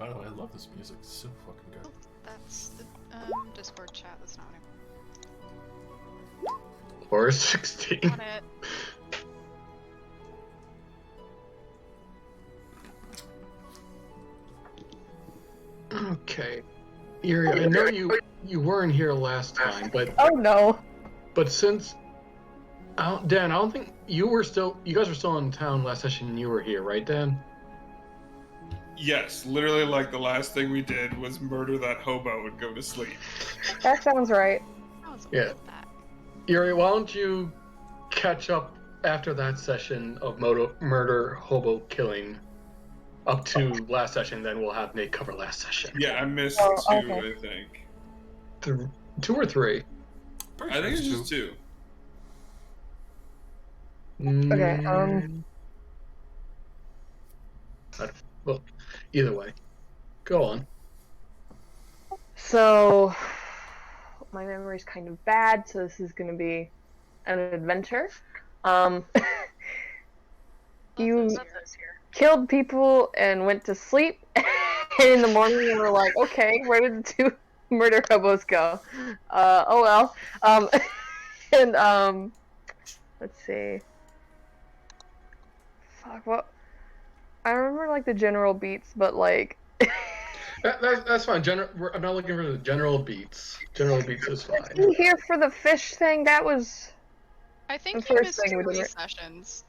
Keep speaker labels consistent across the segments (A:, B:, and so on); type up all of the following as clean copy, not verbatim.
A: By the way, I love this music. It's so fucking good.
B: That's the Discord chat. That's not it.
C: Or 16.
B: Got it.
C: Okay. Yuri, I know you weren't here last time, but
D: Oh no.
C: since Dan, I don't think you guys were still in town last session and you were here, right, Dan?
E: Yes, literally like the last thing we did was murder that hobo and go to sleep.
D: That sounds right.
C: Yeah. Yuri, why don't you catch up after that session of murder hobo killing up to last session, then we'll have Nate cover last session.
E: Yeah, I missed
D: Oh,
E: two,
D: okay.
E: I think.
C: 2 or 3?
E: I think it's just 2.
D: Okay,
C: Well, either way. Go on.
D: So my memory's kind of bad, so this is gonna be an adventure. You killed people and went to sleep, and in the morning you were like, okay, where did the 2 murder hobos go? Oh well. And let's see. Fuck, what? I remember like the general beats, but like.
C: That's fine. I'm not looking for the general beats. General beats is fine.
D: You here for the fish thing? That was.
B: I think
D: The
B: you
D: first
B: missed
D: thing we
B: 3
D: did.
B: sessions.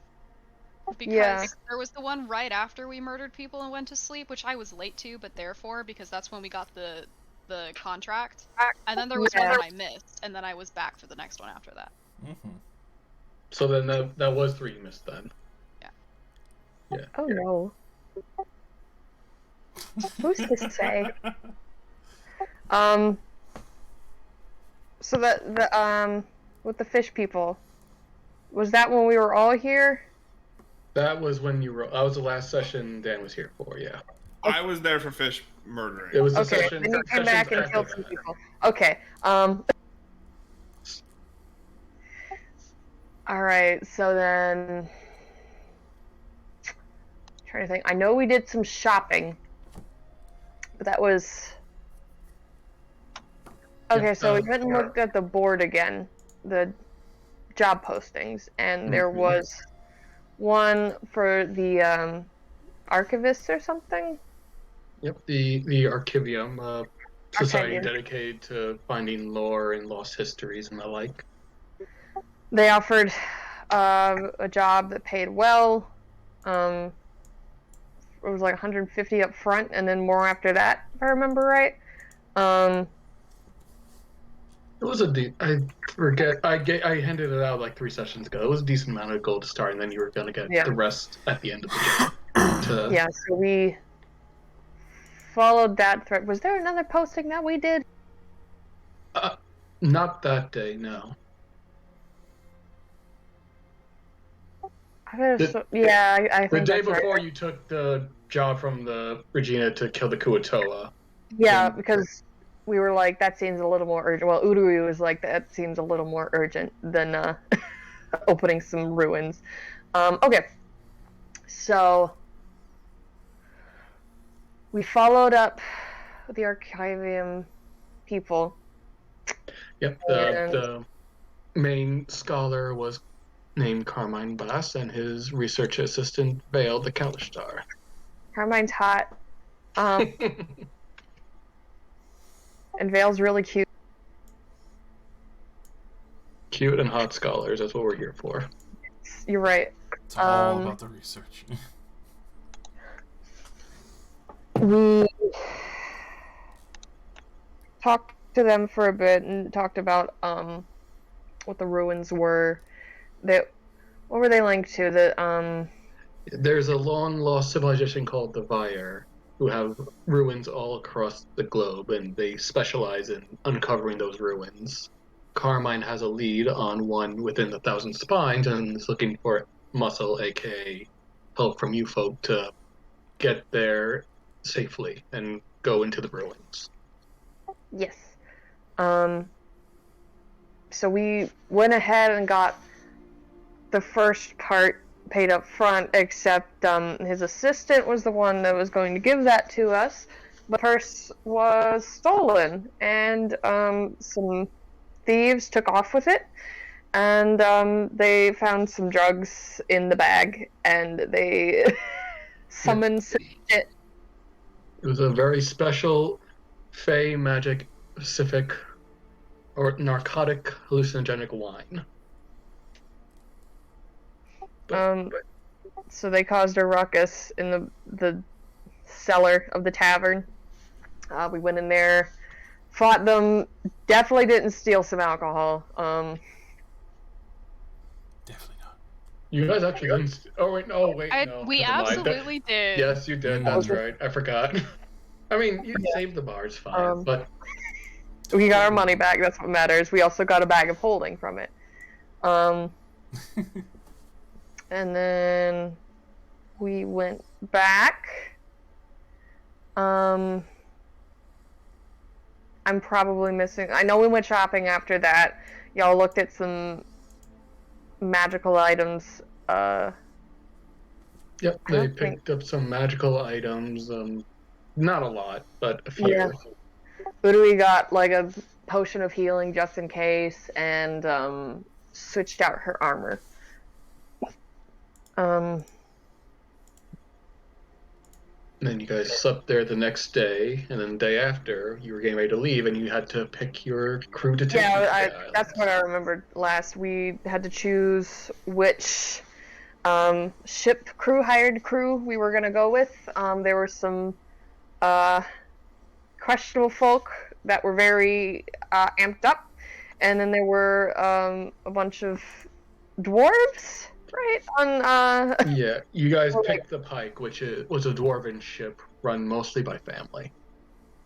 B: Because
D: Yeah.
B: there was the one right after we murdered people and went to sleep, which I was late to, but therefore, because that's when we got the contract. And then there was one I missed, and then I was back for the next one after that.
A: Mm-hmm.
C: So then that was 3 you missed then. Yeah.
D: Oh no. Who's to say? So the with the fish people, was that when we were all here?
C: That was when that was the last session Dan was here for, yeah.
E: I was there for fish murdering.
C: It was the
D: Okay,
C: session.
D: then you came back and killed some
C: that.
D: people. Okay. All right. So then, trying to think. I know we did some shopping, but that was. Okay, so we went and looked at the board again, the job postings, and there was one for the archivist or something.
C: Yep, the Archivium, society
D: Archivium.
C: dedicated to finding lore and lost histories and the like.
D: They offered a job that paid well. It was like 150 up front, and then more after that, if I remember right.
C: It was I forget. I handed it out like 3 sessions ago. It was a decent amount of gold to start, and then you were gonna get the rest at the end of the game.
D: Yeah, so we followed that thread. Was there another posting that we did?
C: Not that day, no.
D: I think
C: The day
D: that's
C: before
D: right.
C: you took the job from the Regina to kill the Kuatoa.
D: Yeah, because we were like, that seems a little more urgent. Well, Urui was like, that seems a little more urgent than opening some ruins. Okay, so we followed up with the Archivium people.
C: Yep, the main scholar was named Carmine Bass, and his research assistant Vale the Kalishtar.
D: Carmine's hot. And Vale's really cute.
C: Cute and hot scholars, that's what we're here for.
D: You're right.
A: It's all about the research.
D: We talked to them for a bit and talked about what the ruins were. What were they linked to?
C: There's a long lost civilization called the Vair, who have ruins all across the globe, and they specialize in uncovering those ruins. Carmine has a lead on one within the Thousand Spines and is looking for muscle, aka help from you folk, to get there safely and go into the ruins.
D: Yes. So we went ahead and got the first part paid up front, except his assistant was the one that was going to give that to us, the purse was stolen, and some thieves took off with it, and they found some drugs in the bag, and they summoned some shit.
C: It was a very special fey magic specific or narcotic hallucinogenic wine.
D: So they caused a ruckus in the cellar of the tavern. We went in there, fought them. Definitely didn't steal some alcohol.
A: Definitely not.
C: You guys actually didn't. Oh wait, no, wait, no.
B: We
C: never mind.
B: absolutely did.
C: Yes, you did. That's right. I forgot. I mean, you saved the bars fine, but
D: we got our money back. That's what matters. We also got a bag of holding from it. And then we went back. I'm probably missing. I know we went shopping after that. Y'all looked at some magical items.
C: Yep, they picked up some magical items. Not a lot, but a few.
D: Yeah. We got like a potion of healing just in case, and switched out her armor.
C: And then you guys slept there the next day, and then the day after, you were getting ready to leave, and you had to pick your crew to take you to the island.
D: That's what I remembered last. We had to choose which ship crew, hired crew we were going to go with. There were some questionable folk that were very amped up, and then there were a bunch of dwarves, right?
C: Yeah, you guys picked the Pike, which was a dwarven ship run mostly by family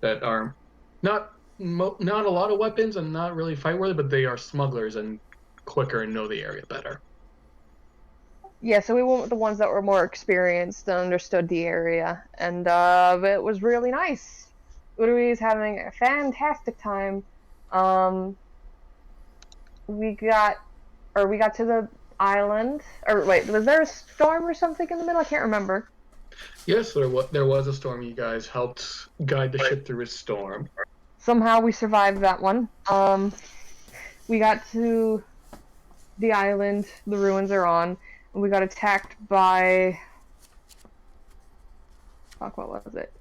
C: that are not a lot of weapons and not really fight worthy, but they are smugglers and quicker and know the area better.
D: Yeah, so we went with the ones that were more experienced and understood the area, and it was really nice. Udui is having a fantastic time. We got to the island, or wait, was there a storm or something in the middle? I can't remember.
C: Yes, there was a storm. You guys helped guide the ship through a storm.
D: Somehow we survived that one. We got to the island the ruins are on, and we got attacked by... Fuck, what was it?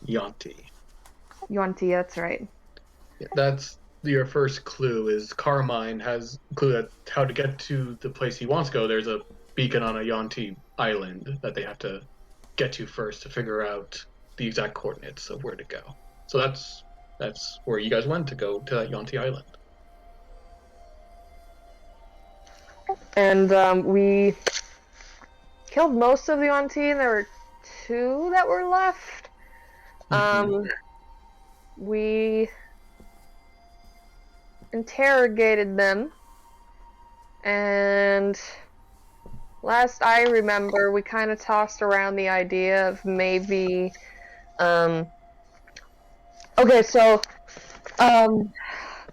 C: Yuan-ti.
D: Yuan-ti, that's right.
C: Yeah, that's your first clue. Is Carmine has a clue that how to get to the place he wants to go. There's a beacon on a Yuan-ti island that they have to get to first to figure out the exact coordinates of where to go. So that's where you guys went to go to that Yuan-ti island.
D: And we killed most of the Yuan-ti. There were 2 that were left. We interrogated them, and last I remember, we kind of tossed around the idea of maybe, okay, so,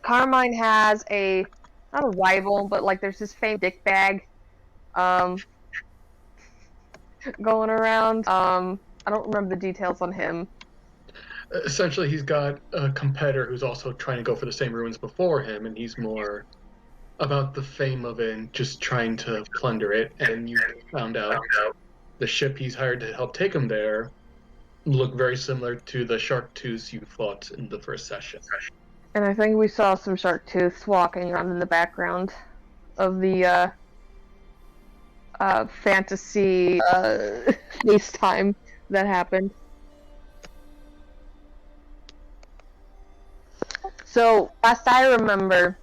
D: Carmine has not a rival, but like there's this fake dick bag, going around. I don't remember the details on him.
C: Essentially, he's got a competitor who's also trying to go for the same ruins before him, and he's more about the fame of it and just trying to plunder it. And you found out the ship he's hired to help take him there looked very similar to the shark tooths you fought in the first session.
D: And I think we saw some shark tooths walking around in the background of the fantasy FaceTime that happened. So, last I remember,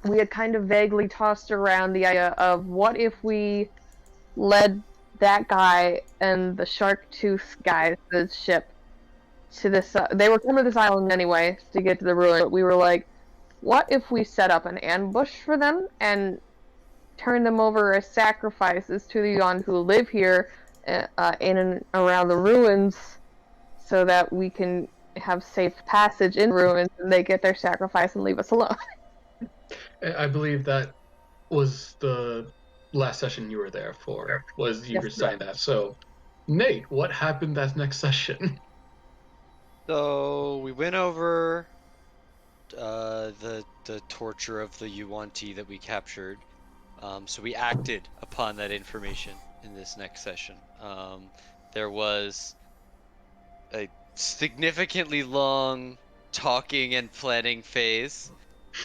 D: we had kind of vaguely tossed around the idea of what if we led that guy and the shark tooth guy, the ship, to this, they were coming to this island anyway to get to the ruin, but we were like, what if we set up an ambush for them and turn them over as sacrifices to the Yuan who live here in and around the ruins so that we can have safe passage in ruins and they get their sacrifice and leave us alone.
C: I believe that was the last session you were there for, was you were saying that. So, Nate, what happened that next session?
F: So we went over the torture of the Yuan-Ti that we captured. So we acted upon that information in this next session. There was a significantly long talking and planning phase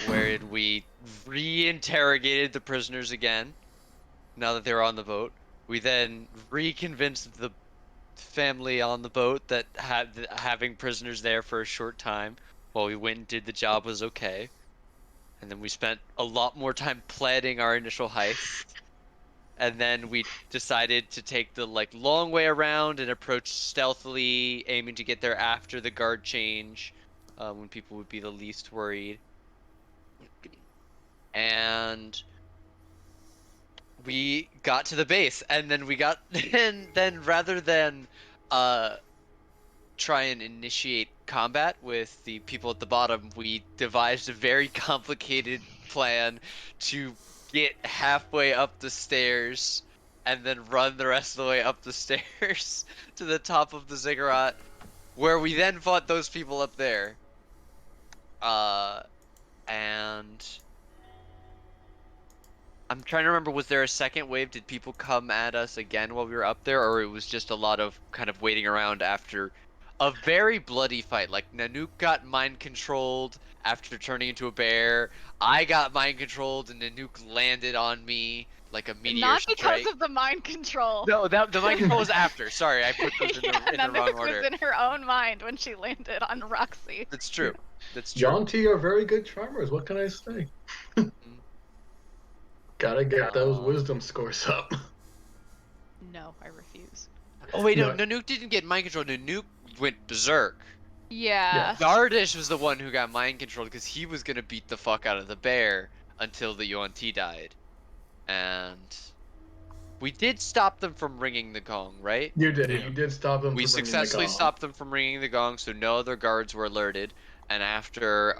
F: where we re-interrogated the prisoners again now that they were on the boat. We then reconvinced the family on the boat that having prisoners there for a short time while we went and did the job was okay. And then we spent a lot more time planning our initial heist. And then we decided to take the long way around and approach stealthily, aiming to get there after the guard change, when people would be the least worried. And we got to the base, and then we got and then rather than try and initiate combat with the people at the bottom, we devised a very complicated plan to get halfway up the stairs and then run the rest of the way up the stairs to the top of the ziggurat, where we then fought those people up there. And I'm trying to remember, was there a second wave? Did people come at us again while we were up there, or it was just a lot of kind of waiting around after a very bloody fight? Like, Nanook got mind controlled after turning into a bear. I got mind controlled, and Nanook landed on me like a meteor
B: Not
F: strike.
B: because of the mind control.
F: No, the mind control was after. Sorry, I put those in the wrong
B: Nanook
F: order.
B: was in her own mind when she landed on Roxy.
F: That's true. That's true.
C: Yuan-Ti are very good charmers. What can I say? Gotta get those wisdom scores up.
B: No, I refuse.
F: Oh wait, no,
C: No.
F: Nanook didn't get mind control. Nanook went berserk.
B: Yeah.
F: Dardish was the one who got mind controlled because he was gonna beat the fuck out of the bear until the Yuan-Ti died. And we did stop them from ringing the gong, right?
C: You did it.
A: Yeah.
C: You did stop them.
F: We
C: from ringing the
F: successfully
C: gong.
F: stopped them from ringing the gong, so no other guards were alerted. And after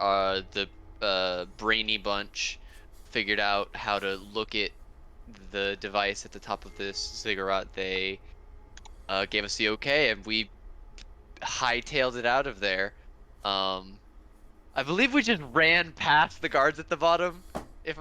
F: the brainy bunch figured out how to look at the device at the top of this ziggurat, they gave us the okay, and we hightailed it out of there. I believe we just ran past the guards at the bottom. If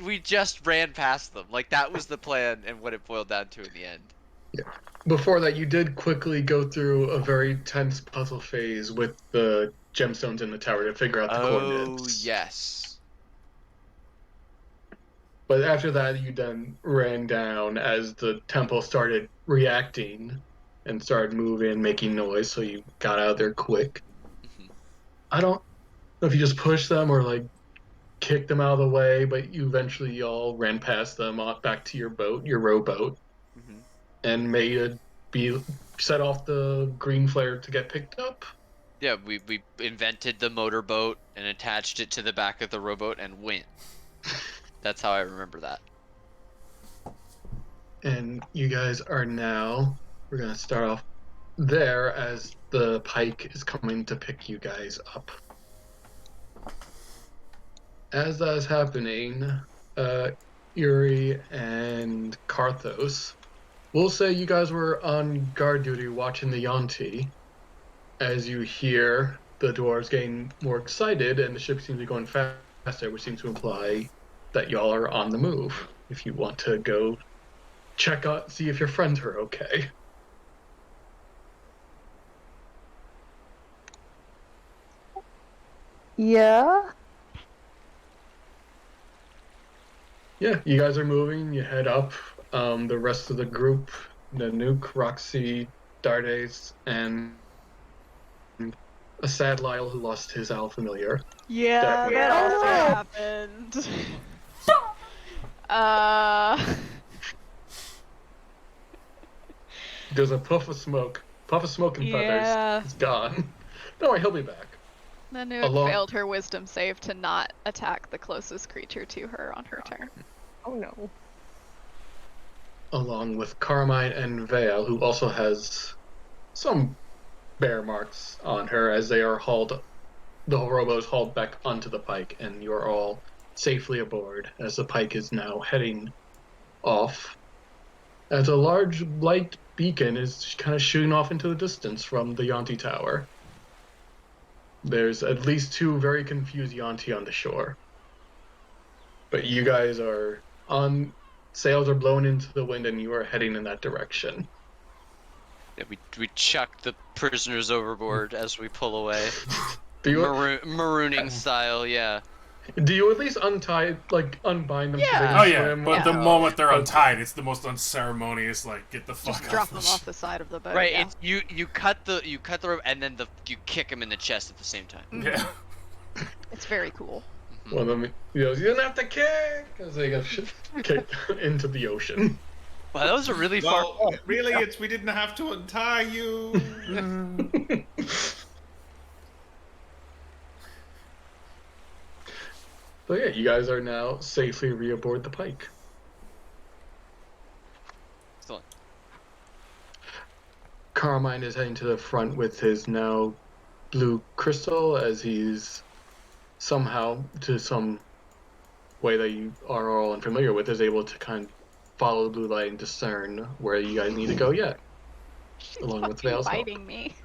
F: we just ran past them. Like, that was the plan and what it boiled down to in the end.
C: Before that, you did quickly go through a very tense puzzle phase with the gemstones in the tower to figure out the coordinates.
F: Yes.
C: But after that, you then ran down as the temple started reacting and started moving, making noise, so you got out of there quick.
F: Mhm.
C: I don't know if you just pushed them or kicked them out of the way, but you eventually all ran past them back to your boat, your rowboat,
F: Mhm.
C: and set off the green flare to get picked up.
F: Yeah, we invented the motorboat and attached it to the back of the rowboat and went. That's how I remember that.
C: And you guys are now, we're going to start off there as the pike is coming to pick you guys up. As that is happening, Yuri and Karthos, we'll say you guys were on guard duty watching the Yuan-Ti as you hear the dwarves getting more excited and the ship seems to be going faster, which seems to imply that y'all are on the move. If you want to go check out, see if your friends are okay.
D: Yeah.
C: Yeah, you guys are moving. You head up. The rest of the group, Nanook, Roxy, Dardes, and a sad Lyle who lost his owl familiar.
B: Yeah,
C: Yeah.
B: that also
D: Oh.
B: happened.
C: There's a puff of smoke and
B: Yeah.
C: feathers. It's gone. Don't worry, he'll be back.
B: Nanook
C: Along-
B: failed her wisdom save to not attack the closest creature to her on her turn.
D: Oh no.
C: Along with Carmine and Vale, who also has some bear marks on her as they are hauled. The whole rowboat is hauled back onto the pike, and you're all safely aboard as the pike is now heading off. As a large light beacon is kind of shooting off into the distance from the Yuan-Ti Tower. There's at least 2 very confused Yanti on the shore. But you guys are on. Sails are blown into the wind, and you are heading in that direction.
F: Yeah, we chuck the prisoners overboard as we pull away.
C: Do you
F: Marooning style, yeah.
C: do you at least unbind them so they
B: Yeah.
C: can
A: Oh yeah,
C: swim?
A: but the
C: No.
A: moment they're
C: Okay.
A: untied, it's the most unceremonious. Like, get the fuck
B: Just
A: off.
B: drop them
A: this
B: off the side of the boat.
F: Right,
B: yeah.
F: it's you cut the rope and then you kick him in the chest at the same time.
A: Yeah.
B: It's very cool.
C: One of them yells, "You don't have to kick!" as they get kicked into the ocean.
F: Wow, that was a really far.
E: Well, really, we didn't have to untie you.
C: So yeah, you guys are now safely reaboard the Pike.
F: Excellent.
C: Carmine is heading to the front with his now blue crystal as he's somehow, to some way that you are all unfamiliar with, is able to kind of follow the blue light and discern where you guys need to go yet.
B: She's
C: Along with
B: fucking
C: Vale's help.
B: biting me.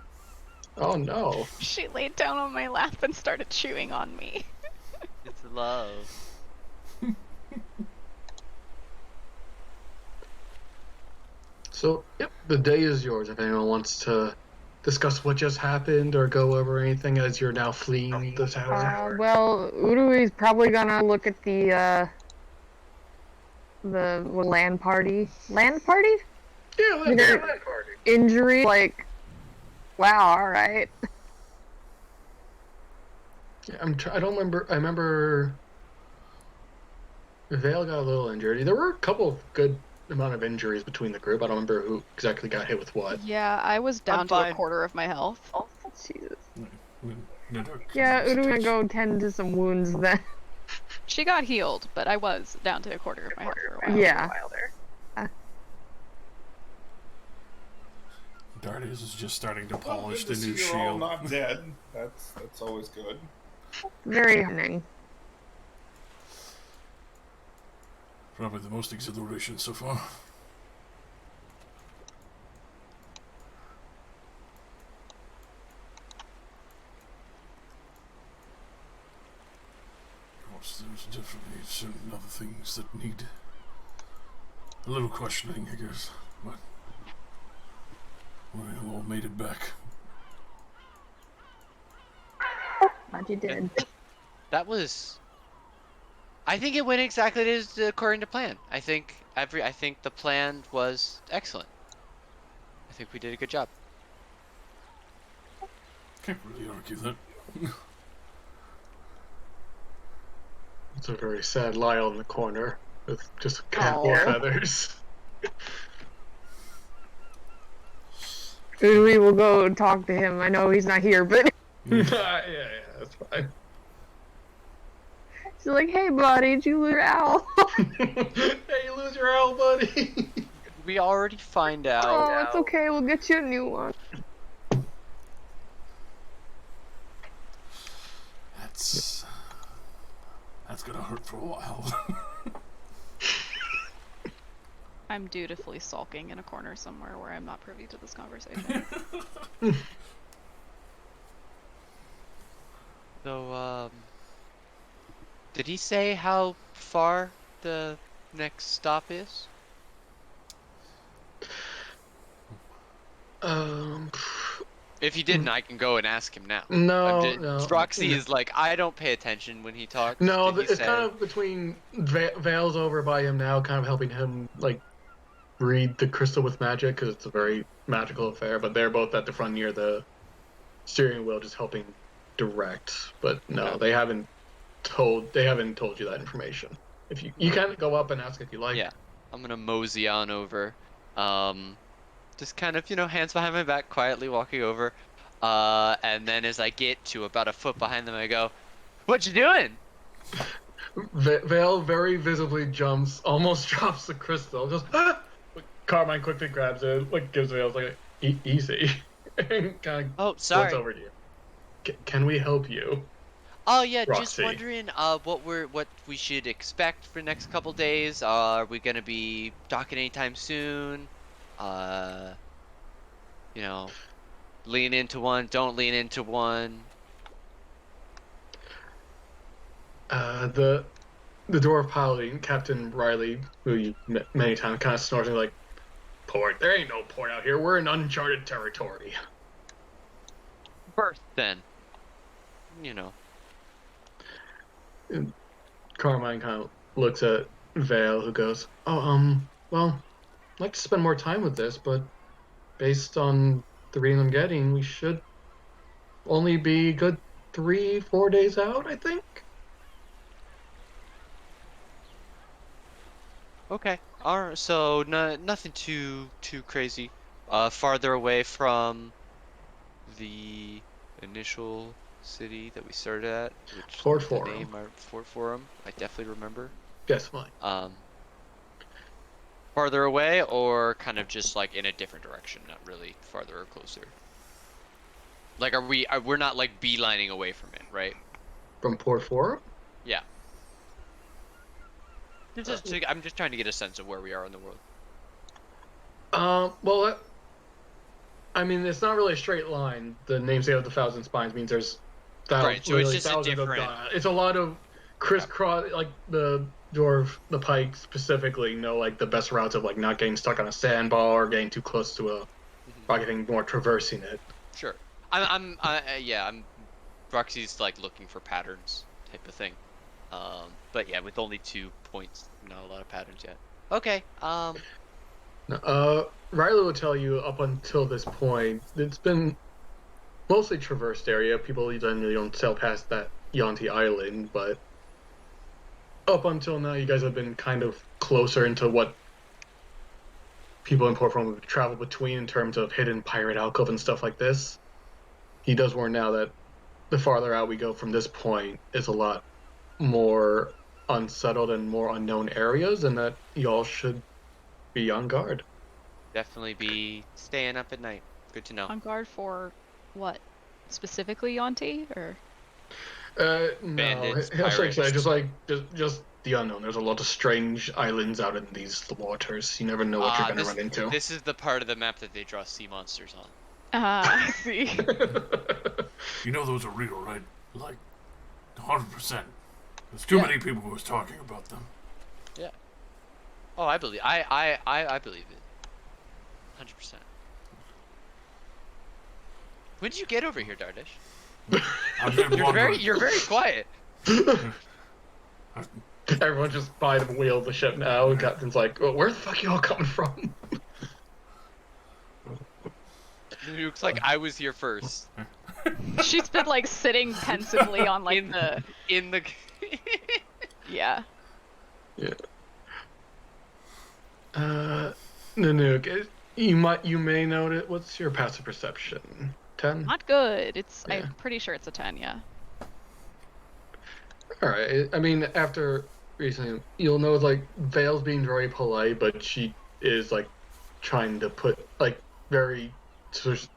C: Oh no.
B: She laid down on my lap and started chewing on me.
F: It's love.
C: So, yep, the day is yours if anyone wants to discuss what just happened or go over anything as you're now fleeing the tower.
D: Well, Urui's probably gonna look at the land party. Land party?
C: Yeah,
D: You know, injury. Like, wow, all right.
C: Yeah, I don't remember. I remember Vale got a little injured. There were a couple of good amount of injuries between the group. I don't remember who exactly got hit with what.
B: Yeah, I was down
F: I'm
B: to a
F: fine.
B: quarter of my health.
D: Jesus.
A: No,
D: Yeah, Urui's gonna go tend to some wounds then.
B: She got healed, but I was down to a quarter of my health for a while.
D: Yeah.
A: Dardius is just starting to
E: Well,
A: polish
E: good
A: the
E: to
A: new
E: see you're all
A: shield.
E: not dead. That's always good.
D: Very heartening.
A: Probably the most exhilaration so far. Of course, there's definitely certain other things that need a little questioning, I guess. But we all made it back.
D: Glad you did.
F: That was. I think it went exactly as according to plan. I think the plan was excellent. I think we did a good job.
A: Can't really argue that.
C: It's a very sad Lyle in the corner with just a handful of
D: Aw.
C: feathers.
D: Urui will go talk to him. I know he's not here, but
C: yeah, that's fine.
D: she's like, "Hey, buddy, did you lose your owl?"
C: Hey, you lose your owl, buddy.
F: We already find out.
D: Oh, it's okay. We'll get you a new one.
A: That's gonna hurt for a while.
B: I'm dutifully sulking in a corner somewhere where I'm not privy to this conversation.
F: So, did he say how far the next stop is? If he didn't, I can go and ask him now.
C: No.
F: Roxy is like, I don't pay attention when he talks.
C: No,
F: Did he
C: it's
F: say-
C: kind of between Vale's over by him now, kind of helping him like read the crystal with magic because it's a very magical affair. But they're both at the front near the steering wheel, just helping direct. But no, they haven't told you that information. If you can go up and ask if you like.
F: Yeah, I'm gonna mosey on over. Just kind of, hands behind my back, quietly walking over. And then as I get to about a foot behind them, I go, "What you doing?"
C: Vale very visibly jumps, almost drops the crystal. Just Carmine quickly grabs it, like gives Vale like easy, and kind of
F: Oh, sorry.
C: over to you. Can we help you?
F: Oh yeah, just
C: Roxy.
F: wondering what we should expect for the next couple days. Are we gonna be docking anytime soon? Lean into one, don't lean into one.
C: The dwarf piloting, Captain Riley, who you met many times, kind of snorting like, "Port? There ain't no port out here. We're in uncharted territory."
F: Birth then. You know.
C: And Carmine kind of looks at Vale, who goes, well, I'd like to spend more time with this, but based on the reading I'm getting, we should only be good 3-4 days out, I think.
F: Okay. Alright, so nothing too crazy. Farther away from the initial city that we started at, which
C: Fort
F: the
C: Forum.
F: name Fort Forum, I definitely remember.
C: Guess mine.
F: Farther away or kind of just like in a different direction, not really farther or closer. Like we're not like beelining away from it, right?
C: From Port Forum?
F: Yeah. I'm just trying to get a sense of where we are in the world.
C: Well, I mean, it's not really a straight line. The namesake of the Thousand Spines means there's
F: Right, so it's just a
C: thousands
F: different-
C: of it's a lot of crisscross, like the pike specifically know like the best routes of like not getting stuck on a sandbar or getting too close to a rock, getting more traversing it.
F: Sure. Roxy's like looking for patterns type of thing. But yeah, with only 2 points, not a lot of patterns yet. Okay.
C: Riley will tell you up until this point, it's been mostly traversed area. People generally don't sail past that Yonti Island, but up until now, you guys have been kind of closer into what people in Port Forum travel between in terms of hidden pirate alcove and stuff like this. He does warn now that the farther out we go from this point is a lot more unsettled and more unknown areas, and that y'all should be on guard.
F: Definitely be staying up at night. Good to know.
B: On guard for what? Specifically Yonti or?
C: No,
F: Bandits,
C: actually,
F: pirates.
C: just the unknown. There's a lot of strange islands out in these waters. You never know what you're gonna run into.
F: This is the part of the map that they draw sea monsters on.
B: I see.
A: You know those are real, right? Like, 100%. There's too many people who was talking about them.
F: Yeah. Oh, I believe. I believe it. 100%. When did you get over here, Dardish?
A: I've been wondering.
F: You're very quiet.
C: Everyone's just by the wheel of the ship now. And Captain's like, well, where the fuck you all coming from?
F: It looks like I was here first.
B: She's been like sitting pensively on like
F: in the
B: yeah.
C: Yeah. Nanook, you may note it. What's your passive perception? 10?
B: Not good. It's
C: Yeah.
B: I'm pretty sure it's a 10, yeah.
C: Alright, I mean, after recently, you'll know, like, Vale's being very polite, but she is, like, trying to put, like, very sort of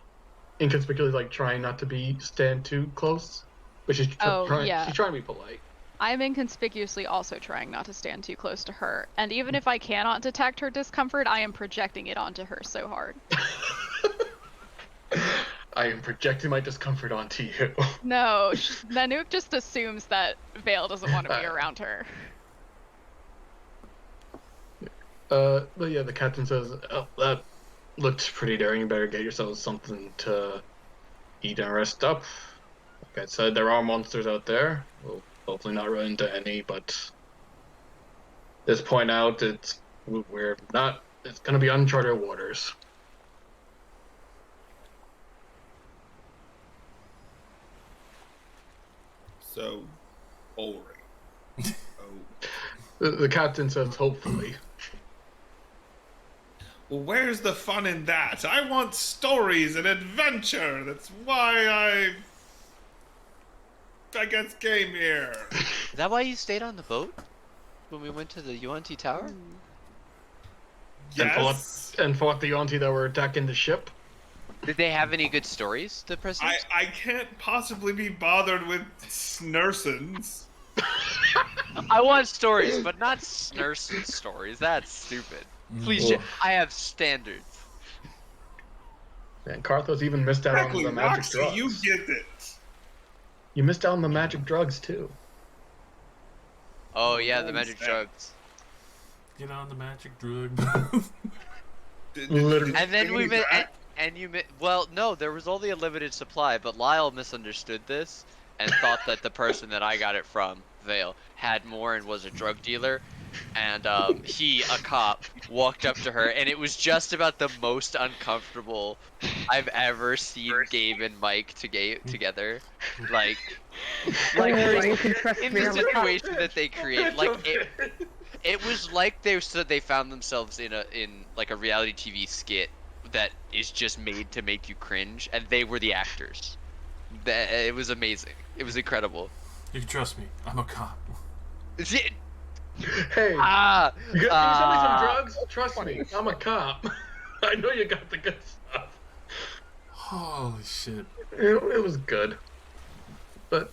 C: inconspicuously, like, trying not to stand too close. But she's
B: yeah.
C: she's trying to be polite.
B: I'm inconspicuously also trying not to stand too close to her, and even if I cannot detect her discomfort, I am projecting it onto her so hard.
C: I am projecting my discomfort onto you.
B: No, Nanook just assumes that Vale doesn't want to be around her.
C: But yeah, the captain says, oh, that looked pretty daring. You better get yourselves something to eat and rest up. Like I said, there are monsters out there. We'll hopefully not run into any, but this point out, it's gonna be uncharted waters.
E: So boring.
C: The captain says, hopefully.
E: Well, where's the fun in that? I want stories and adventure. That's why I guess came here.
F: Is that why you stayed on the boat when we went to the Yuan-Ti Tower?
E: Yes.
C: And fought the Yonti that were attacking the ship.
F: Did they have any good stories, the prisoners?
E: I can't possibly be bothered with snursons.
F: I want stories, but not snurson stories. That's stupid. Please, I have standards.
C: And Carthos even missed out
E: Exactly,
C: on the magic
E: Roxy,
C: drugs.
E: you get it.
C: You missed out on the magic drugs too.
F: Oh yeah, the magic drugs.
A: Get on the magic drug.
C: Literally.
F: And then we
E: Is
F: met,
E: that-
F: and you met. Well, no, there was only a limited supply, but Lyle misunderstood this and thought that the person that I got it from, Vale, had more and was a drug dealer. And he, a cop, walked up to her, and it was just about the most uncomfortable I've ever seen Gabe and Mike together. Like,
D: Don't worry,
F: just
D: you can trust
F: in
D: me.
F: the
D: I'm a cop.
F: situation that they create, like it was like they found themselves in like a reality TV skit that is just made to make you cringe, and they were the actors. It was amazing. It was incredible.
A: You can trust me. I'm a cop.
C: Hey,
F: Ah,
C: you got, can you sell me some
F: ah.
C: drugs? Trust me, I'm a cop. I know you got the good stuff.
A: Holy shit.
C: It was good. But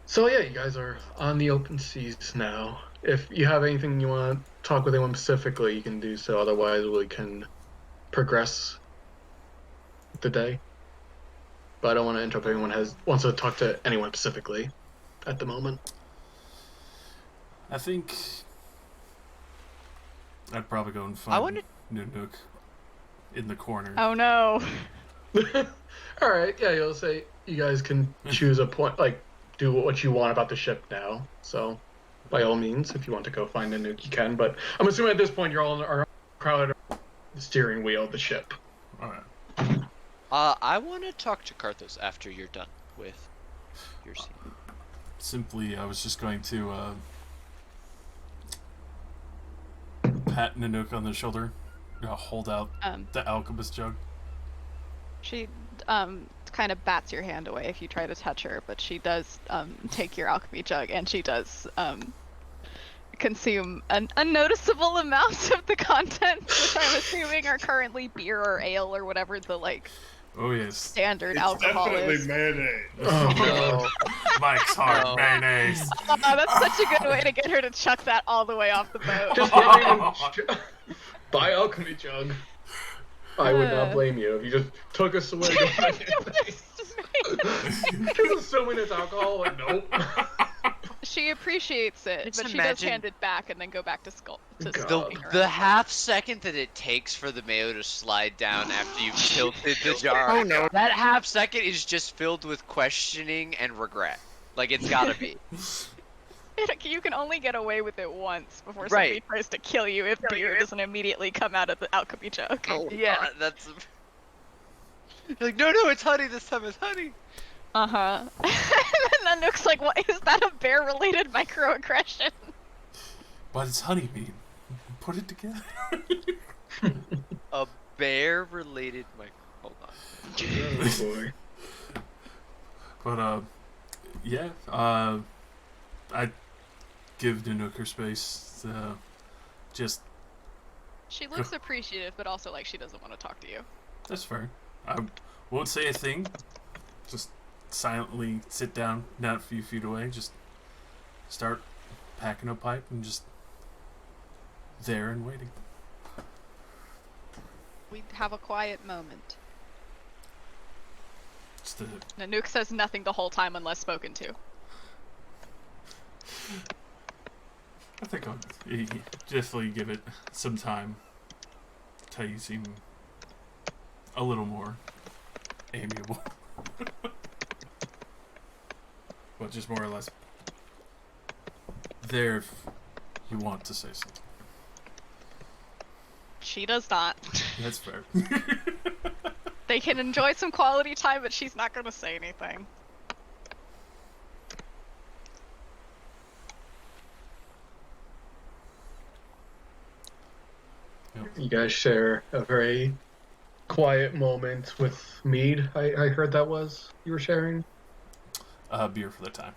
C: so yeah, you guys are on the open seas now. If you have anything you want to talk with anyone specifically, you can do so. Otherwise, we can progress the day. But I don't want to interrupt if anyone wants to talk to anyone specifically at the moment.
A: I think I'd probably go and
F: I
A: find
F: wanted-
A: Nanook in the corner.
B: Oh no.
C: All right, yeah, you'll say you guys can choose a point, like do what you want about the ship now. So, by all means, if you want to go find a nuke, you can. But I'm assuming at this point you're all crowded around the steering wheel of the ship.
A: Alright.
F: I want to talk to Karthos after you're done with your scene.
A: Simply, I was just going to pat Nanook on the shoulder, hold out the alchemist jug.
B: She kind of bats your hand away if you try to touch her, but she does take your alchemy jug, and she does consume an unnoticeable amount of the contents, which I'm assuming are currently beer or ale or whatever the
A: Oh yes.
B: standard
E: It's
B: alcohol
E: definitely
B: is.
E: mayonnaise.
C: Oh god.
A: Mike's hard
F: No.
A: mayonnaise.
B: Oh, that's such a good way to get her to chuck that all the way off the boat.
C: Just not even buy alchemy jug. I would not blame you if you just took us away. Just assuming it's alcohol, like nope.
B: She appreciates it,
F: Just
B: but she
F: imagine-
B: does hand it back and then go back to skull. To
C: God.
B: skulking around.
F: The half second that it takes for the mayo to slide down after you've tilted the jar.
D: Oh, no.
F: That half second is just filled with questioning and regret. Like it's gotta be.
B: You can only get away with it once before
F: Right.
B: somebody tries to kill you if beer doesn't immediately come out of the alchemy jug.
F: Yeah, that's. You're like, no, it's honey this time. It's honey.
B: Uh-huh. And then Nanook's like, what is that, a bear-related microaggression?
A: But it's honeybean. Put it together.
F: A bear-related micro. Hold on.
C: Oh boy.
A: But yeah, I'd give Nanook her space. Just
B: She looks appreciative, but also like she doesn't want to talk to you.
A: that's fair. I won't say a thing. Just silently sit down, not a few feet away. Just start packing a pipe and just there and waiting.
B: We have a quiet moment.
A: It's the
B: Nanook says nothing the whole time unless spoken to.
A: I think I'll definitely give it some time till you seem a little more amiable. But just more or less there if you want to say something.
B: She does not.
A: That's fair.
B: They can enjoy some quality time, but she's not going to say anything.
C: You guys share a very quiet moment with Mead. I heard that was you were sharing.
A: Beer for the time.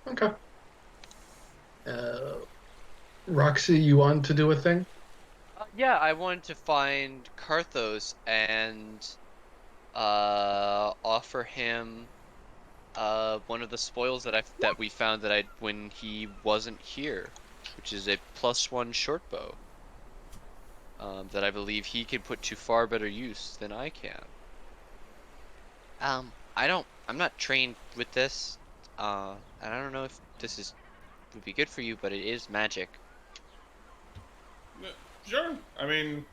C: Okay. Roxy, you want to do a thing?
F: Yeah, I wanted to find Karthos and offer him one of the spoils that we found when he wasn't here, which is a +1 short bow that I believe he can put to far better use than I can. I'm not trained with this. And I don't know if this would be good for you, but it is magic.
E: Sure. I mean,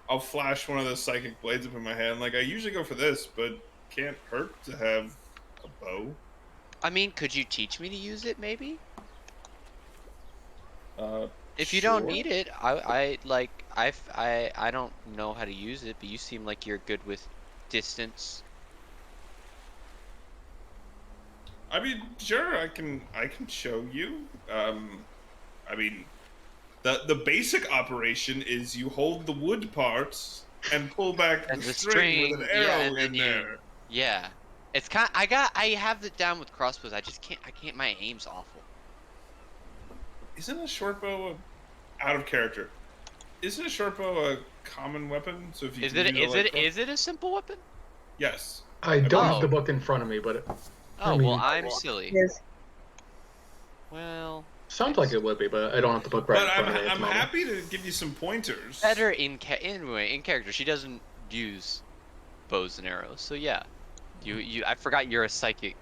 E: I'll flash one of those psychic blades up in my hand. Like, I usually go for this, but can't hurt to have a bow.
F: I mean, could you teach me to use it, maybe? If you
E: Sure.
F: don't need it, I don't know how to use it, but you seem like you're good with distance.
E: I mean, sure, I can show you. I mean, the basic operation is you hold the wood parts and pull back
F: And
E: the
F: the
E: string with an
F: string, yeah,
E: arrow
F: and then
E: in
F: you,
E: there.
F: yeah. It's I have it down with crossbows. I can't. My aim's awful.
E: Isn't a short bow out of character? Isn't a short bow a common weapon? So if you
F: Is
E: can
F: it
E: use a light bow-
F: is it a simple weapon?
E: Yes.
C: I don't have
F: Oh.
C: the book in front of me, but
F: Oh,
C: mean-
F: well, I'm silly.
D: Yes.
F: Well,
C: sounds like it would be, but I don't have the book right
E: But
C: in front of me at the
E: I'm
C: moment.
E: happy to give you some pointers.
F: better anyway, in character. She doesn't use bows and arrows. So yeah. I forgot you're a psychic.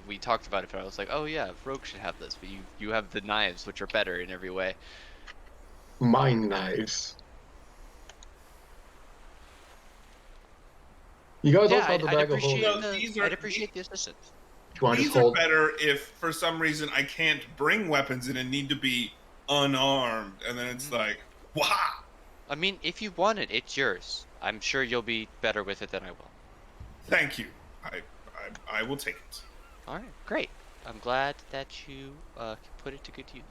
F: We talked about it, but I was like, "Oh yeah, Rogue should have this." But you have the knives, which are better in every way.
C: Mine knives. You guys also have the bag of holding.
E: No, these are-
F: I'd appreciate the assistance.
C: You want to
E: These
C: just
E: are
C: hold?
E: better if, for some reason, I can't bring weapons in and need to be unarmed, and then it's like, wah!
F: I mean, if you want it, it's yours. I'm sure you'll be better with it than I will.
E: Thank you. I will take it.
F: All right, great. I'm glad that you can put it to good use.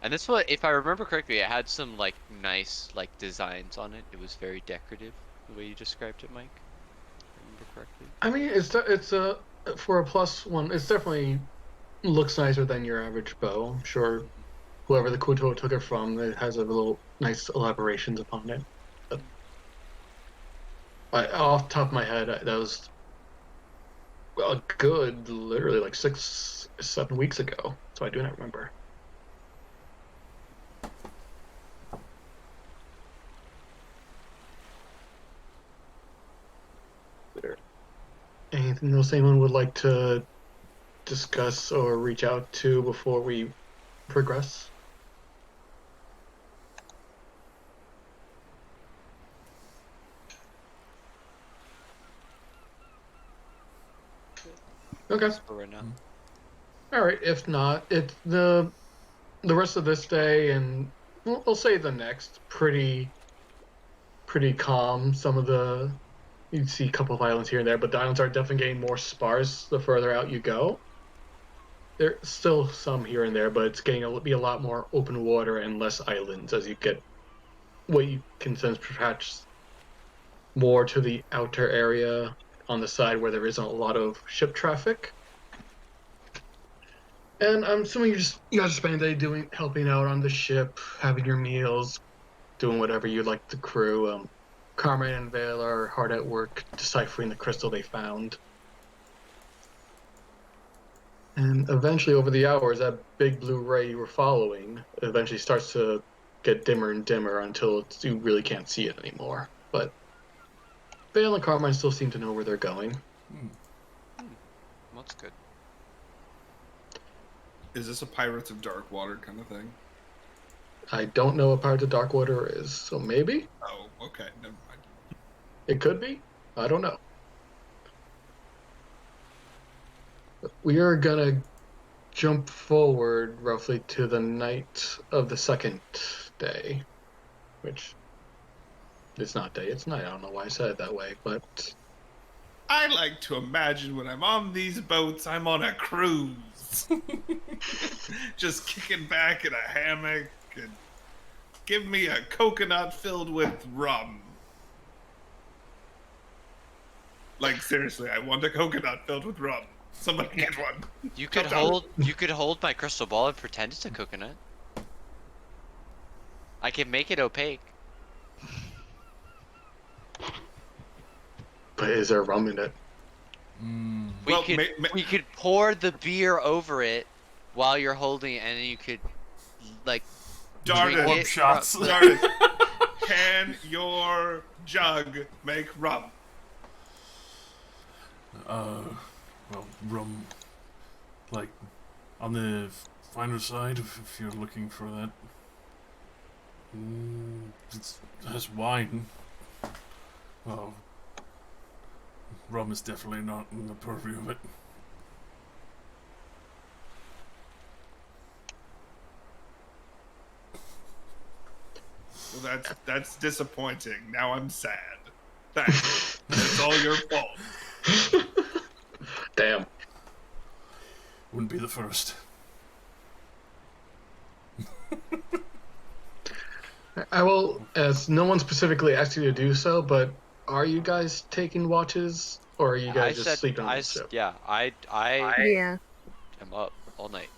F: And this one, if I remember correctly, it had some like nice like designs on it. It was very decorative, the way you described it, Mike. If I remember correctly.
C: I mean, it's a for a +1. It's definitely looks nicer than your average bow. I'm sure whoever the Kuto took it from, it has a little nice elaborations upon it. But off the top of my head, that was a good, literally like 6-7 weeks ago. So I do not remember. Anything else anyone would like to discuss or reach out to before we progress? Okay.
F: For right now.
C: All right. If not, it's the rest of this day and we'll say the next pretty calm. Some of the you see a couple of islands here and there, but the islands are definitely getting more sparse the further out you go. There's still some here and there, but it's getting to be a lot more open water and less islands as you get what you can sense perhaps more to the outer area on the side where there isn't a lot of ship traffic. And I'm assuming you guys are spending the day helping out on the ship, having your meals, doing whatever you like the crew. Carmine and Vale are hard at work deciphering the crystal they found. And eventually, over the hours, that big blue ray you were following eventually starts to get dimmer and dimmer until you really can't see it anymore. But Vale and Carmine still seem to know where they're going.
F: That's good.
E: Is this a Pirates of Dark Water kind of thing?
C: I don't know what Pirates of Darkwater is, so maybe?
E: Oh, okay. Never mind.
C: It could be. I don't know. We are gonna jump forward roughly to the night of the second day, which it's not day, it's night. I don't know why I said it that way, but
E: I like to imagine when I'm on these boats, I'm on a cruise. Just kicking back in a hammock and give me a coconut filled with rum. Like, seriously, I want a coconut filled with rum. Somebody get one.
F: You could
E: Come down.
F: you could hold my crystal ball and pretend it's a coconut. I can make it opaque.
C: but is there rum in it?
F: We could pour the beer over it while you're holding it, and then you could like
E: Darn
F: drink
E: it.
F: it.
A: Shots.
E: Darn it. Can your jug make rum?
A: well, rum, like, on the finer side, if you're looking for that. It has wine. Well, rum is definitely not in the purview of it.
E: Well, that's disappointing. Now I'm sad. Thanks. It's all your fault.
C: Damn.
A: Wouldn't be the first.
C: I will, as no one specifically asked you to do so, but are you guys taking watches, or are you guys just sleeping on the ship?
F: Yeah, I
D: Yeah.
F: am up all night.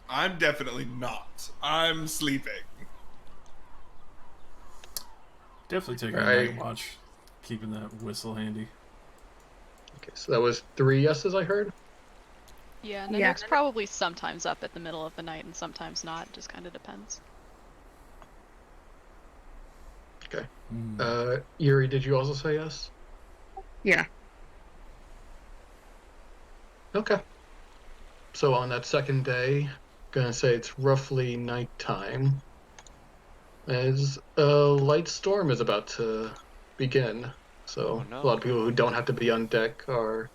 E: I'm definitely not. I'm sleeping.
A: Definitely taking a
C: Right.
A: night watch. Keeping that whistle handy.
C: Okay, so that was 3 yeses I heard?
B: Yeah,
D: Yeah.
B: Nanook's probably sometimes up at the middle of the night and sometimes not. Just kind of depends.
C: Okay.
A: Mm.
C: Yuri, did you also say yes?
D: Yeah.
C: Okay. So on that second day, gonna say it's roughly nighttime, as a light storm is about to begin. So
F: Oh, no.
C: a lot of people who don't have to be on deck are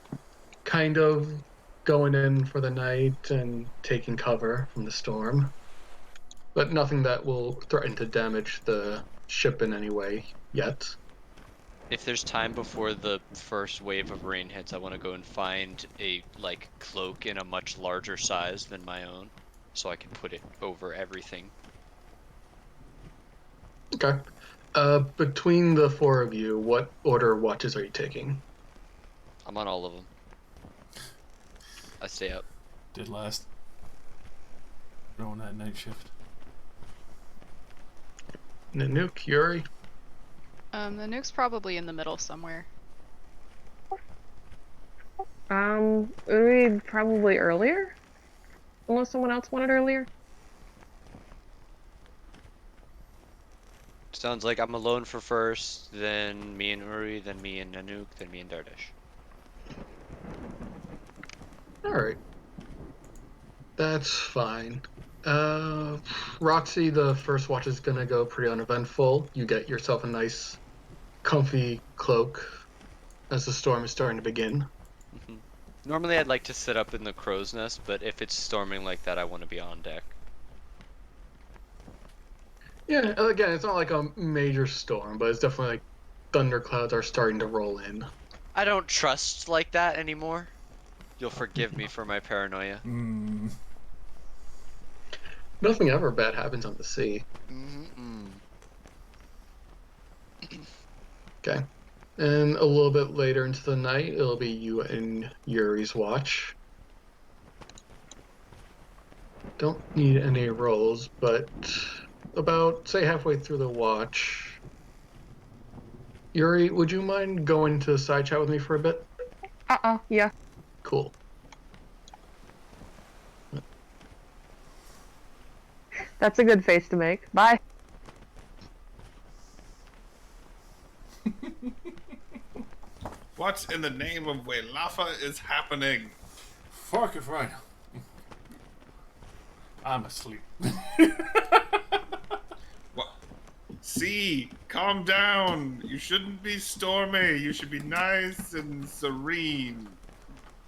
C: kind of going in for the night and taking cover from the storm. But nothing that will threaten to damage the ship in any way yet.
F: If there's time before the first wave of rain hits, I want to go and find a like cloak in a much larger size than my own, so I can put it over everything.
C: Okay. Between the 4 of you, what order of watches are you taking?
F: I'm on all of them. I stay up.
A: Did last. Going that night shift.
C: Nanook, Yuri?
B: Nanook's probably in the middle somewhere.
D: Uri probably earlier? Unless someone else wanted earlier?
F: Sounds like I'm alone for first, then me and Uri, then me and Nanook, then me and Dardish.
C: Alright. That's fine. Roxy, the first watch is gonna go pretty uneventful. You get yourself a nice, comfy cloak as the storm is starting to begin.
F: Normally I'd like to sit up in the crow's nest, but if it's storming like that, I want to be on deck.
C: Yeah, again, it's not like a major storm, but it's definitely like thunderclouds are starting to roll in.
F: I don't trust like that anymore. You'll forgive me for my paranoia.
C: Nothing ever bad happens on the sea. Okay. And a little bit later into the night, it'll be you and Yuri's watch. Don't need any rolls, but about, say, halfway through the watch. Yuri, would you mind going to side chat with me for a bit?
D: Yeah.
C: Cool.
D: That's a good face to make. Bye.
E: What in the name of Welafa is happening?
A: Fuck if right. I'm asleep.
E: What? See, calm down. You shouldn't be stormy. You should be nice and serene.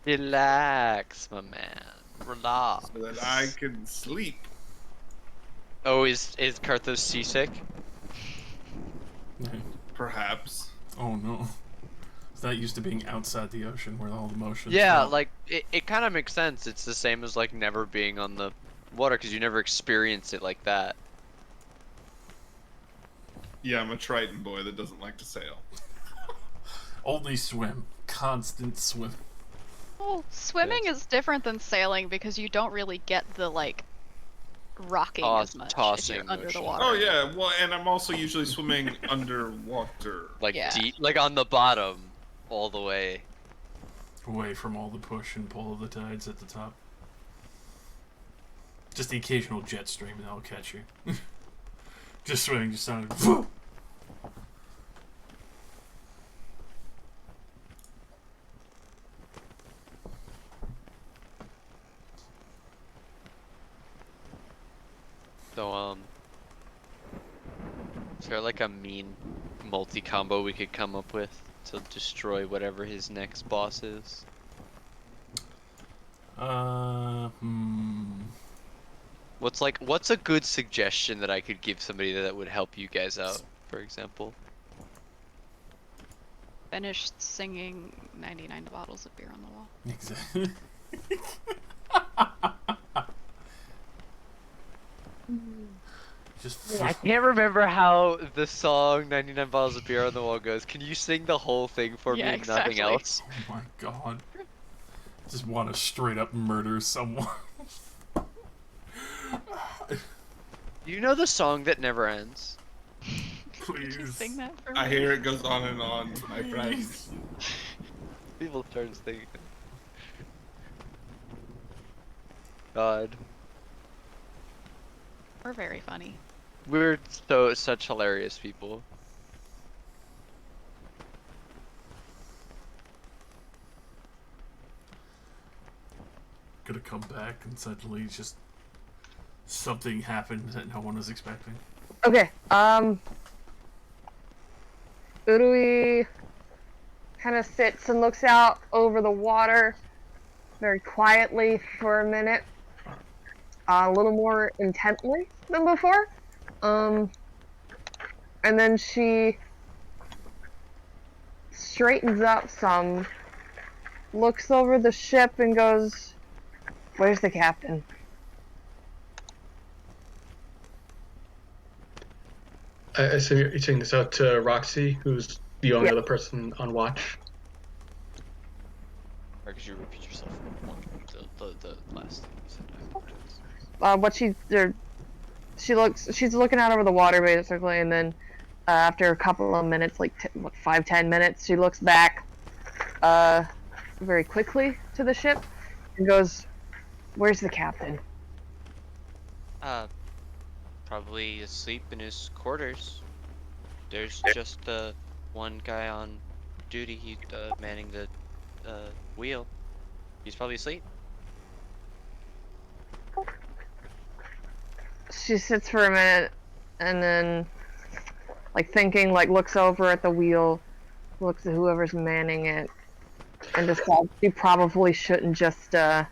F: Relax, my man. Relax.
E: So that I can sleep.
F: Oh, is Karthos seasick?
E: Perhaps.
A: Oh no. It's not used to being outside the ocean where all the motions.
F: Yeah,
A: fall.
F: like it kind of makes sense. It's the same as like never being on the water because you never experience it like that.
E: Yeah, I'm a Triton boy that doesn't like to sail.
A: Only swim. Constant swim.
B: Well, swimming is different than sailing because you don't really get the like rocking as much if
F: tossing
B: you're under the
F: motion.
B: water.
E: Oh yeah, well, and I'm also usually swimming underwater.
F: Like
B: Yeah.
F: deep, like on the bottom, all the way.
A: Away from all the push and pull of the tides at the top. Just the occasional jet stream and that'll catch you. Just swimming, just sounded.
F: Is there like a mean multi-combo we could come up with to destroy whatever his next boss is? What's a good suggestion that I could give somebody that would help you guys out, for example?
B: Finished singing 99 bottles of beer on the wall.
A: Exactly. Just
F: I can't remember how the song 99 Bottles of Beer on the Wall goes. Can you sing the whole thing for
B: Yeah,
F: me and
B: exactly.
F: nothing else?
A: Oh my god. Just want to straight up murder someone.
F: You know the song that never ends?
B: Could you
A: Please.
B: sing that for me?
E: I hear it goes on and on, my friends.
F: People start singing. God.
B: We're very funny.
F: We're such hilarious people.
A: Gonna come back and suddenly just something happened that no one was expecting.
D: Okay. Urui kind of sits and looks out over the water very quietly for a minute, a little more intently than before. And then she straightens up some, looks over the ship and goes, "Where's the captain?"
C: I assume you're saying this out to Roxy, who's the only
D: Yeah.
C: other person on watch.
F: Or could you repeat yourself the last thing you said? I apologize.
D: She's looking out over the water basically, and then after a couple of minutes, like 5-10 minutes, she looks back very quickly to the ship and goes, "Where's the captain?"
F: Probably asleep in his quarters. There's just the one guy on duty. He's manning the wheel. He's probably asleep.
D: She sits for a minute and then, like thinking, like looks over at the wheel, looks at whoever's manning it, and decides she probably shouldn't just do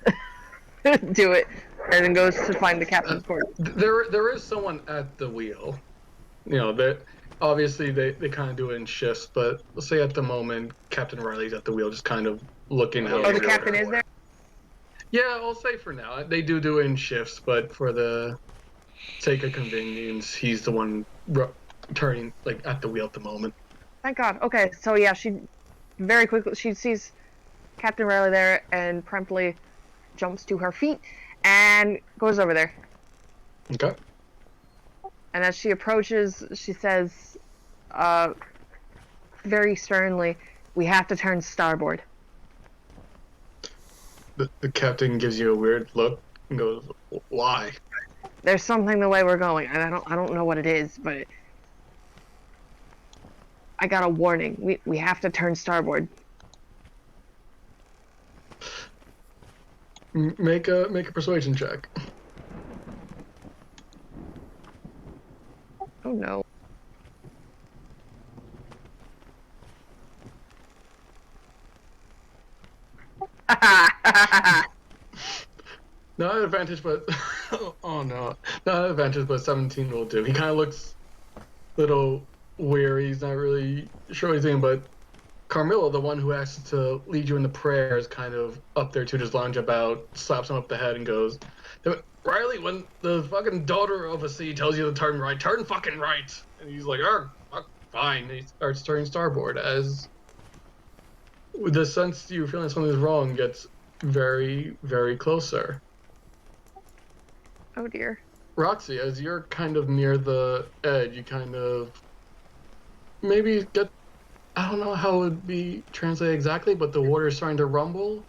D: it, and then goes to find the captain's quarters.
C: There is someone at the wheel. You know, that obviously they kind of do it in shifts, but let's say at the moment Captain Riley's at the wheel, just kind of looking out.
D: Oh, the captain is there?
C: Yeah, I'll say for now. They do it in shifts, but for the sake of convenience, he's the one turning like at the wheel at the moment.
D: Thank God. Okay, so yeah, she very quickly she sees Captain Riley there and promptly jumps to her feet and goes over there.
C: Okay.
D: And as she approaches, she says, very sternly, "We have to turn starboard."
C: The captain gives you a weird look and goes, "Why?"
D: There's something the way we're going, and I don't know what it is, but I got a warning. We have to turn starboard.
C: Make a persuasion check.
D: Oh no.
C: Not an advantage, but oh no, not an advantage, but 17 will do. He kind of looks a little weary. He's not really sure what he's doing, but Carmilla, the one who asked to lead you in the prayer, is kind of up there too, just lounge about, slaps him up the head, and goes, "Riley, when the fucking daughter of a sea tells you to turn right, turn fucking right." And he's like, fuck, fine." And he starts turning starboard as the sense you're feeling something's wrong gets very, very closer.
D: Oh dear.
C: Roxy, as you're kind of near the edge, you kind of maybe get, I don't know how it would be translated exactly, but the water is starting to rumble.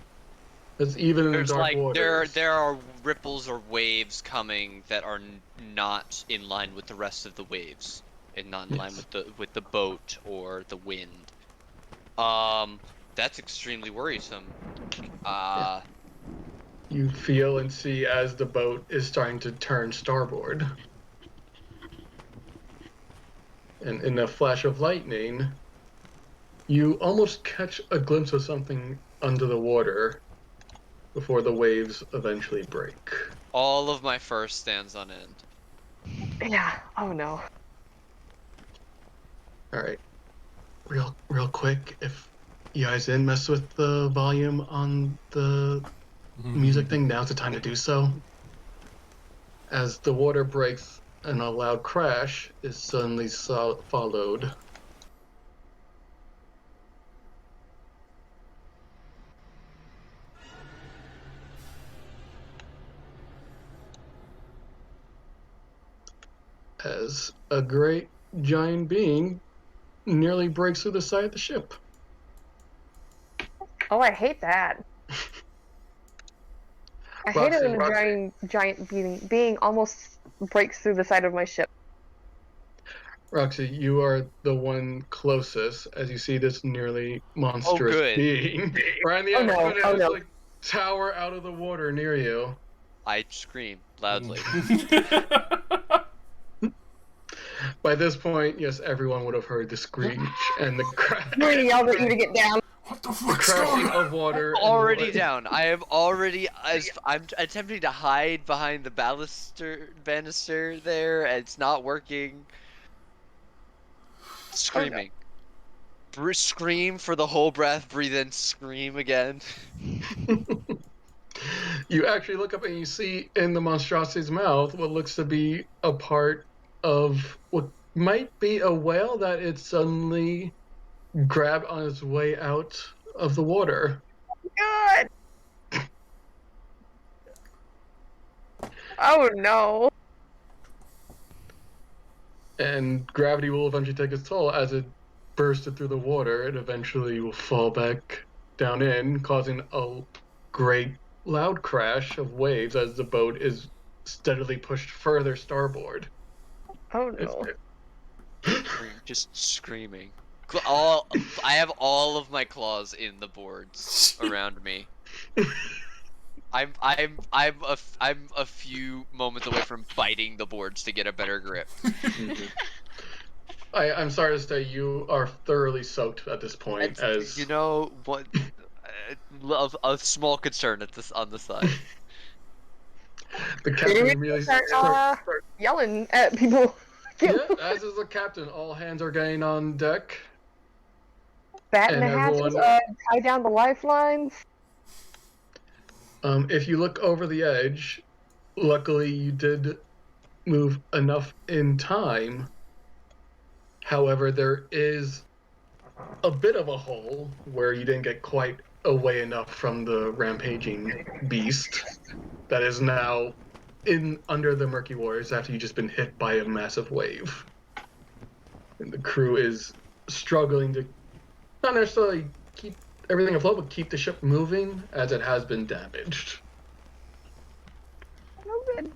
C: It's even in
F: There's
C: dark
F: like
C: waters.
F: there are ripples or waves coming that are not in line with the rest of the waves, and not in line with the boat or the wind. That's extremely worrisome.
C: You feel and see as the boat is starting to turn starboard. And in a flash of lightning, you almost catch a glimpse of something under the water before the waves eventually break.
F: All of my first stands on end.
D: Yeah. Oh no.
C: All right, real quick, if you guys didn't mess with the volume on the music thing, now's the time to do so. As the water breaks and a loud crash is suddenly followed. As a great giant being nearly breaks through the side of the ship.
D: Oh, I hate that. I hate it when a giant being almost breaks through the side of my ship.
C: Roxy, you are the one closest as you see this nearly monstrous being. Right on the
D: Oh, no. Oh, no.
C: like tower out of the water near you.
F: I scream loudly.
C: By this point, yes, everyone would have heard the screech and the crash.
D: I'm yelled at you to get down.
A: What the
C: The
A: fuck's
C: crashing
A: going on?
C: of water.
F: I'm already down. I am already. I'm attempting to hide behind the banister there, and it's not working. Screaming. Scream for the whole breath. Breathe in. Scream again.
C: You actually look up and you see in the monstrosity's mouth what looks to be a part of what might be a whale that it suddenly grabbed on its way out of the water.
D: God. Oh no.
C: And gravity will eventually take its toll as it bursted through the water. It eventually will fall back down in, causing a great loud crash of waves as the boat is steadily pushed further starboard.
D: Oh no.
F: Just screaming. I have all of my claws in the boards around me. I'm a few moments away from biting the boards to get a better grip.
C: I'm sorry to say you are thoroughly soaked at this point. As
F: you know what, a small concern on the side.
C: the captain immediately
D: start yelling at people.
C: Yeah, as is the captain. All hands are getting on deck.
D: Batten the hatches, tie down the lifelines.
C: If you look over the edge, luckily you did move enough in time. However, there is a bit of a hole where you didn't get quite away enough from the rampaging beast that is now in under the murky waters after you've just been hit by a massive wave. And the crew is struggling to not necessarily keep everything afloat, but keep the ship moving as it has been damaged.
D: Oh, good.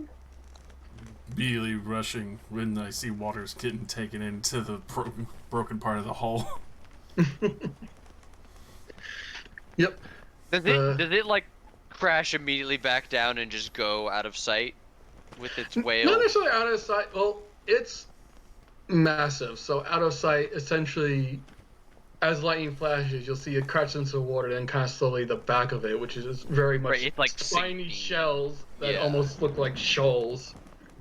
A: Immediately rushing when I see water's getting taken into the broken part of the hull.
C: Yep.
F: Does it like crash immediately back down and just go out of sight with its whale?
C: Not necessarily out of sight. Well, it's massive, so out of sight. Essentially, as lightning flashes, you'll see it crash into the water, then kind of slowly the back of it, which is very much
F: It's like
C: spiny
F: sinking.
C: shells that almost look like shoals,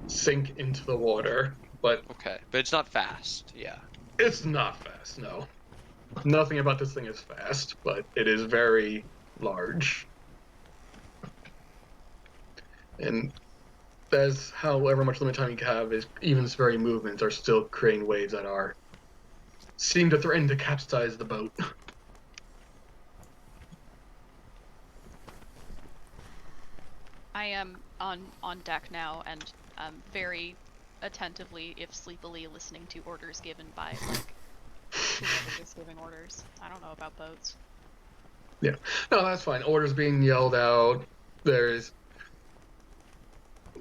C: sink into the water. But
F: okay, but it's not fast. Yeah.
C: It's not fast. No, nothing about this thing is fast, but it is very large. And as however much limited time you have, is even its very movements are still creating waves that seem to threaten to capsize the boat.
B: I am on deck now and very attentively, if sleepily, listening to orders given by like whoever is giving orders. I don't know about boats.
C: Yeah, no, that's fine. Orders being yelled out. There's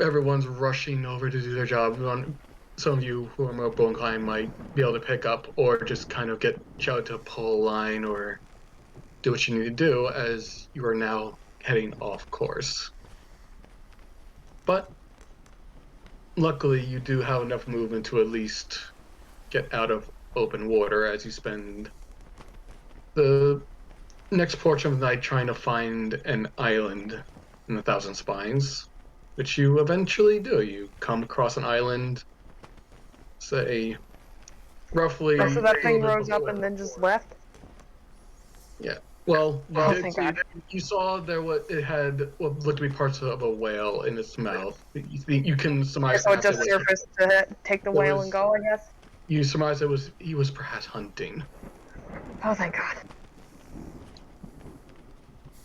C: everyone's rushing over to do their job. Some of you who are more bow inclined might be able to pick up or just kind of get shouted to pull a line or do what you need to do as you are now heading off course. But luckily, you do have enough movement to at least get out of open water as you spend the next portion of the night trying to find an island in the Thousand Spines, which you eventually do. You come across an island, say, roughly.
D: Oh, so that
C: a
D: thing
C: little bit
D: rose up
C: before.
D: and then just left?
C: Yeah. Well, you
D: Oh,
C: did
D: thank
C: see.
D: God.
C: You saw it had what looked to be parts of a whale in its mouth. You can surmise
D: So it
C: perhaps
D: just surfaced to take the whale and go, I guess?
C: You surmise he was perhaps hunting.
D: Oh, thank God.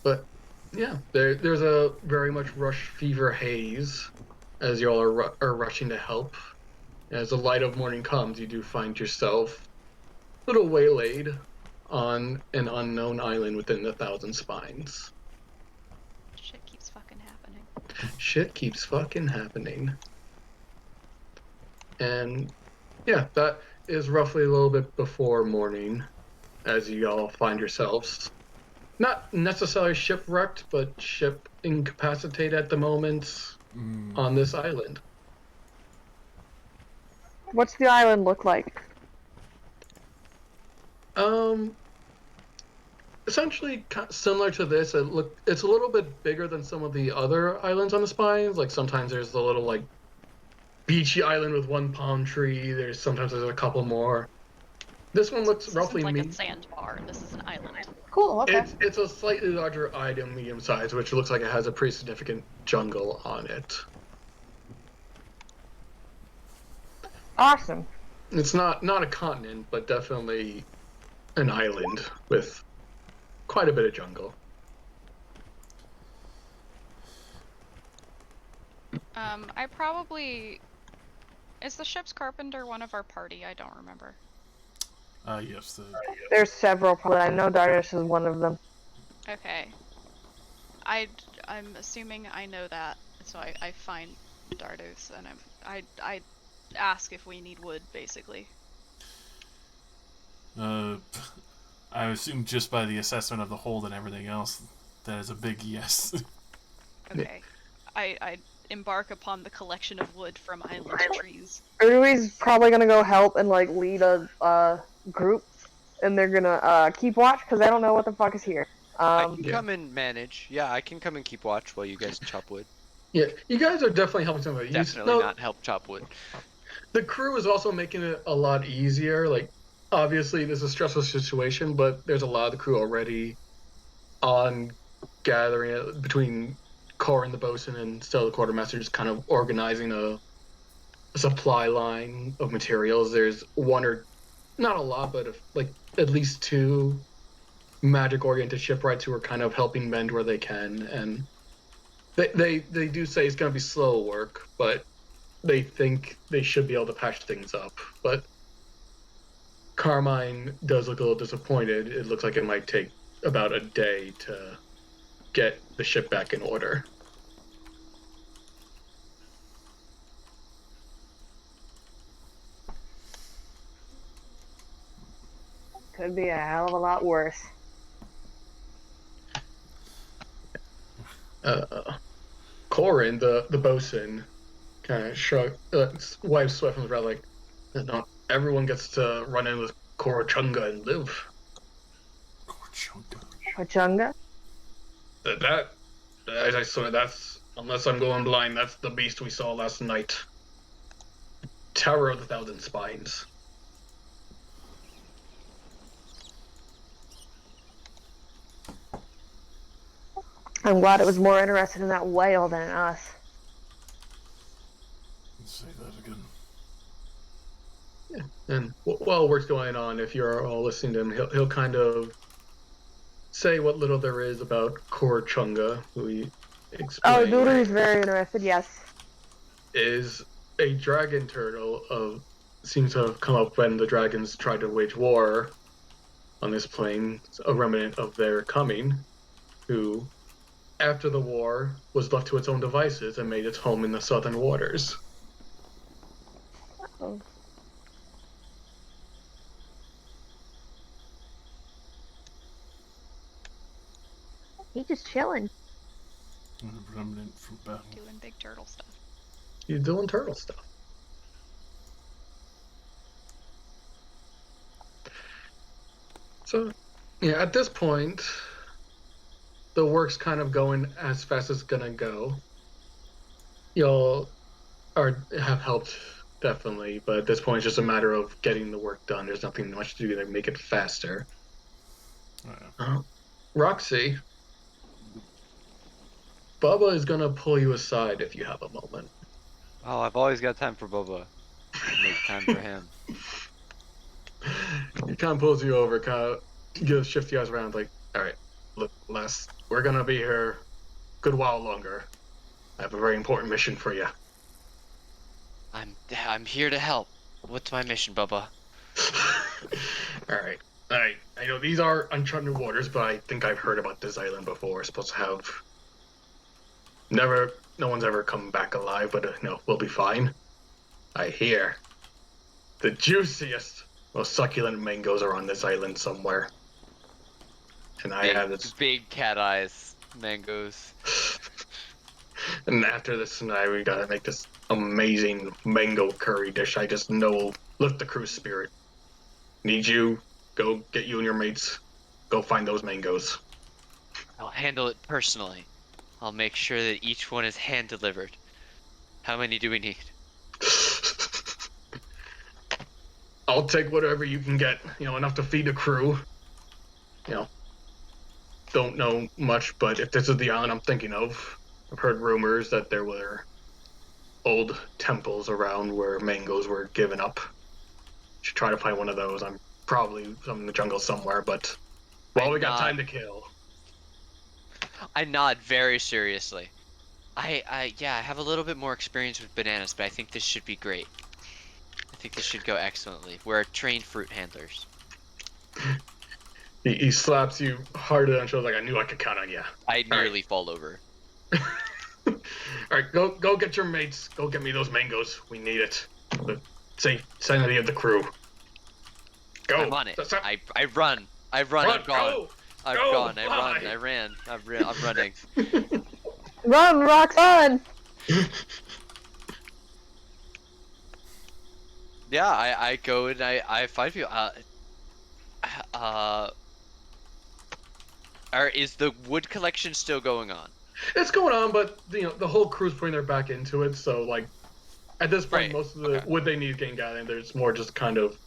C: But yeah, there's a very much rush fever haze as y'all are rushing to help. As the light of morning comes, you do find yourself a little waylaid on an unknown island within the Thousand Spines.
B: Shit keeps fucking happening.
C: Shit keeps fucking happening. And yeah, that is roughly a little bit before morning as you all find yourselves not necessarily shipwrecked, but ship incapacitated at the moment on this island.
D: What's the island look like?
C: Essentially similar to this. It's a little bit bigger than some of the other islands on the spines. Like sometimes there's the little like beachy island with one palm tree. Sometimes there's a couple more. This one looks
B: This
C: roughly
B: isn't like a sandbar. This is an island.
D: Cool, okay.
C: It's a slightly larger item, medium size, which looks like it has a pretty significant jungle on it.
D: Awesome.
C: It's not a continent, but definitely an island with quite a bit of jungle.
B: I probably... Is the ship's carpenter one of our party? I don't remember.
A: Yes.
D: There's several, probably. I know Darius is one of them.
B: Okay. I'm assuming I know that, so I find Dardos and I ask if we need wood, basically.
A: I assume just by the assessment of the hold and everything else, that is a big yes.
B: Okay. I embark upon the collection of wood from island trees.
D: Urui's probably gonna go help and like lead a group, and they're gonna keep watch because I don't know what the fuck is here.
F: I can come and manage. Yeah, I can come and keep watch while you guys chop wood.
C: Yeah, you guys are definitely helping somebody.
F: Definitely not help chop wood.
C: The crew is also making it a lot easier. Like, obviously, this is a stressful situation, but there's a lot of the crew already on gathering it between Core and the bosun and still the quartermaster, just kind of organizing a supply line of materials. There's one or not a lot, but like at least two magic-oriented shipwrights who are kind of helping mend where they can, and they do say it's going to be slow work, but they think they should be able to patch things up. But Carmine does look a little disappointed. It looks like it might take about a day to get the ship back in order.
D: Could be a hell of a lot worse.
C: Corin, the bosun, kind of wipes sweat from his brow, like, not everyone gets to run in with Korachunga and live.
D: Pachunga?
C: As I swear, that's, unless I'm going blind, that's the beast we saw last night. Terror of the Thousand Spines.
D: I'm glad it was more interested in that whale than us.
A: Say that again.
C: Yeah, and while work's going on, if you're all listening to him, he'll kind of say what little there is about Korachunga, who he explained.
D: Oh, Duru's very interested, yes.
C: Is a dragon turtle seems to have come up when the dragons tried to wage war on this plane, a remnant of their coming, who, after the war, was left to its own devices and made its home in the southern waters.
D: Oh. He's just chilling.
A: A remnant from battle.
B: Doing big turtle stuff.
C: He's doing turtle stuff. So, yeah, at this point, the work's kind of going as fast as it's gonna go. Y'all have helped definitely, but at this point, it's just a matter of getting the work done. There's nothing much to do to make it faster. Roxy, Bubba is gonna pull you aside if you have a moment.
F: Oh, I've always got time for Boba. Make time for him.
C: He kind of pulls you over, kind of shifts you guys around, like, all right, look, Les, we're gonna be here a good while longer. I have a very important mission for you.
F: I'm here to help. What's my mission, Bubba?
C: All right. I know these are uncharted waters, but I think I've heard about this island before. It's supposed to have no one's ever come back alive, but no, we'll be fine. I hear the juiciest, most succulent mangoes are on this island somewhere. And I had this
F: Big cat eyes mangoes.
C: And after this tonight, we gotta make this amazing mango curry dish. I just know will lift the crew's spirit. Need you, go get you and your mates, go find those mangoes.
F: I'll handle it personally. I'll make sure that each one is hand delivered. How many do we need?
C: I'll take whatever you can get, enough to feed the crew. Don't know much, but if this is the island I'm thinking of, I've heard rumors that there were old temples around where mangoes were given up. Should try to find one of those. I'm probably some in the jungle somewhere, but we got time to kill.
F: I nod very seriously. I have a little bit more experience with bananas, but I think this should be great. I think this should go excellently. We're trained fruit handlers.
C: He slaps you harder on the shoulder, like I knew I could count on you.
F: I nearly fall over.
C: All right, go get your mates. Go get me those mangoes. We need it. The sanity of the crew. Go.
F: I'm on it. I run. I'm gone.
C: Go.
F: I'm
C: Go,
F: gone.
C: fly.
F: I ran. I'm running.
D: Run, Rox, run!
F: Yeah, I go and I find you. Is the wood collection still going on?
C: It's going on, but the whole crew's putting their back into it. So like, at this point,
F: Right.
C: most of the wood they need is getting gathered. There's more just kind of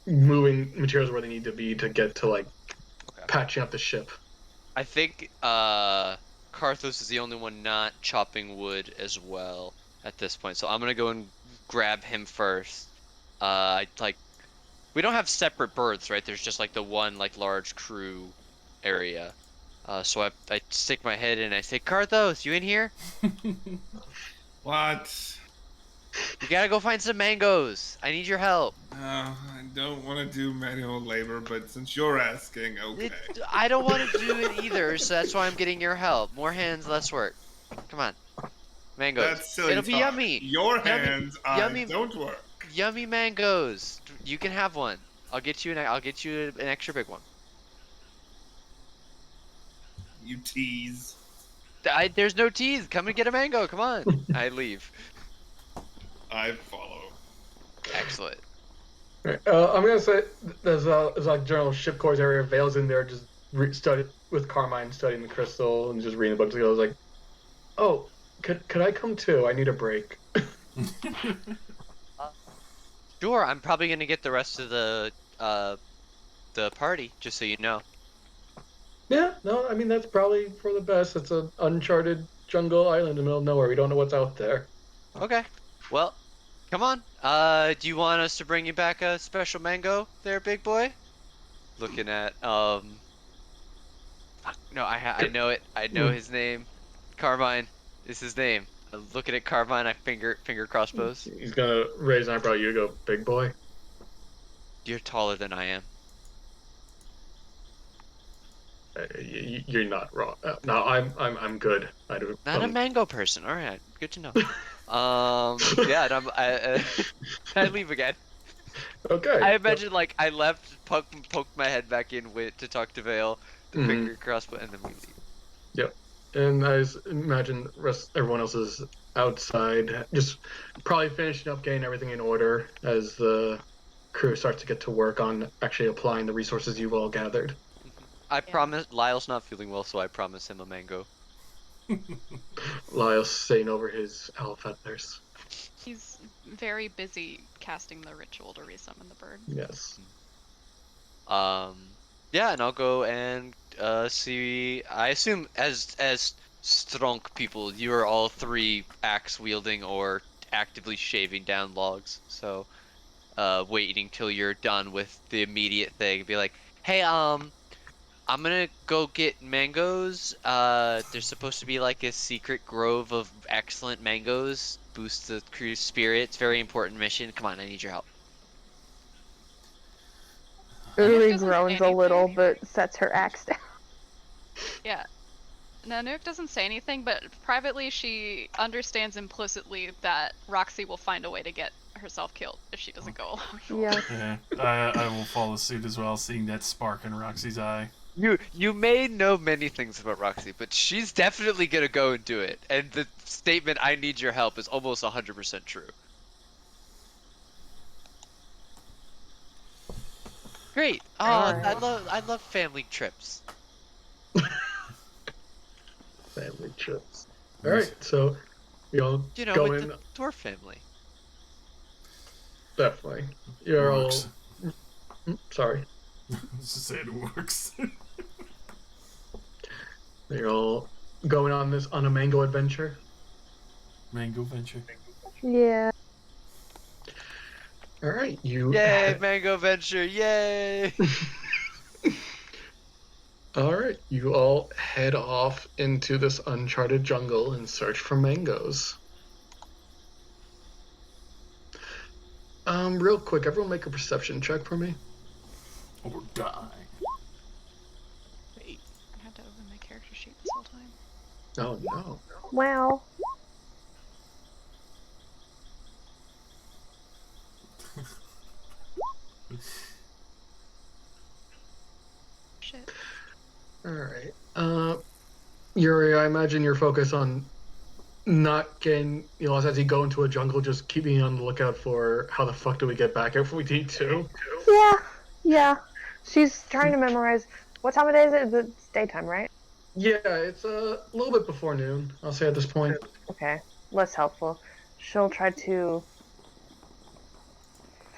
C: moving materials where they need to be to get to like patching up the ship.
F: I think Karthos is the only one not chopping wood as well at this point. So I'm gonna go and grab him first. We don't have separate berths, right? There's just like the one like large crew area. So I stick my head in and I say, Karthos, you in here?
E: What?
F: You gotta go find some mangoes. I need your help.
E: I don't want to do manual labor, but since you're asking, okay.
F: I don't want to do it either, so that's why I'm getting your help. More hands, less work. Come on. Mangoes.
E: That's silly
F: It'll be
E: talk.
F: yummy.
E: Your hands
F: yummy-
E: don't work.
F: Yummy mangoes. You can have one. I'll get you an extra big one.
E: You tease.
F: There's no tease. Come and get a mango. Come on. I leave.
E: I follow.
F: Excellent.
C: Right. I'm gonna say there's like general ship corps area. Vale's in there just study with Carmine studying the crystal and just reading the books. I was like, oh, could I come too? I need a break.
F: Sure. I'm probably gonna get the rest of the party, just so you know.
C: Yeah, no, I mean that's probably for the best. It's an uncharted jungle island in the middle of nowhere. We don't know what's out there.
F: Okay. Well, come on. Do you want us to bring you back a special mango there, big boy? Looking at, fuck, no, I know it. I know his name. Carmine is his name. Looking at Carmine, I finger crossbows.
C: He's gonna raise an eyebrow. You go, big boy.
F: You're taller than I am.
C: You're not wrong. No, I'm good. I do.
F: Not a mango person. All right, good to know. Yeah, and I leave again.
C: Okay.
F: I imagine like I left, poked my head back in, went to talk to Vale, the finger crossbow, and then we leave.
C: Yep. And I imagine everyone else is outside, just probably finishing up getting everything in order as the crew starts to get to work on actually applying the resources you've all gathered.
F: I
B: Yeah.
F: promise. Lyle's not feeling well, so I promise him a mango.
C: Lyle's saying over his owl feathers.
B: He's very busy casting the ritual to resummon the bird.
C: Yes.
F: Yeah, and I'll go and see. I assume as strong people, you are all three axe wielding or actively shaving down logs. So, waiting till you're done with the immediate thing, be like, hey, I'm gonna go get mangoes. There's supposed to be like a secret grove of excellent mangoes. Boost the crew's spirit. It's a very important mission. Come on, I need your help.
B: Nanook
D: Urui
B: doesn't say
D: groans a little,
B: anything.
D: but sets her axe down.
B: Yeah. Nanook doesn't say anything, but privately she understands implicitly that Roxy will find a way to get herself killed if she doesn't go along.
D: Yeah.
A: Yeah, I will follow suit as well, seeing that spark in Roxy's eye.
F: You may know many things about Roxy, but she's definitely gonna go and do it. And the statement "I need your help" is almost 100% true. Great. Oh,
D: Alright.
F: I love family trips.
C: Family trips. All right, so you all
F: You know,
C: go
F: with
C: in.
F: the dwarf family.
C: Definitely. You're
A: Works.
C: all. Sorry.
A: Just say it works.
C: You're all going on a mango adventure.
A: Mango venture.
D: Yeah.
C: All right, you.
F: Yay, Mango Venture! Yay!
C: All right, you all head off into this uncharted jungle and search for mangoes. Real quick, everyone make a perception check for me.
A: Or die.
B: Wait, I had to open my character sheet this whole time.
C: Oh no.
D: Wow.
B: Shit.
C: All right. Yuri, I imagine your focus on not getting, as you go into a jungle, just keeping on the lookout for how the fuck do we get back if we need to.
D: Yeah. Yeah. She's trying to memorize. What time of day is it? It's daytime, right?
C: Yeah, it's a little bit before noon, I'll say at this point.
D: Okay. Less helpful. She'll try to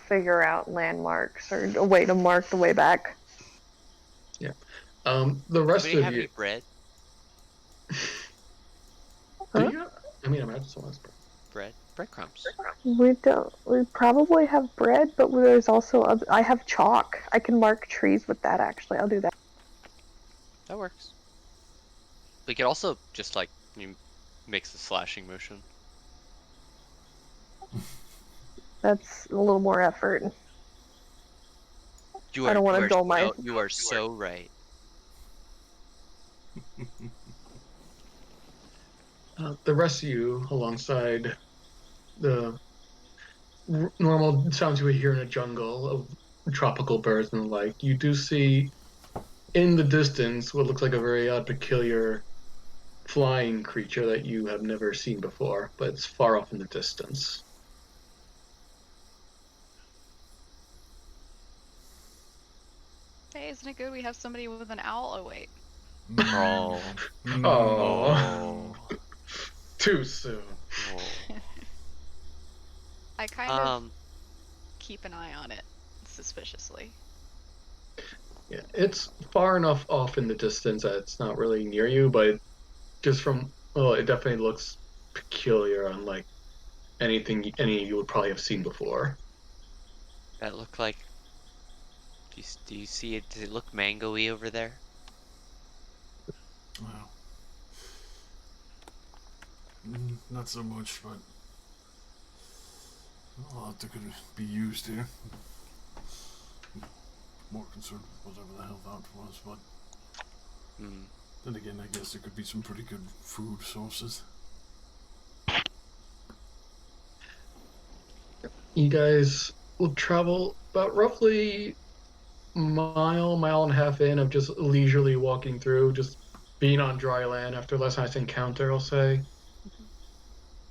D: figure out landmarks or a way to mark the way back.
C: The rest
F: Anybody
C: of
F: have
C: you.
F: any bread?
C: Do you? I mean, I imagine someone has bread.
F: Breadcrumbs.
D: We don't. We probably have bread, but there's also I have chalk. I can mark trees with that. Actually, I'll do that.
F: That works. We could also just like makes the slashing motion.
D: That's a little more effort.
F: You
D: I
F: are,
D: don't wanna
F: you are
D: dull my-
F: so- You are so right.
C: The rest of you, alongside the normal sounds you would hear in a jungle of tropical birds and the like, you do see in the distance what looks like a very peculiar flying creature that you have never seen before, but it's far off in the distance.
B: Hey, isn't it good we have somebody with an owl? Oh wait.
F: Oh.
C: Oh, too soon.
B: I kind of keep an eye on it suspiciously.
C: Yeah, it's far enough off in the distance that it's not really near you, but just from, well, it definitely looks peculiar, unlike anything any of you would probably have seen before.
F: That look like. Do you see it? Does it look mango-y over there?
A: Wow. Not so much, but a lot that could be used here. More concerned with whatever the hell that was, but
F: Hmm.
A: then again, I guess there could be some pretty good food sources.
C: You guys will travel about roughly mile and a half in of just leisurely walking through, just being on dry land after last night's encounter, I'll say,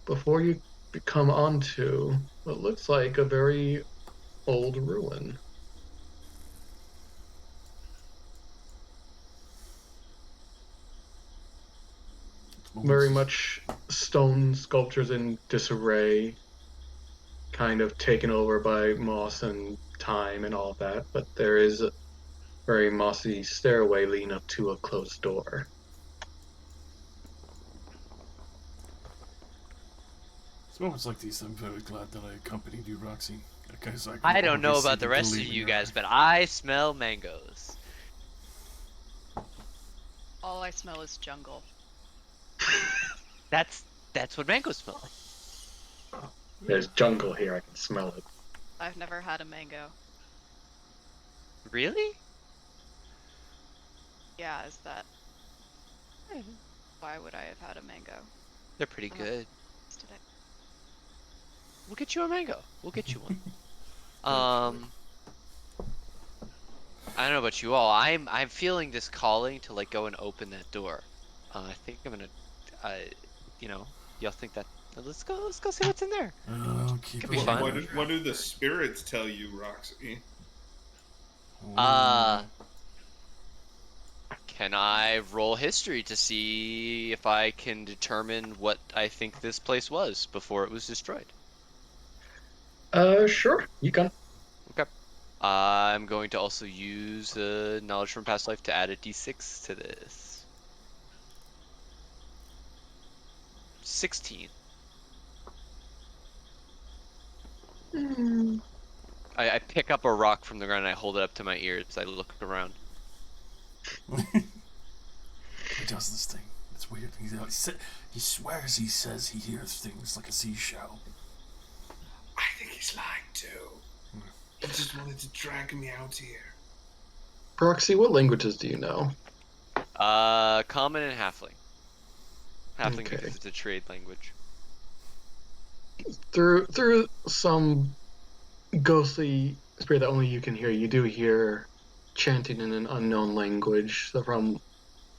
C: before you come onto what looks like a very old ruin. Very much stone sculptures in disarray, kind of taken over by moss and time and all of that, but there is a very mossy stairway leading up to a closed door.
A: It's moments like these I'm very glad that I accompanied you, Roxy. Because
F: I don't know
A: obviously
F: about the
A: be
F: rest of
A: gleam in
F: you
A: your
F: guys,
A: eye.
F: but I smell mangoes.
B: All I smell is jungle.
F: That's what mangoes smell like.
C: There's jungle here, I can smell it.
B: I've never had a mango.
F: Really?
B: Yeah, is that... Why would I have had a mango?
F: They're pretty
B: I'm not-
F: good.
B: Today?
F: We'll get you a mango. We'll get you one. I don't know about you all. I'm feeling this calling to like go and open that door. I think I'm gonna, you know, y'all think that? Let's go see what's in there.
A: Keep
F: Could
A: it
F: be
A: in
F: fun.
A: mind.
E: What do the spirits tell you, Roxy?
F: Can I roll history to see if I can determine what I think this place was before it was destroyed?
C: Sure, you can.
F: Okay. I'm going to also use knowledge from past life to add a d6 to this. 16. I pick up a rock from the ground and I hold it up to my ears as I look around.
A: He does this thing. It's weird. He swears he says he hears things like a seashell.
E: I think he's lying too. He just wanted to drag me out here.
C: Proxy, what languages do you know?
F: Common and halfling. Halfling
C: Okay.
F: because it's a trade language.
C: Through some ghostly spirit that only you can hear, you do hear chanting in an unknown language from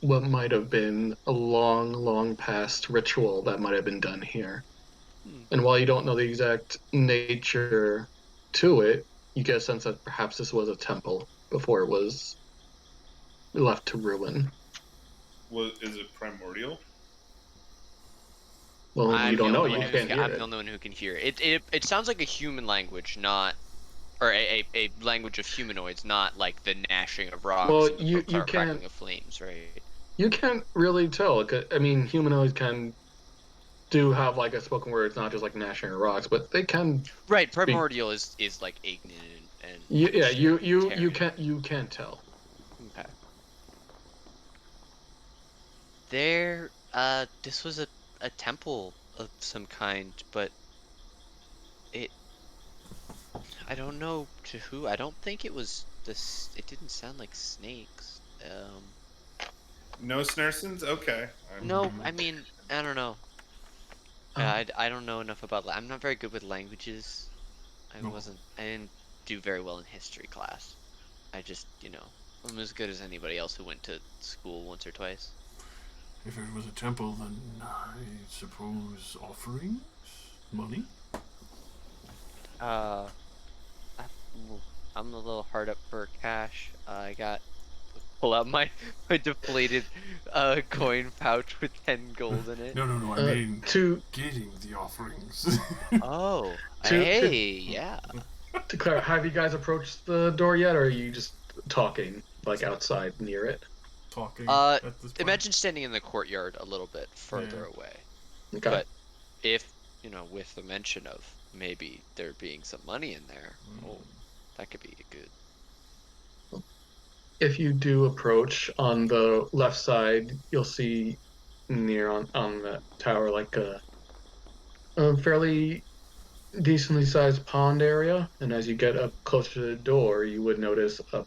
C: what might have been a long past ritual that might have been done here. And while you don't know the exact nature to it, you get a sense that perhaps this was a temple before it was left to ruin.
E: Is it primordial?
C: Well, you don't know. You
F: I'm
C: can't hear
F: the
C: it.
F: only one who can hear it. It sounds like a human language, not, or a language of humanoids, not like the gnashing of rocks
C: Well,
F: and the
C: you
F: crackling
C: can't
F: of flames, right?
C: you can't really tell. I mean, humanoids do have like a spoken word. It's not just like gnashing of rocks, but they can.
F: Right, primordial is like ignis and
C: Yeah, you
F: Terran.
C: can't tell.
F: Okay. This was a temple of some kind, but I don't know to who. I don't think it was this. It didn't sound like snakes.
E: No snaresons? Okay.
F: No, I mean, I don't know. I don't know enough about. I'm not very good with languages. I didn't do very well in history class. I just, I'm as good as anybody else who went to school once or twice.
A: If it was a temple, then I suppose offerings? Money?
F: I'm a little hard up for cash. I got pull out my deflated coin pouch with 10 gold in it.
A: No, I mean getting the offerings.
F: Oh, yeah.
C: To clarify, have you guys approached the door yet, or are you just talking like outside near it?
A: Talking. At this point?
F: Imagine standing in the courtyard a little bit further away.
C: Okay.
F: But if with the mention of maybe there being some money in there, that could be good.
C: If you do approach, on the left side, you'll see near on the tower like a fairly decently sized pond area, and as you get up closer to the door, you would notice a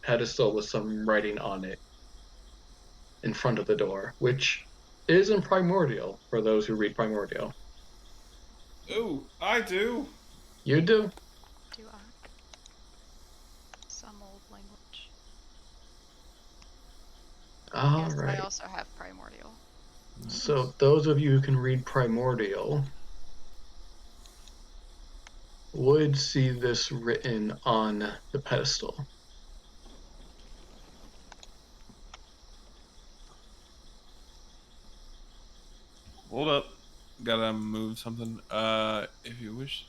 C: pedestal with some writing on it in front of the door, which is in primordial for those who read primordial.
E: Oh, I do.
C: You do?
B: Do I? Some old language.
C: All
B: Yes,
C: right.
B: I also have primordial.
C: So those of you who can read primordial would see this written on the pedestal.
E: Hold up. Gotta move something. If you wish.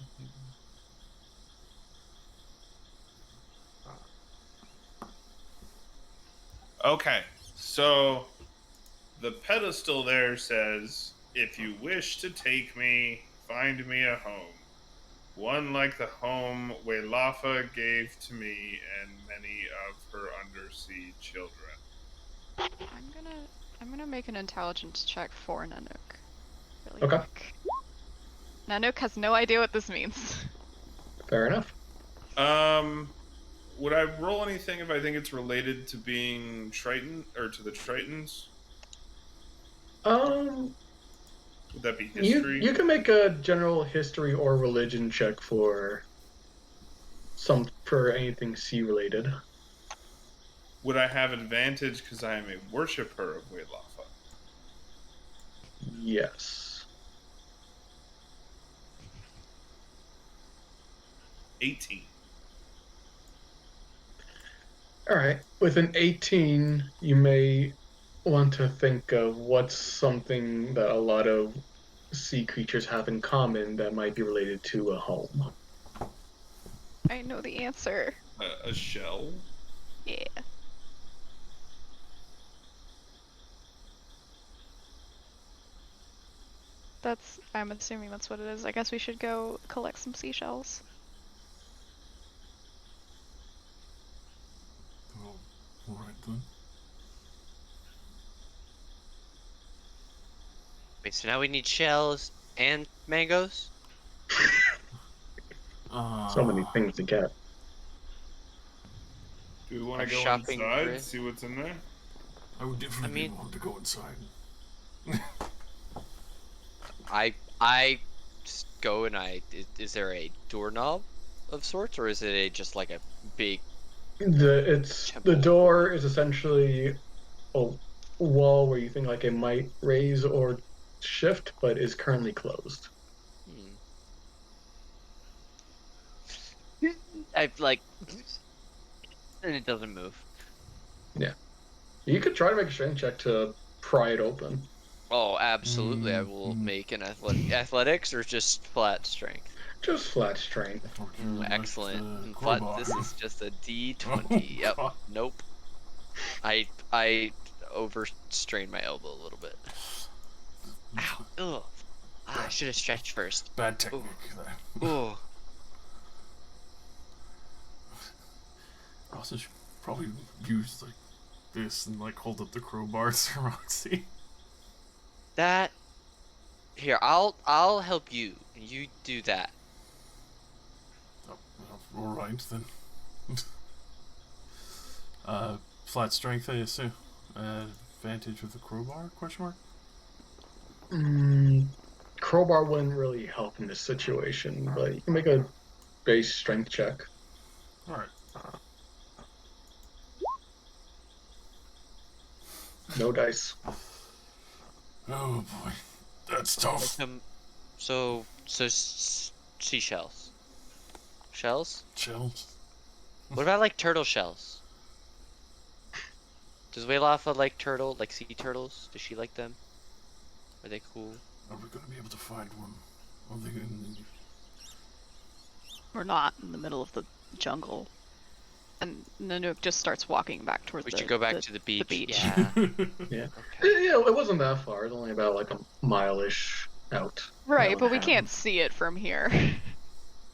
E: Okay, so the pedestal there says, "If you wish to take me, find me a home. One like the home Welafa gave to me and many of her undersea children."
B: I'm gonna make an intelligence check for Nanook. Really
C: Okay.
B: quick. Nanook has no idea what this means.
C: Fair enough.
E: Would I roll anything if I think it's related to being Triton or to the Tritons?
C: Um,
E: Would that be
C: you
E: history?
C: can make a general history or religion check for anything sea related.
E: Would I have advantage because I am a worshipper of Welafa?
C: Yes.
E: 18.
C: All right. With an 18, you may want to think of what's something that a lot of sea creatures have in common that might be related to a home.
B: I know the answer.
E: A shell?
B: Yeah. I'm assuming that's what it is. I guess we should go collect some seashells.
A: Oh, alright then.
F: Wait, so now we need shells and mangoes?
C: So many things to get.
E: Do we want
F: Our
E: to go
F: shopping
E: inside,
F: grid?
E: see what's in there?
A: I would definitely
F: mean-
A: want to go inside.
F: I just go and is there a doorknob of sorts, or is it just like a big
C: The
F: temple?
C: door is essentially a wall where you think like it might raise or shift, but is currently closed.
F: I've like, and it doesn't move.
C: You could try to make a strength check to pry it open.
F: Oh, absolutely! I will make an athletics or just flat strength.
C: Just flat strength.
F: Excellent.
A: The
F: But
A: crowbar.
F: this is just a D20. Yep.
A: God.
F: Nope. I overstrained my elbow a little bit. Ow. Ugh. I should have stretched first.
A: Bad technique.
F: Oh.
A: I also should probably use like this and like hold up the crowbar to Roxy.
F: That. Here, I'll help you. You do that.
A: Oh, well, alright then. Flat strength, I assume. Advantage with the crowbar? Question mark?
C: Crowbar wouldn't really help in this situation, but you can make a base strength check.
A: Alright.
C: No dice.
A: Oh boy, that's tough.
F: Seashells. Shells?
A: Shells.
F: What about like turtle shells? Does Waylafa like sea turtles? Does she like them? Are they cool?
A: Are we gonna be able to find one? Are they gonna...
B: We're not in the middle of the jungle. And Nanook just starts walking back towards
F: We
B: the
F: should go back to the beach.
B: beach.
F: Yeah.
C: Yeah.
F: Okay.
C: Yeah, it wasn't that far. It's only about like a mile-ish out.
B: Right,
C: Mile
B: but
C: and
B: we
C: a half.
B: can't see it from here.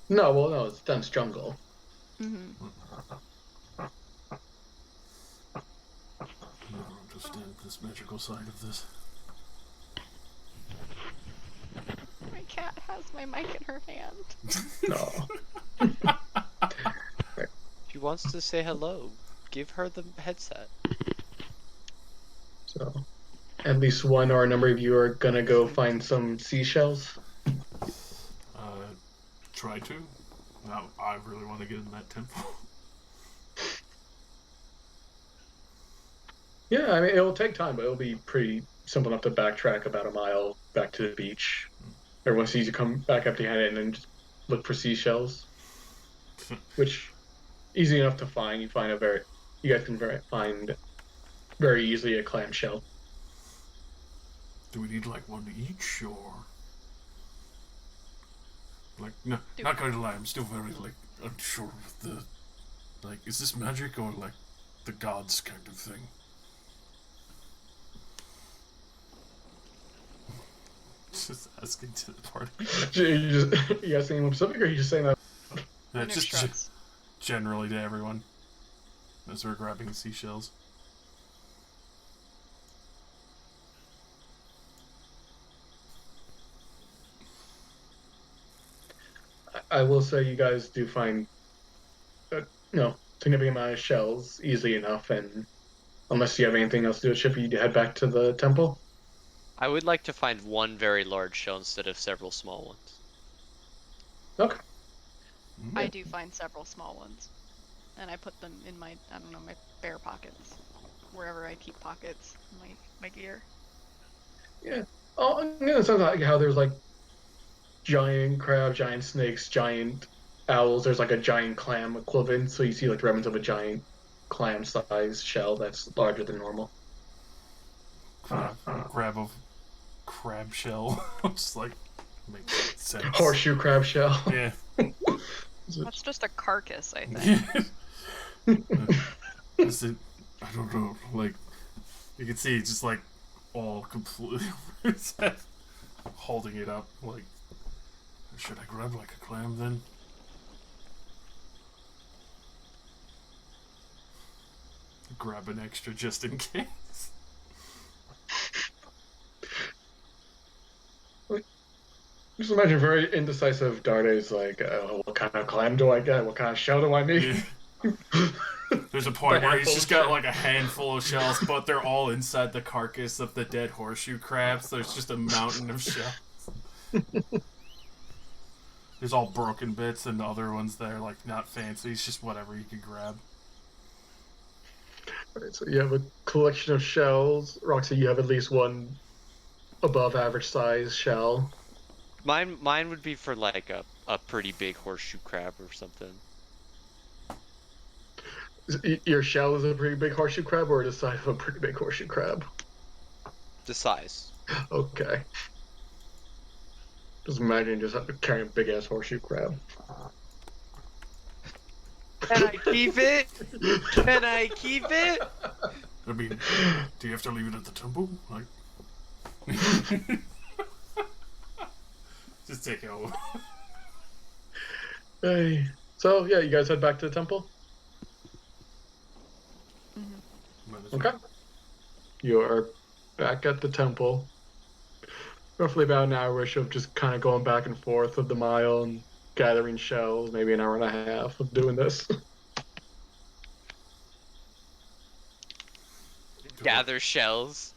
C: No, it's dense jungle.
B: Hmm.
A: Never understand this magical side of this.
B: My cat has my mic in her hand.
C: No.
F: She wants to say hello. Give her the headset.
C: So, at least one or a number of you are gonna go find some seashells.
A: Try to. Now, I really want to get in that temple.
C: Yeah, I mean, it'll take time, but it'll be pretty simple enough to backtrack about a mile back to the beach. Everyone sees you come back empty-handed and then just look for seashells, which easy enough to find. You guys can find very easily a clamshell.
A: Do we need like one each, or like no?
B: Do-
A: Not gonna lie, I'm still very like unsure with the like. Is this magic or like the gods kind of thing? Just asking to the party.
C: You guys saying anyone specific, or are you just saying that?
A: Yeah,
B: Winter
A: just
B: shrugs.
A: generally to everyone as we're grabbing seashells.
C: I will say you guys do find significant amount of shells easily enough, and unless you have anything else to do with Ship, you head back to the temple.
F: I would like to find one very large shell instead of several small ones.
C: Okay.
B: I do find several small ones, and I put them in my my bear pockets, wherever I keep pockets in my gear.
C: Yeah. Oh, it sounds like how there's like giant crab, giant snakes, giant owls. There's like a giant clam equivalent, so you see like remnants of a giant clam-sized shell that's larger than normal.
A: Grab a crab shell. Just like makes sense.
C: Horseshoe crab shell.
A: Yeah.
B: That's just a carcass, I think.
A: Is it? I don't know. Like you can see, just like all completely holding it up. Like, should I grab like a clam then? Grab an extra just in case.
C: Just imagine very indecisive Darde's like, what kind of clam do I get? What kind of shell do I need?
A: Yeah. There's a point
C: The
A: where he's
C: handful
A: just
C: of
A: got
C: shells.
A: like a handful of shells, but they're all inside the carcass of the dead horseshoe crab, so there's just a mountain of shells. There's all broken bits and the other ones that are like not fancy, it's just whatever you could grab.
C: Right, so you have a collection of shells. Roxy, you have at least one above average size shell.
F: Mine would be for like a pretty big horseshoe crab or something.
C: Your shell is a pretty big horseshoe crab, or the size of a pretty big horseshoe crab?
F: The size.
C: Okay. Just imagine just carrying a big ass horseshoe crab.
F: Can I keep it? Can I keep it?
A: I mean, do you have to leave it at the temple? Like, just take it over.
C: Hey. So yeah, you guys head back to the temple. Okay. You are back at the temple. Roughly about an hour-ish of just kind of going back and forth of the mile and gathering shells, maybe an hour and a half of doing this.
F: Gather shells.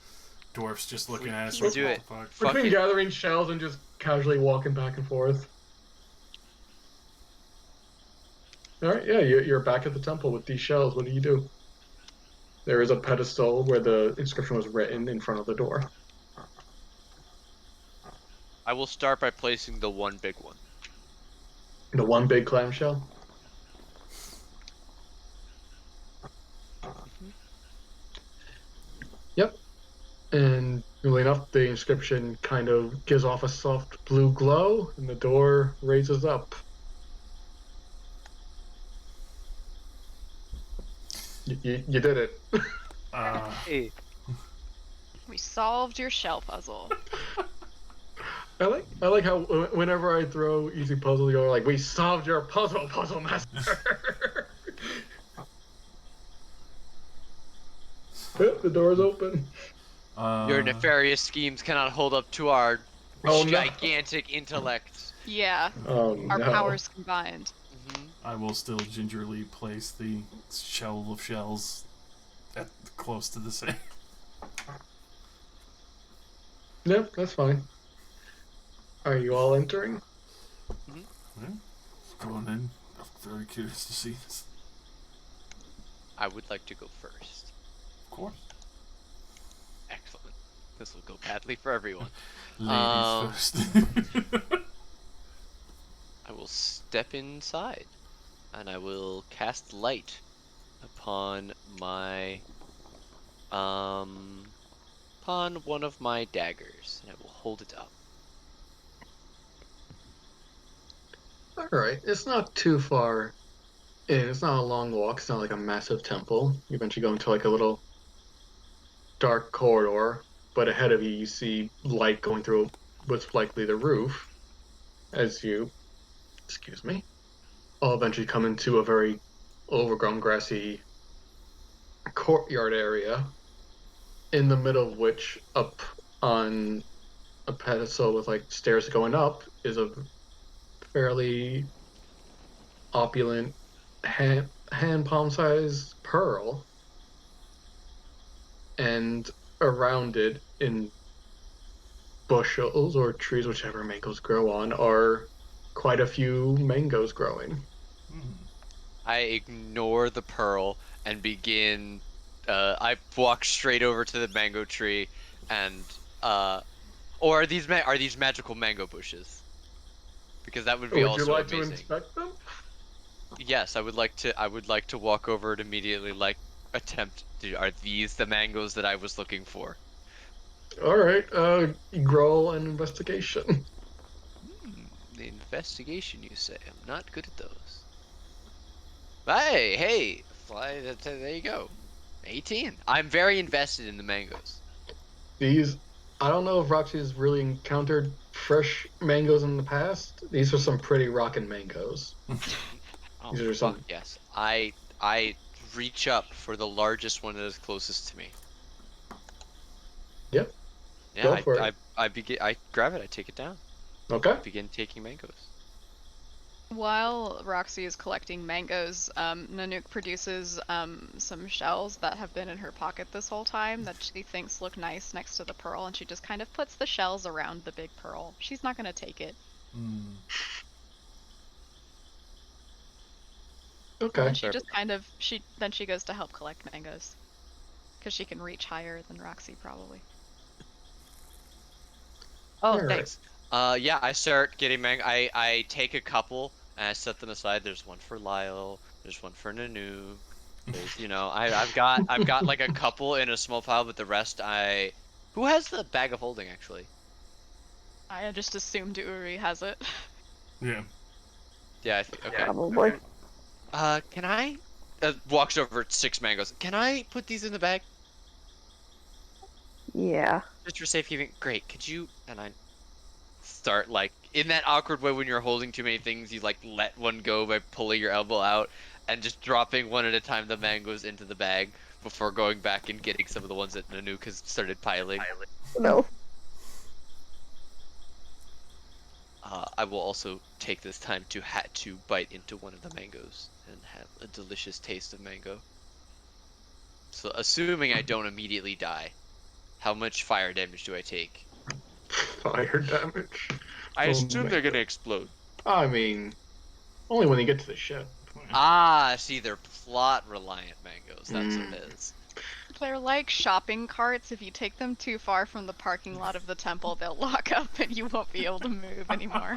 A: Dwarf's just looking at us
F: We
A: like,
F: do it.
A: "Fuck."
F: Fuck
C: Between
F: it.
C: gathering shells and just casually walking back and forth. Alright, yeah, you're back at the temple with these shells. What do you do? There is a pedestal where the inscription was written in front of the door.
F: I will start by placing the one big one.
C: The one big clamshell. Yep. And really enough, the inscription kind of gives off a soft blue glow, and the door raises up. You did it.
F: Hey.
B: We solved your shell puzzle.
C: I like how whenever I throw easy puzzle, you're like, "We solved your puzzle master." Yep, the door's open.
F: Your nefarious schemes cannot hold up to our
C: Oh, no.
F: gigantic intellect.
B: Yeah,
C: Oh
B: our
C: no!
B: powers combined.
A: I will still gingerly place the shell of shells at close to the same.
C: Yep, that's fine. Are you all entering?
A: Yeah. Going in. I'm very curious to see this.
F: I would like to go first.
A: Of course.
F: Excellent. This will go badly for everyone.
A: Ladies first.
F: I will will step inside, and I will cast light upon my upon one of my daggers, and I will hold it up.
C: All right, it's not too far in. It's not a long walk. It's not like a massive temple. You eventually go into like a little dark corridor, but ahead of you, you see light going through what's likely the roof. As you, excuse me, all eventually come into a very overgrown, grassy courtyard area, in the middle of which, up on a pedestal with like stairs going up, is a fairly opulent hand palm size pearl, and around it, in bushels or trees, whichever mangoes grow on, are quite a few mangoes growing.
F: I ignore the pearl and begin. I walk straight over to the mango tree, and or are these magical mango bushes? Because that would be
C: Would you
F: also
C: like to
F: amazing.
C: inspect them?
F: Yes, I would like to. I would like to walk over and immediately like attempt to. Are these the mangoes that I was looking for?
C: All right, roll an investigation.
F: The investigation, you say? I'm not good at those. Hey, fly. There you go. 18. I'm very invested in the mangoes.
C: These, I don't know if Roxy's really encountered fresh mangoes in the past. These are some pretty rockin' mangoes.
F: Oh
C: These are
F: fuck
C: some.
F: yes. I reach up for the largest one that is closest to me.
C: Yep,
F: Yeah,
C: go for it.
F: I grab it, I take it down.
C: Okay.
F: I begin taking mangoes.
B: While Roxy is collecting mangoes, Nanook produces some shells that have been in her pocket this whole time that she thinks look nice next to the pearl, and she just kind of puts the shells around the big pearl. She's not gonna take it. And
C: Okay.
B: then she just kind of then she goes to help collect mangoes, because she can reach higher than Roxy probably.
F: Oh,
C: All right.
F: thanks. Yeah, I start getting I take a couple and I set them aside. There's one for Lyle. There's one for Nanook. There's, I've got like a couple in a small pile, but the rest I. Who has the bag of holding actually?
B: I just assumed Uri has it.
A: Yeah.
F: Yeah, I think. Okay.
D: Probably.
F: Can I? Walks over 6 mangoes. Can I put these in the bag
D: Yeah.
F: just for safekeeping? Great. Could you? And I start like in that awkward way when you're holding too many things, you like let one go by pulling your elbow out and just dropping one at a time the mangoes into the bag before going back and getting some of the ones that Nanook has started piling.
D: No.
F: I will also take this time to bite into one of the mangoes and have a delicious taste of mango. So assuming I don't immediately die, how much fire damage do I take?
C: Fire damage.
F: I
C: Oh,
F: assume they're
C: man.
F: gonna explode.
C: I mean, only when you get to the ship.
F: Ah, see, they're plot reliant mangoes. That's what it is.
B: They're like shopping carts. If you take them too far from the parking lot of the temple, they'll lock up and you won't be able to move anymore.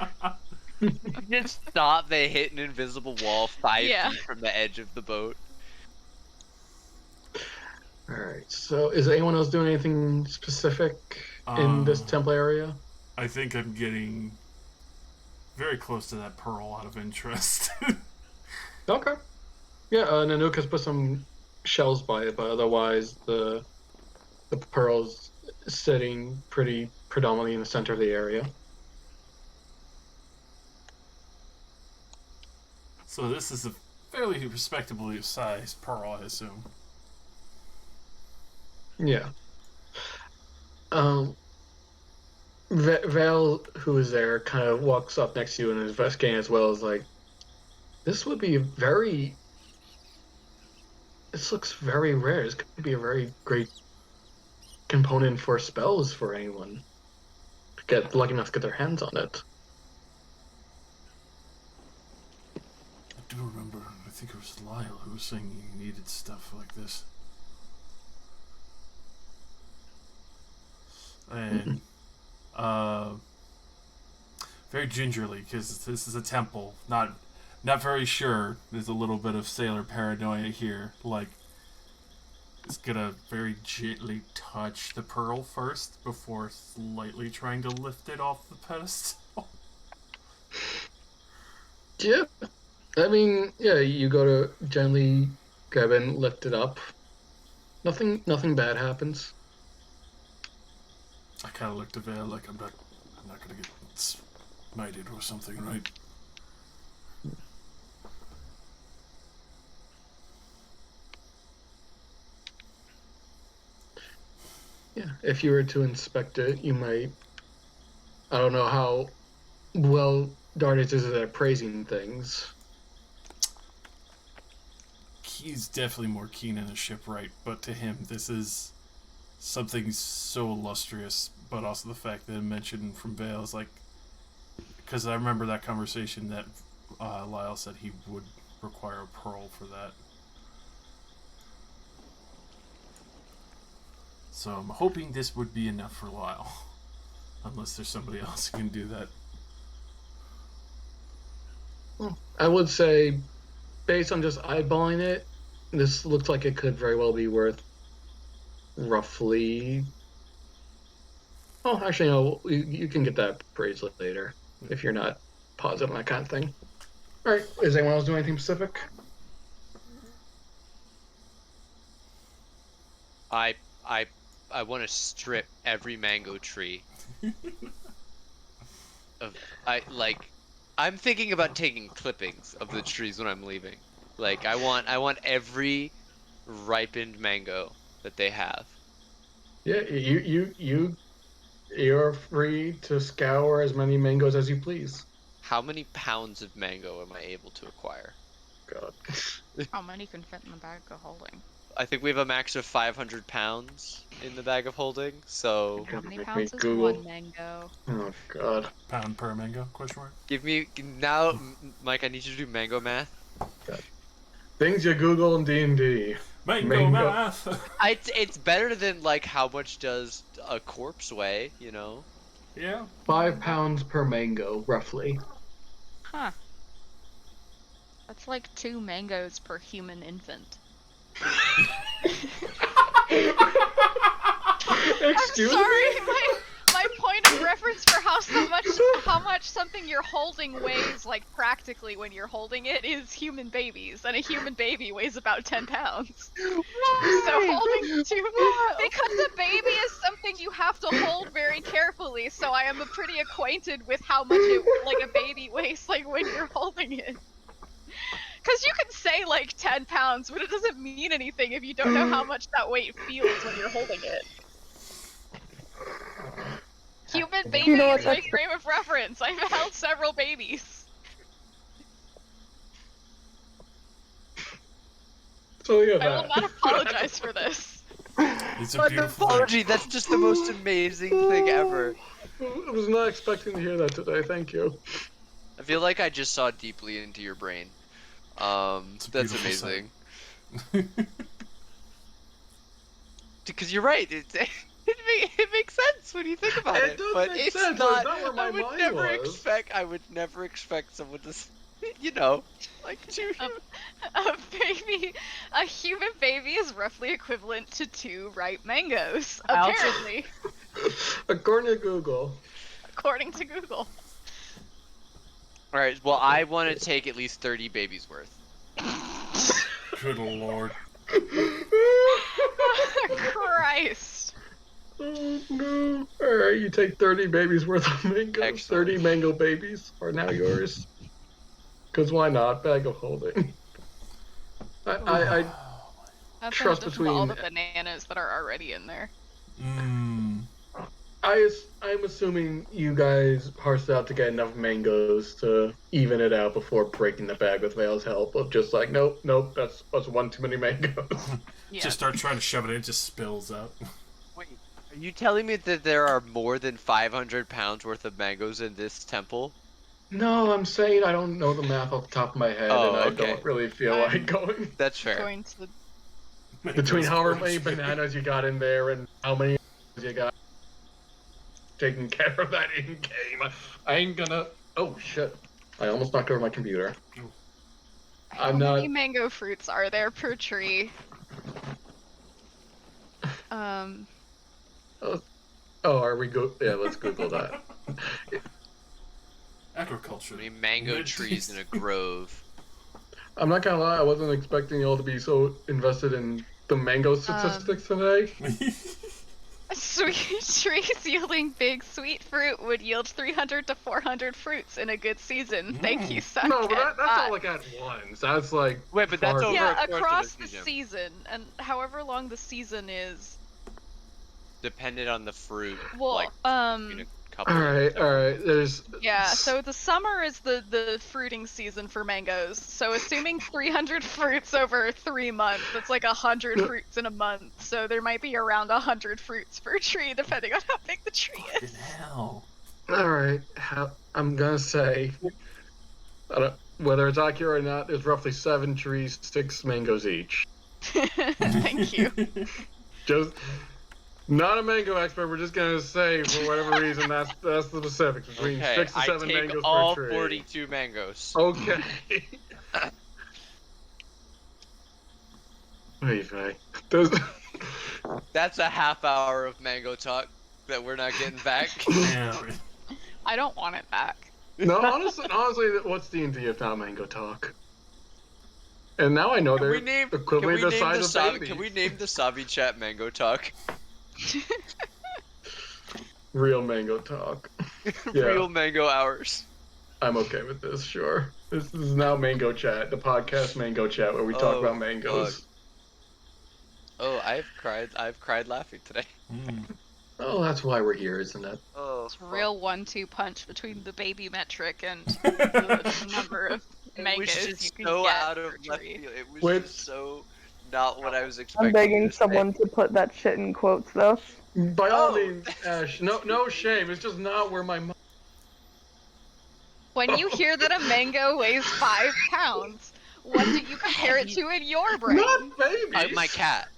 F: Just stop. They hit an invisible wall 5
B: Yeah.
F: feet from the edge of the boat.
C: All right. So, is anyone else doing anything specific in this temple area?
A: I think I'm getting very close to that pearl out of interest.
C: Okay. Yeah, Nanook has put some shells by it, but otherwise the pearl's sitting pretty predominantly in the center of the area.
A: So this is a fairly respectably sized pearl, I assume.
C: Yeah. Vale, who is there, kind of walks up next to you and is investigating as well. Is like, this would be very. This looks very rare. This could be a very great component for spells for anyone to get lucky enough to get their hands on it.
A: I do remember, I think it was Lyle who was saying he needed stuff like this. And very gingerly, because this is a temple. Not very sure. There's a little bit of sailor paranoia here. Like, it's gonna very gently touch the pearl first before slightly trying to lift it off the pedestal.
C: Yeah. I mean, yeah, you go to gently grab and lift it up. Nothing bad happens.
A: I kind of looked at Vale like I'm not gonna get smited or something, right?
C: Yeah, if you were to inspect it, you might. I don't know how well Dardis is at appraising things.
A: He's definitely more keen in a shipwright, but to him, this is something so illustrious, but also the fact that it mentioned from Vale is like, because I remember that conversation that Lyle said he would require a pearl for that. So I'm hoping this would be enough for Lyle, unless there's somebody else who can do that.
C: Well, I would say, based on just eyeballing it, this looks like it could very well be worth roughly. Oh, actually, no. You can get that appraised later if you're not positive on that kind of thing. All right. Is anyone else doing anything specific?
F: I want to strip every mango tree. I'm thinking about taking clippings of the trees when I'm leaving. Like I want every ripened mango that they have.
C: Yeah, you're free to scour as many mangoes as you please.
F: How many pounds of mango am I able to acquire?
C: God.
B: How many can fit in the bag of holding?
F: I think we have a max of 500 pounds in the bag of holding, so
B: How many
C: Make me
B: pounds is
C: Google.
B: one mango?
C: Oh God.
A: Pound per mango? Question mark.
F: give me now, Mike. I need you to do mango math.
C: Things you Google in D&D.
A: Mango
C: Mango.
A: math.
F: It's better than like how much does a corpse weigh, you know?
A: Yeah.
C: 5 pounds per mango, roughly.
B: Huh. That's like 2 mangoes per human infant.
C: Excuse
B: I'm sorry,
C: me?
B: my point of reference for how much something you're holding weighs, like practically when you're holding it, is human babies, and a human baby weighs about 10 pounds. So holding because a baby is something you have to hold very carefully. So I am pretty acquainted with how much a baby weighs, like when you're holding it. Because you can say like 10 pounds, but it doesn't mean anything if you don't know how much that weight feels when you're holding it. Human baby is my frame of reference. I've held several babies.
C: So yeah,
B: I will not apologize for this.
A: It's a beautiful
F: Apology, that's just the most amazing thing ever.
C: I was not expecting to hear that today. Thank you.
F: I feel like I just saw deeply into your brain.
A: It's a
F: That's
A: beautiful
F: amazing.
A: sight.
F: Because you're right. It makes sense when you think about it.
C: It does
F: But
C: make
F: it's
C: sense, but
F: not.
C: it's not where my
F: I would
C: mind
F: never
C: was.
F: I would never expect someone to, you know, like to.
B: A human baby is roughly equivalent to 2 ripe mangoes,
G: I also-
B: apparently,
C: According to Google.
B: according to Google.
F: All right. Well, I want to take at least 30 babies worth.
A: Good lord.
B: Christ.
C: Oh no. Alright, you take 30 babies worth of mangoes.
F: Excellent.
C: 30 mango babies are now yours. Because why not? Bag of holding. I
B: That's
C: Trust
B: in addition to all
C: between-
B: the bananas that are already in there.
C: I'm assuming you guys parsed out to get enough mangoes to even it out before breaking the bag with Vale's help of just like, nope, that's one too many mangoes.
B: Yeah.
A: Just start trying to shove it in, it just spills out.
F: Wait, are you telling me that there are more than 500 pounds worth of mangoes in this temple?
C: No, I'm saying I don't know the math off the top of my head,
F: Oh,
C: and I
F: okay.
C: don't really feel
B: I'm
C: like going
F: That's fair.
B: Going to
C: between however
A: Mangoes
C: many
A: per
C: bananas you got in there and how many you got taking care of that in game. I ain't gonna Oh shit! I almost knocked over my computer.
B: How
C: I'm not.
B: many mango fruits are there per tree?
C: Oh, are we go? Yeah, let's Google that.
A: Agriculture.
F: How many mango trees in a grove?
C: I'm not gonna lie, I wasn't expecting y'all to be so invested in the mango statistics today.
B: Sweet trees yielding big sweet fruit would yield 300 to 400 fruits in a good season. Thank you, Suncat.
C: No, but that's all like at once. That's like
F: Wait, but that's
C: far-
F: over
B: Yeah,
F: a course of
B: across
F: a
B: the
F: season.
B: season, and however long the season is.
F: Depended on the fruit.
B: Well,
F: like, between a couple
C: All
F: and
C: right.
F: several.
C: There's
B: Yeah, so the summer is the fruiting season for mangoes. So assuming 300 fruits over 3 months, that's like 100 fruits in a month. So there might be around 100 fruits per tree, depending on how big the tree
A: Fucking
B: is.
A: hell.
C: all right. I'm gonna say, whether it's accurate or not, there's roughly 7 trees, 6 mangoes each.
B: Thank you.
C: Just not a mango expert. We're just gonna say, for whatever reason, that's the specifics between
F: Okay,
C: 6 to
F: I
C: 7
F: take
C: mangoes
F: all
C: per tree.
F: 42 mangoes.
C: Okay. Wait, does
F: That's a half hour of mango talk that we're not getting back.
A: Damn.
B: I don't want it back.
C: no? Honestly, what's D&D if not mango talk? And now I know
F: Can
C: they're
F: we name
C: equivalent the size of babies.
F: Can we name the Savi chat mango talk?
C: Real mango talk. Yeah.
F: Real mango hours.
C: I'm okay with this. Sure. This is now Mango Chat, the podcast Mango Chat, where we talk
F: Oh,
C: about mangoes.
F: Oh, I've cried laughing today.
C: Oh, that's why we're here, isn't it?
F: Oh,
B: It's a real 1-2 punch between the baby metric and the number of
F: It was
B: mangoes you
F: just
B: can
F: so
B: get
F: out of
B: per
F: left
B: tree.
F: field. It was
C: Wait.
F: just so not what I was expecting.
D: I'm begging
F: you to say.
D: someone to put that shit in quotes, though.
C: By all
F: Oh.
C: means, Ash. No shame. It's just not where my.
B: When you hear that a mango weighs 5 pounds, what do you compare it to in your brain?
C: Not babies.
F: My cat.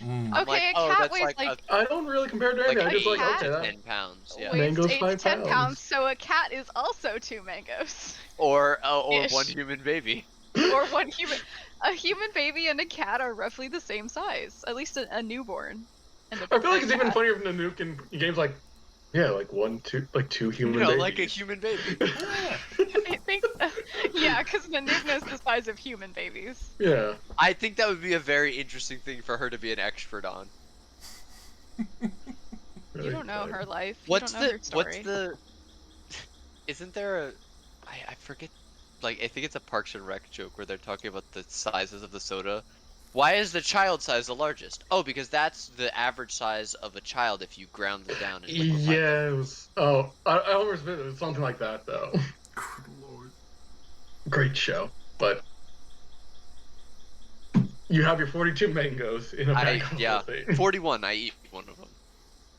F: I'm
B: Okay,
F: like,
B: a
F: oh,
B: cat
F: that's
B: weighs
F: like
C: I don't really compare it to
F: like
C: anything. I
F: an
C: just like
F: 8
C: okay.
F: to
C: That,
F: 10 pounds. Yeah.
B: weighs
C: Mango's
B: 8 to
C: 5
B: 10 pounds,
C: pounds.
B: so a cat is also 2 mangoes.
F: Or
B: Ish.
F: one human baby.
B: Or one human. A human baby and a cat are roughly the same size, at least a newborn. And
C: I feel like it's even
B: cat.
C: funnier from the nuke in games like, yeah, like 2 human babies.
F: Like a human baby.
B: I think, yeah, because Nanook is the size of human babies.
C: Yeah.
F: I think that would be a very interesting thing for her to be an expert on.
B: You don't know her life.
F: What's
B: you don't know her story.
F: Isn't there a I forget, like, I think it's a Parks and Rec joke where they're talking about the sizes of the soda. Why is the child size the largest? Oh, because that's the average size of a child if you ground them down and liquefy them.
C: Yeah, it was. Oh, I almost it was something like that though.
A: Good lord.
C: Great show, but you have your 42 mangoes in a bag of holding.
F: 41. I eat one of them.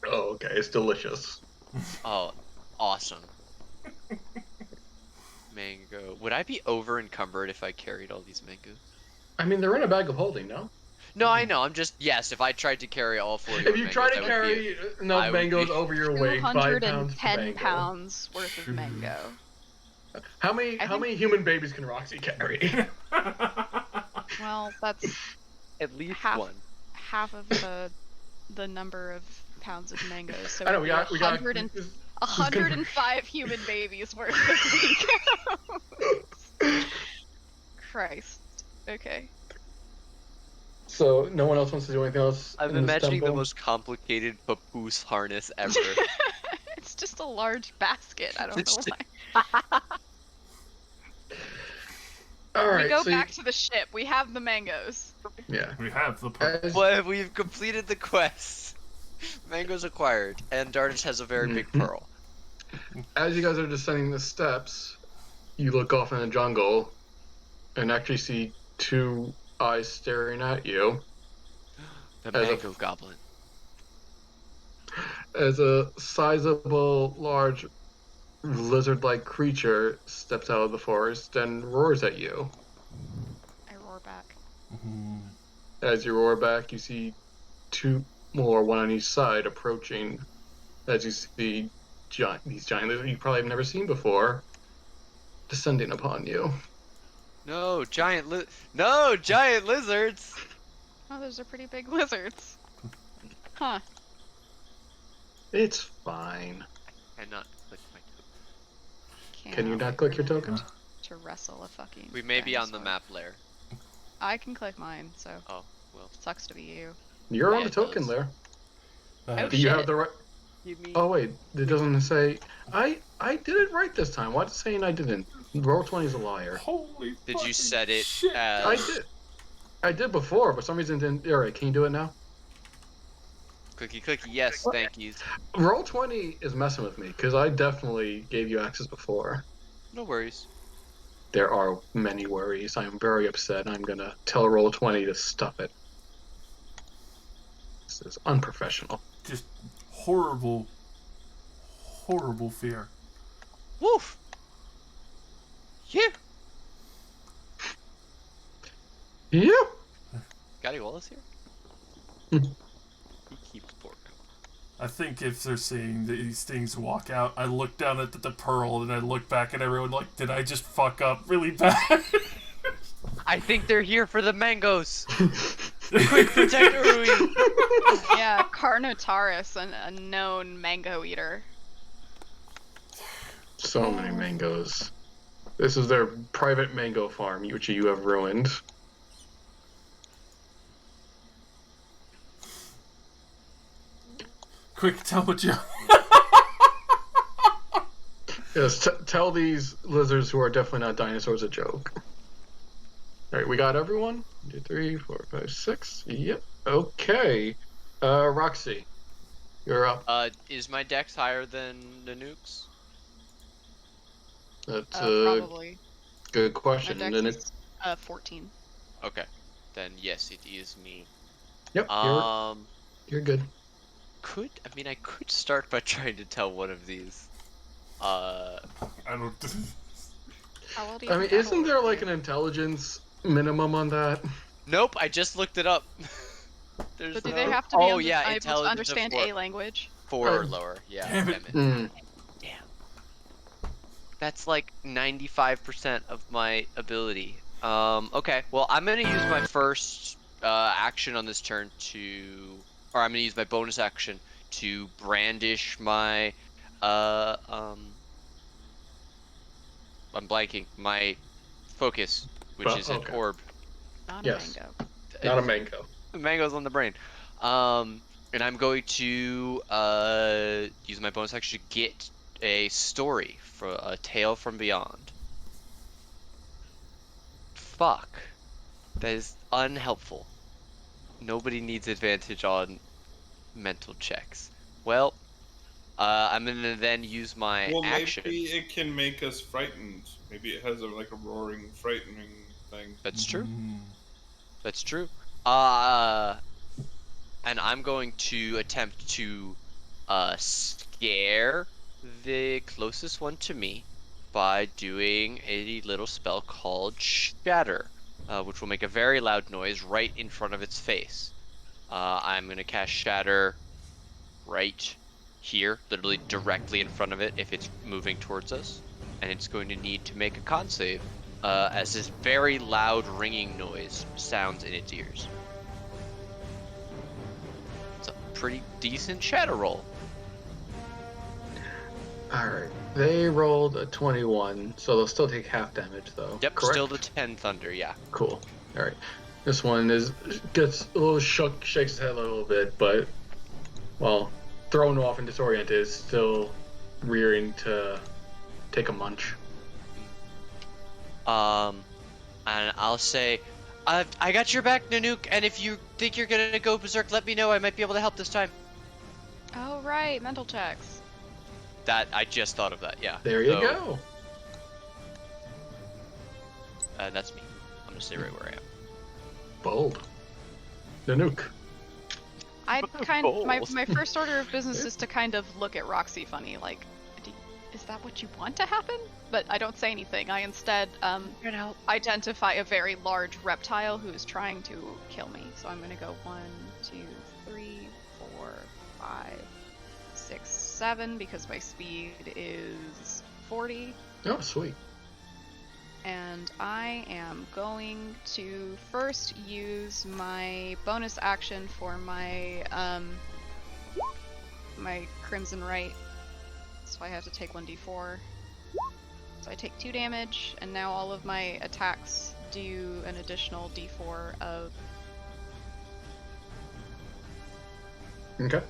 C: Oh, okay, it's delicious.
F: Oh, awesome. Mango. Would I be over encumbered if I carried all these mangoes?
C: I mean, they're in a bag of holding, no?
F: No, I know. I'm just yes. If I tried to carry all 40,
C: If you try to carry enough
F: I would
C: mangoes
F: be-
C: over your weight, 5 pounds per
B: 210
C: mango.
B: pounds worth of mango.
C: How many human babies can Roxy carry?
B: Well, that's
F: at least
B: half
F: one.
B: half of the number of pounds of mangoes. So
C: I know we got
B: 105 human babies worth of mangoes. Christ. Okay.
C: So no one else wants to do anything else.
F: I'm
C: in this
F: imagining the
C: tempo?
F: most complicated papoose harness ever.
B: It's just a large basket. I don't
F: It's
B: know
F: just-
B: why.
C: All right,
B: We go
C: so
B: back to the ship. We have the mangoes.
C: yeah.
A: We have the
C: As-
F: Well, we've completed the quest. Mangoes acquired, and Darnish has a very big
C: Mhm.
F: pearl.
C: As you guys are descending the steps, you look off in the jungle and actually see 2 eyes staring at you
F: The
C: As a-
F: mango goblin.
C: as a sizable, large, lizard-like creature steps out of the forest and roars at you.
B: I roar back.
C: As you roar back, you see 2 more, one on each side, approaching. As you see these giant lizards you probably have never seen before descending upon you.
F: No, giant lizards!
B: Oh, those are pretty big lizards. Huh.
C: It's fine.
F: Cannot click my token.
C: Can you
B: Cannot
C: not
B: wait
C: click
B: for
C: your
B: a
C: token?
B: moment to wrestle a fucking
F: We may be on the
B: dinosaur.
F: map layer.
B: I can click mine, so
F: Oh, well.
B: sucks to be you.
C: You're on
F: Yeah,
C: the
F: it
C: token
F: does.
C: there.
B: Oh,
C: Do you have
B: shit.
C: the right?
F: Give me.
C: Oh wait, it doesn't say. I did it right this time. Why's it saying I didn't? Roll 20 is a liar.
A: Holy
F: Did
A: fucking
F: you set it
A: shit.
F: as?
C: I did. I did before, but for some reason it didn't. All right, can you do it now?
F: Clicky clicky, yes, thank you.
C: Roll 20 is messing with me because I definitely gave you access before.
F: No worries.
C: There are many worries. I'm very upset. I'm gonna tell Roll 20 to stop it. This is unprofessional.
A: Just horrible, horrible fear.
F: Woof! Yeah!
C: Yeah.
F: Got Wallace here?
C: Hmm.
F: He keeps pork.
A: I think if they're seeing these things walk out, I look down at the pearl and I look back at everyone like, did I just fuck up really bad?
F: I think they're here for the mangoes! Quick, protect Urui!
B: Yeah, Carnotaurus, a known mango eater.
C: So many mangoes. This is their private mango farm, which you have ruined.
A: Quick, tell what you.
C: Yes, tell these lizards who are definitely not dinosaurs a joke. Alright, we got everyone? 1, 2, 3, 4, 5, 6. Yep. Okay. Roxy, you're up.
F: Is my dex higher than Nanook's?
C: That's a
B: Probably.
C: good
B: My
C: question.
B: dex
C: Then
B: is 14.
F: Okay. Then yes, it is me.
C: yep, you're good.
F: I could start by trying to tell one of these.
A: I don't.
B: How old do you
C: I mean,
B: think that
C: isn't
B: will
C: there
B: be?
C: like an intelligence minimum on that?
F: Nope, I just looked it up. There's
B: But do
F: no-
B: they have to be
F: Oh yeah,
B: able to
F: intelligence of
B: understand
F: four.
B: a language?
F: 4 or
C: Oh.
F: lower. Yeah.
A: Damn it.
C: Hmm.
F: Damn. That's like 95% of my ability. Okay. Well, I'm gonna use my first action on this turn or I'm gonna use my bonus action to brandish my I'm blanking. My focus, which is an
C: Okay.
F: orb.
B: Not
C: Yes.
B: a mango.
C: Not a mango.
F: Mango's on the brain. And I'm going to use my bonus action to get a story for a tale from beyond. Fuck. That is unhelpful. Nobody needs advantage on mental checks. Well, I'm gonna then use my
E: Well,
F: action.
E: maybe it can make us frightened. Maybe it has a roaring, frightening thing.
F: That's true.
A: Mm.
F: That's true. And I'm going to attempt to scare the closest one to me by doing a little spell called Shatter, which will make a very loud noise right in front of its face. I'm going to cast Shatter right here, literally directly in front of it if it's moving towards us. And it's going to need to make a con save as this very loud ringing noise sounds in its ears. It's a pretty decent shatter roll.
C: Alright. They rolled a 21, so they'll still take half damage, though.
F: Yep,
C: Correct?
F: still the 10 thunder, yeah.
C: Cool. Alright. This one gets a little shook, shakes his head a little bit, but, well, thrown off and disoriented, is still rearing to take a munch.
F: And I'll say, I got your back, Nanook, and if you think you're gonna go berserk, let me know. I might be able to help this time.
B: Oh, right. Mental checks.
F: That, I just thought of that, yeah.
C: There you
F: So,
C: go.
F: That's me. I'm gonna stay right where I am.
C: Bold. Nanook.
B: My first order of business is to kind of look at Roxy funny, like, is that what you want to happen? But I don't say anything. I instead identify a very large reptile who is trying to kill me. So I'm gonna go 1, 2, 3, 4, 5, 6, 7 because my speed is 40.
C: Oh, sweet.
B: And I am going to first use my bonus action for my my Crimson Right. So I have to take 1d4. So I take 2 damage, and now all of my attacks do an additional d4 of...
C: Okay.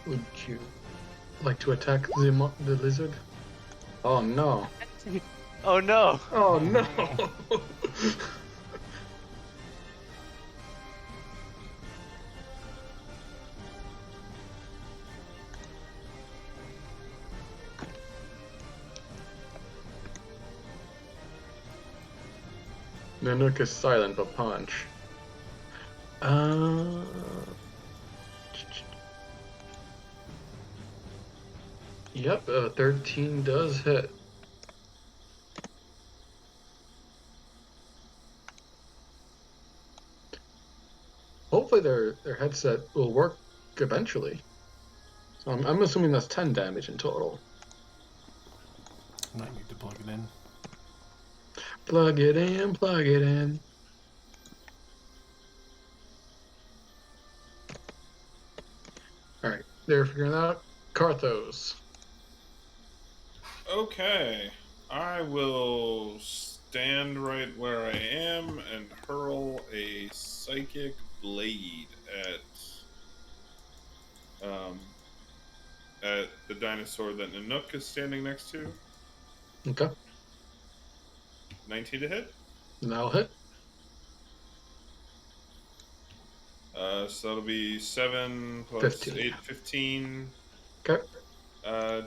C: Would you like to attack the lizard? Oh no.
F: Oh no!
C: Oh no. Nanook is silent but punch. Yep, 13 does hit. Hopefully their headset will work eventually. So I'm assuming that's 10 damage in total.
A: Might need to plug it in.
C: Plug it in, plug it in. Alright, they're figuring that out. Karthos.
E: Okay, I will stand right where I am and hurl a psychic blade at the dinosaur that Nanook is standing next to.
C: Okay,
E: 19 to hit.
C: that'll hit.
E: So that'll be 7 plus
C: 15.
E: 8, 15
C: Okay.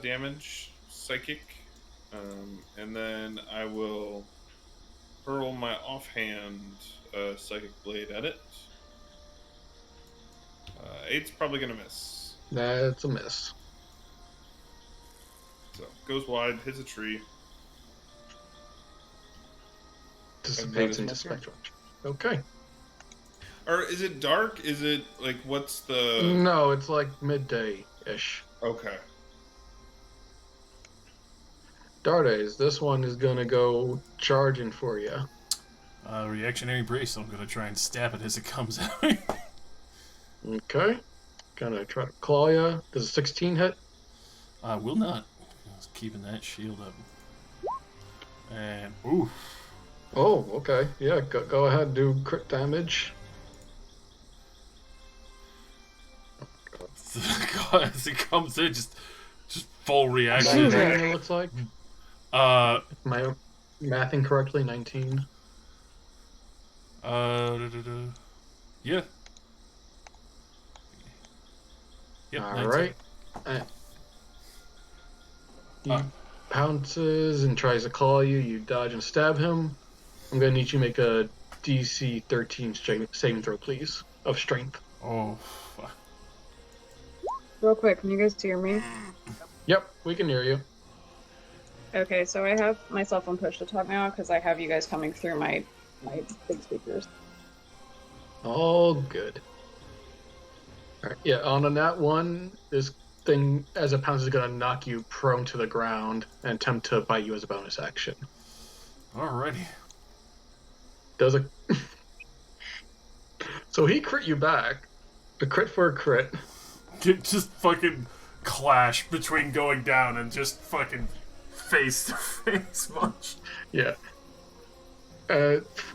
E: damage, psychic. And then I will hurl my offhand psychic blade at it. 8's probably going to miss.
C: That's a miss.
E: So goes wide, hits a tree.
C: Dissipates
G: is
C: into
G: my turn.
C: spectrum. Okay.
E: Or is it dark? Is it like what's the?
C: No, it's like midday-ish.
E: Okay.
C: Dardays, this one is gonna go charging for you.
A: Reactionary brace. I'm gonna try and stab it as it comes at me.
C: Okay. Gonna try to claw you. Does a 16 hit?
A: I will not. Just keeping that shield up. And oof.
C: Oh, okay. Yeah, go ahead, do crit damage.
A: As it comes in, just full reaction.
C: 19, it looks like.
A: Uh,
C: Am I mathing correctly? 19.
A: Yeah. Yep, 19.
C: Alright. He pounces and tries to claw you. You dodge and stab him. I'm gonna need you to make a DC 13 saving throw, please, of strength.
A: Oh, fuck.
H: Real quick, can you guys hear me?
C: Yep, we can hear you.
H: Okay, so I have myself on push to talk now because I have you guys coming through my big speakers.
C: All good. Alright, yeah, on a nat 1, this thing, as it pounces, is gonna knock you prone to the ground and attempt to bite you as a bonus action.
A: Alrighty.
C: Does a... So he crit you back. A crit for a crit.
A: Just fucking clash between going down and just fucking face to face much.
C: Yeah.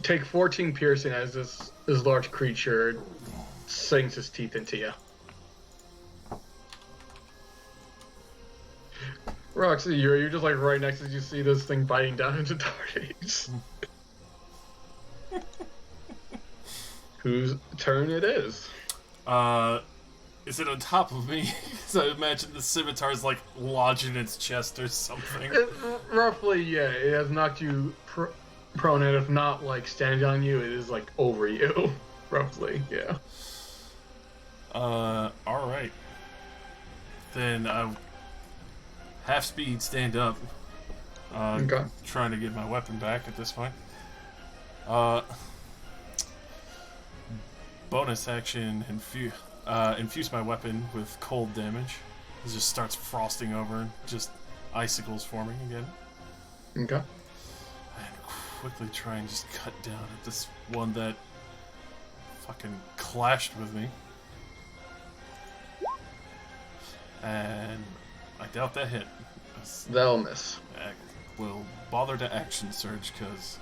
C: Take 14 piercing as this large creature sinks his teeth into you. Roxy, you're just like right next as you see this thing biting down into Dardays. Whose turn it is?
A: Is it on top of me? Because I imagine the scimitar's like lodged in its chest or something.
C: Roughly, yeah. It has knocked you prone, and if not like standing on you, it is like over you. Roughly, yeah.
A: Alright. Then half speed, stand up.
C: Okay.
A: Trying to get my weapon back at this point. Bonus action, infuse my weapon with cold damage. It just starts frosting over, just icicles forming again.
C: Okay.
A: And quickly try and just cut down at this one that fucking clashed with me. And I doubt that hit.
C: That'll miss.
A: I will bother to action surge because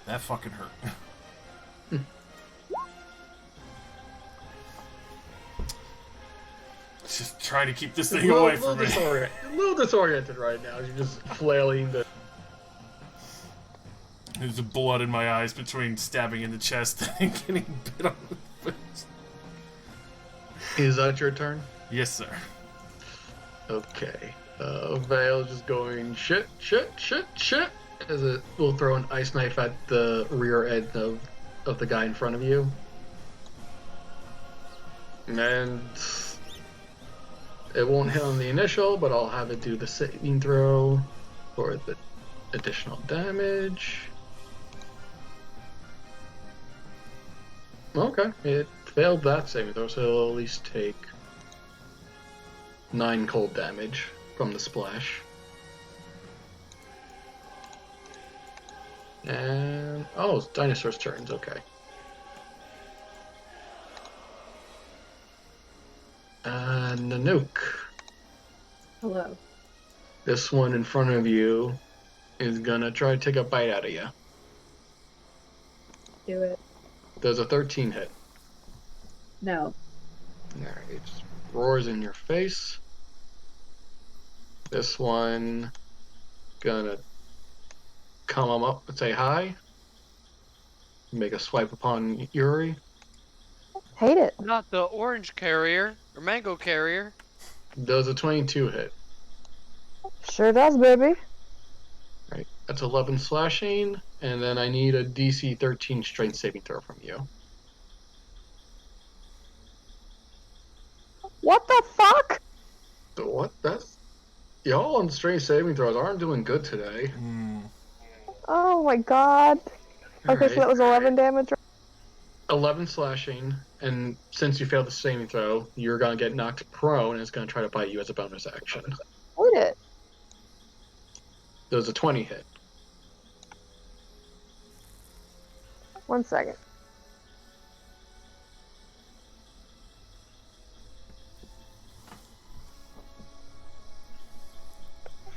A: that fucking hurt. Just trying to keep this thing away from me.
C: A little disoriented right now. You're just flailing the.
A: There's blood in my eyes between stabbing in the chest and getting bit on the face.
C: Is that your turn?
A: Yes, sir.
C: Okay. Vale just going shit, as it will throw an ice knife at the rear end of the guy in front of you. And it won't hit on the initial, but I'll have it do the saving throw for the additional damage. Okay, it failed that saving throw, so it'll at least take 9 cold damage from the splash. And oh, it's dinosaur's turns. Okay. Nanook.
H: Hello.
C: This one in front of you is gonna try to take a bite out of you.
H: Do it.
C: Does a 13 hit?
H: No.
C: Alright, it just roars in your face. This one gonna come up and say hi. Make a swipe upon Yuri.
D: Hate it.
F: Not the orange carrier or mango carrier.
C: Does a 22 hit?
D: Sure does, baby.
C: Right, that's 11 slashing, and then I need a DC 13 strength saving throw from you.
D: What the fuck?
C: What? That's y'all on strength saving throws aren't doing good today.
D: Oh my god. Okay, so that was 11 damage.
C: 11 slashing, and since you failed the saving throw, you're gonna get knocked prone, and it's gonna try to bite you as a bonus action.
D: Hate it.
C: Does a 20 hit?
D: 1 second.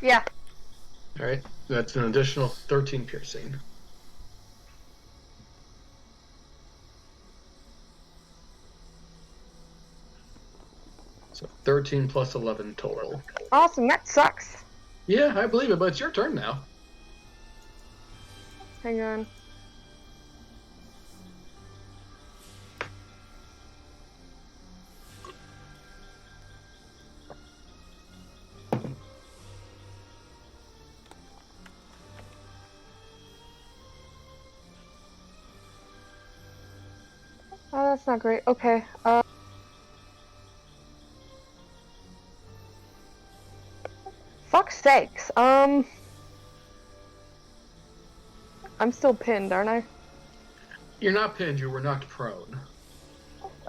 D: Yeah.
C: Alright, that's an additional 13 piercing. So 13 plus 11 total.
D: Awesome, that sucks.
C: Yeah, I believe it, but it's your turn now.
D: Hang on. Oh, that's not great. Okay. Fuck's sakes. I'm still pinned, aren't I?
C: You're not pinned, you were knocked prone.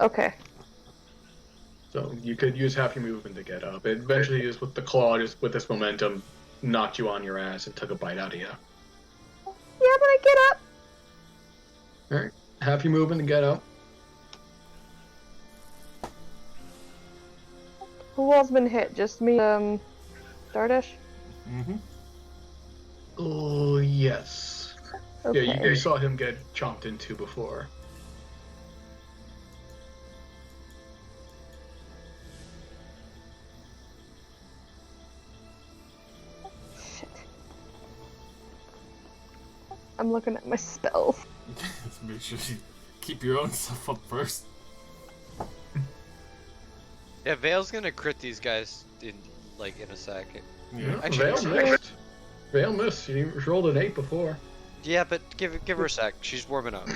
D: Okay.
C: So you could use half your movement to get up. It eventually just with the claw, just with this momentum, knocked you on your ass and took a bite out of you.
D: Yeah, but I get up.
C: Alright. Half your movement to get up.
D: Who else been hit? Just me, Dardish?
A: Mm-hmm.
C: Oh, yes.
D: Okay.
C: Yeah, you saw him get chomped into before.
D: Shit. I'm looking at my spells.
A: Just make sure you keep your own stuff up first.
F: Yeah, Vale's gonna crit these guys in a sec.
A: Yeah.
F: Actually,
C: Vale missed. Vale missed. She rolled an 8 before.
F: Yeah, but give her a sec. She's warming up.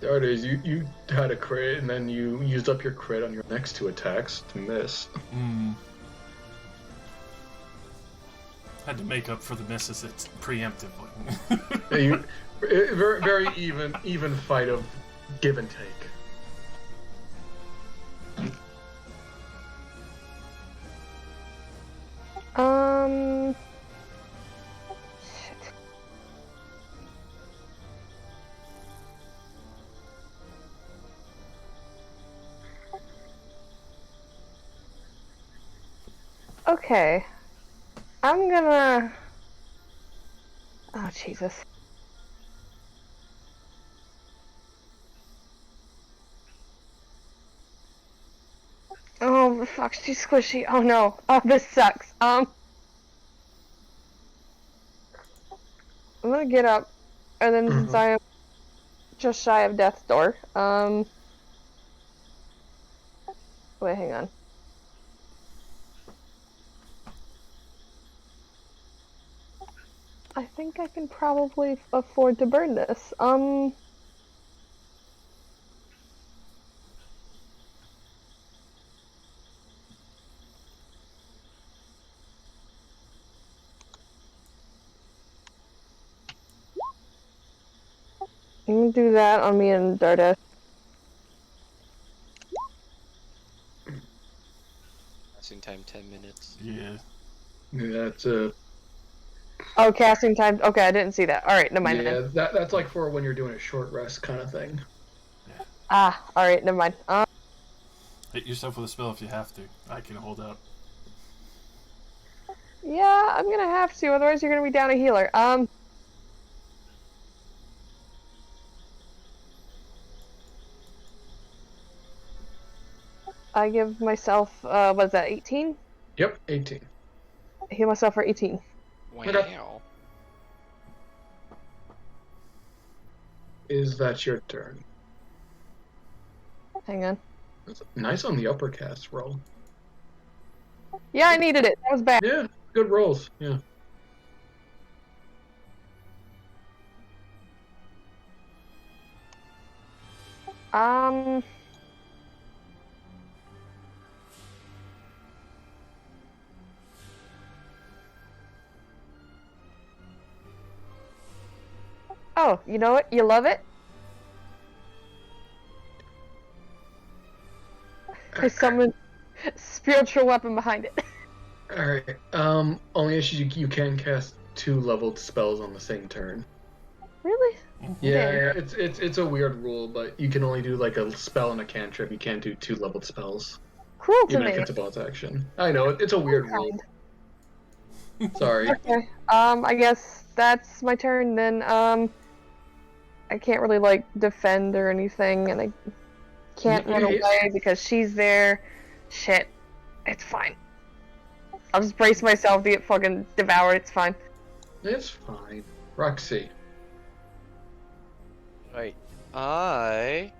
C: There it is. You had a crit, and then you used up your crit on your next 2 attacks to miss.
A: Had to make up for the misses it's preemptively.
C: Yeah, very very even fight of give and take.
D: Shit. Okay. I'm gonna. Oh, Jesus. Oh, fuck, she's squishy. Oh no. Oh, this sucks. I'm gonna get up, and then since I am just shy of death's door, wait, hang on. I think I can probably afford to burn this. I'm gonna do that on me and Darda.
F: Passing time 10 minutes.
A: Yeah.
C: That's
D: Oh, casting time. Okay, I didn't see that. All right, never mind then.
C: yeah. That's like for when you're doing a short rest kind of thing.
D: Ah, all right, never mind.
A: Hit yourself with a spell if you have to. I can hold out.
D: Yeah, I'm gonna have to. Otherwise, you're gonna be down a healer. I give myself. What's that? 18.
C: Yep, 18.
D: Heal myself for 18.
F: Wow.
C: Is that your turn?
D: Hang on.
C: That's nice on the upper cast roll.
D: Yeah, I needed it. That was bad.
C: Yeah, good rolls. Yeah.
D: Um. Oh, you know what? You love it? I summoned spiritual weapon behind it.
C: All right. Only issue you can cast 2 leveled spells on the same turn.
D: Really?
C: Yeah,
D: Damn.
C: yeah. It's a weird rule, but you can only do like a spell and a cantrip. You can't do 2 leveled spells,
D: Cruel to
C: even if
D: me.
C: it's a bonus action. I know it's a weird rule. Sorry.
D: Okay. I guess that's my turn then. I can't really like defend or anything, and I can't run away because she's there. Shit. It's fine. I'll just brace myself to get fucking devoured. It's fine.
C: It's fine. Roxy.
F: Right. I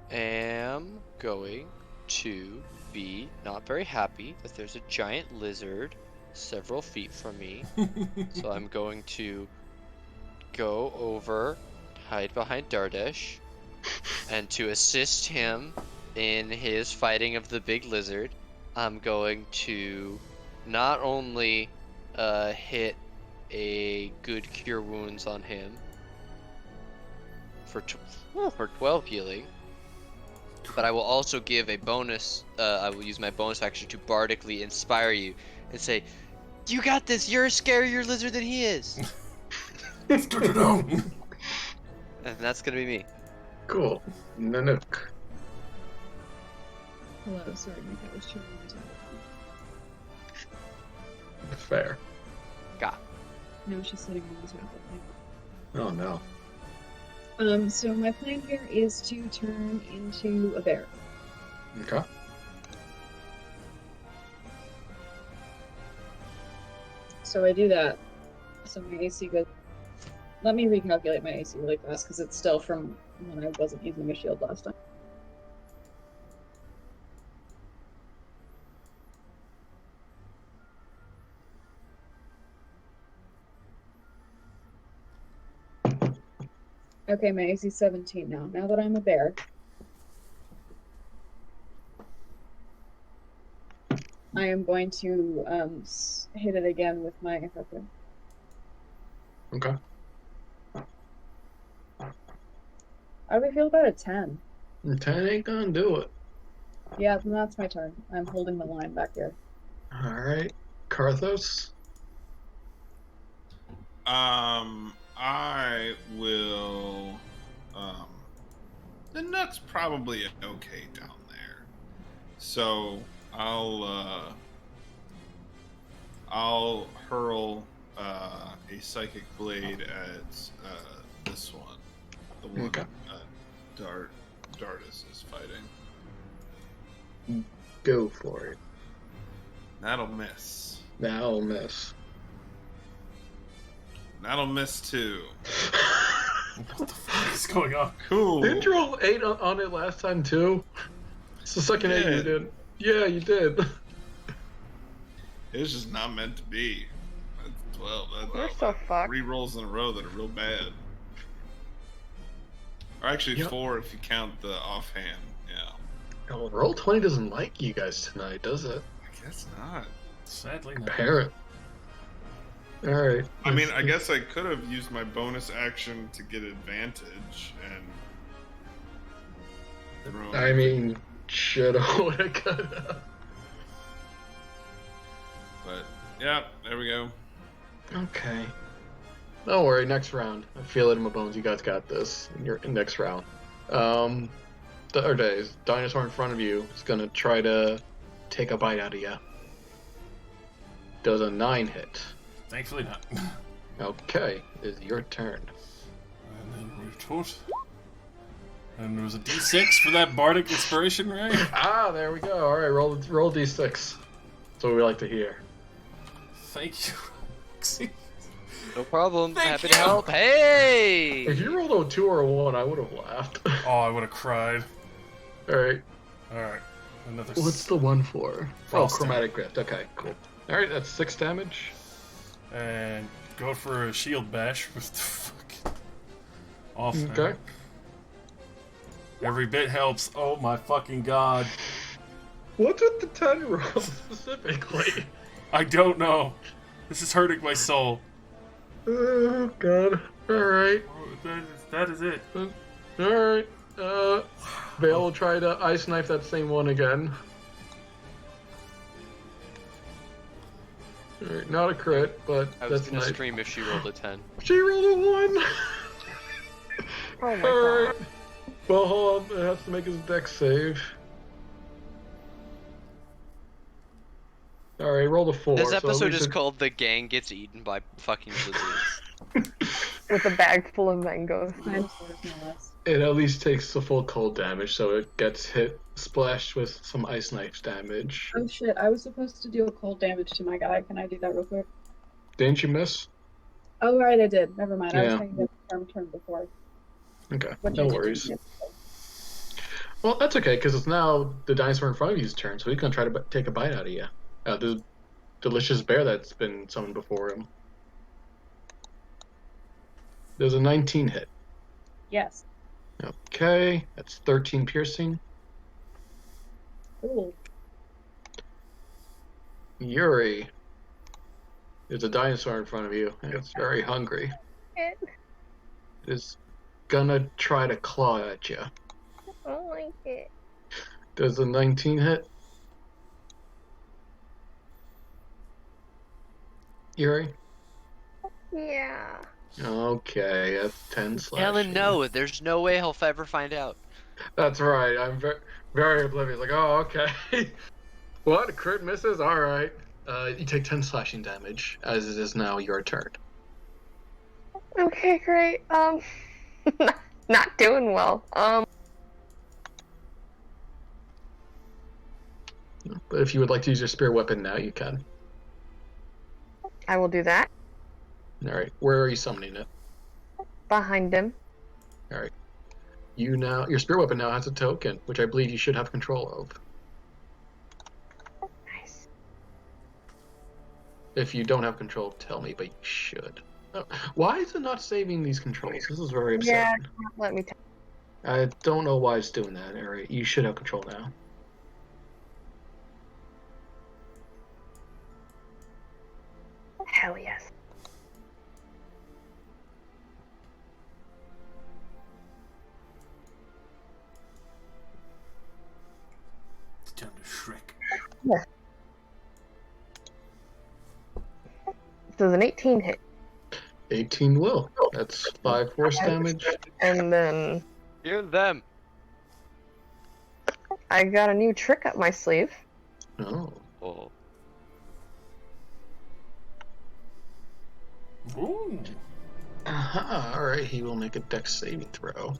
F: am going to be not very happy that there's a giant lizard several feet from me. So I'm going to go over, hide behind Dardesh, and to assist him in his fighting of the big lizard, I'm going to not only hit a good cure wounds on him for 12 healing, but I will also give a bonus. I will use my bonus action to bardically inspire you and say, "You got this. You're a scarier lizard than he is."
A: Hello.
F: And that's gonna be me.
C: Cool. Nanook.
H: Hello, sorry, my cat was chewing on my tablet.
C: Fair.
F: Got.
H: No, she's sitting on my tablet.
C: Oh no.
H: So my plan here is to turn into a bear.
C: Okay.
H: So I do that. So my AC goes. Let me recalculate my AC really fast because it's still from when I wasn't using a shield last time. Okay, my AC 17 now. Now that I'm a bear. I am going to hit it again with my weapon.
C: Okay.
H: How do we feel about a 10?
C: 10 ain't gonna do it.
H: Yeah, then that's my turn. I'm holding the line back here.
C: Alright. Karthos?
E: I will. The Nook's probably okay down there, so I'll hurl a psychic blade at this one, the one
C: Okay.
E: Dardis is fighting.
C: Go for it.
E: That'll miss.
C: That'll miss.
E: That'll miss too.
A: What the fuck is going on?
E: Cool.
C: Didn't you roll 8 on it last time too? It's the second 8 you
E: did.
C: did. Yeah, you did.
E: It's just not meant to be. That's 12.
D: You're so fucked.
E: 3 rolls in a row that are real bad. Or actually
C: Yep.
E: 4 if you count the offhand. Yeah.
C: Oh, roll 20 doesn't like you guys tonight, does it?
E: I guess not.
A: Sadly, no.
C: Parrot. Alright.
E: I mean, I guess I could have used my bonus action to get advantage and. thrown-
C: I mean, shoulda, woulda, coulda.
E: But, yeah, there we go.
C: Okay. Don't worry, next round. I feel it in my bones. You guys got this. In your next round. The other days, dinosaur in front of you is gonna try to take a bite out of you. Does a 9 hit?
A: Thankfully not.
C: Okay, it's your turn.
A: And then retort. And there was a D6 for that bardic inspiration, right?
C: Ah, there we go. All right, roll d6. That's what we like to hear.
A: Thank you. Roxy.
F: No problem.
A: Thank
F: Happy
A: you.
F: to help. Hey!
C: If you rolled a 2 or a 1, I would have laughed.
A: Oh, I would have cried.
C: All right,
A: Alright. Another
C: what's the 1 for?
A: Frost
C: chromatic drift. Okay, cool. All right, that's 6 damage.
A: And go for a shield bash with the fucking off.
C: Okay.
A: Every bit helps. Oh my fucking god.
C: What's with the 10 roll specifically?
A: I don't know. This is hurting my soul.
C: Oh god. All right.
A: That is it.
C: All right. Vale will try to ice knife that same one again. All right, not a crit, but
F: I was
C: that's
F: gonna
C: nice.
F: scream if she rolled a 10.
C: She rolled a 1.
D: Oh my
C: All
D: god.
C: right. Well, hold on. It has to make his dex save. All right, roll a 4.
F: This
C: so at
F: episode
C: least
F: is
C: it-
F: called "The Gang Gets Eaten by Fucking Lizards."
D: With a bag full of mangoes.
H: Dinosaurs, no less.
C: It at least takes the full cold damage, so it gets hit, splashed with some ice knife damage.
H: Oh shit, I was supposed to deal cold damage to my guy. Can I do that real quick?
C: Didn't you miss?
H: Oh, right, I did. Never mind. I was
C: Yeah.
H: thinking of the turn before.
C: Okay,
H: Which
C: no
H: I did
C: worries.
H: do.
C: Well, that's okay, because it's now the dinosaur in front of you's turn, so he's gonna try to take a bite out of you. The delicious bear that's been summoned before him. There's a 19 hit.
H: Yes.
C: Okay, that's 13 piercing.
H: Cool.
C: Yuri. There's a dinosaur in front of you, and it's very hungry.
D: It.
C: It is gonna try to claw at you.
D: I don't like it.
C: Does a 19 hit? Yuri?
D: Yeah.
C: Okay, that's 10 slash.
F: Alan, no, there's no way he'll ever find out.
C: That's right. I'm very oblivious. Like, oh, okay. What? A crit misses? All right. You take 10 slashing damage, as it is now your turn.
D: Okay, great. Not doing well.
C: But if you would like to use your spear weapon now, you can.
D: I will do that.
C: All right. Where are you summoning it?
D: Behind him.
C: All right. Your spear weapon now has a token, which I believe you should have control of.
D: Nice.
C: If you don't have control, tell me, but you should. Why is it not saving these controls? This is very
D: Yeah,
C: upsetting.
D: let me.
C: I don't know why it's doing that, Ari. You should have control now.
D: Hell yes.
A: It's time to Shrek.
D: Does an 18 hit?
C: 18 will. That's 5 force damage.
D: And then
F: Hear them.
D: I got a new trick up my sleeve.
C: Oh.
F: Oh.
A: Ooh.
C: Aha, alright, he will make a dex saving throw.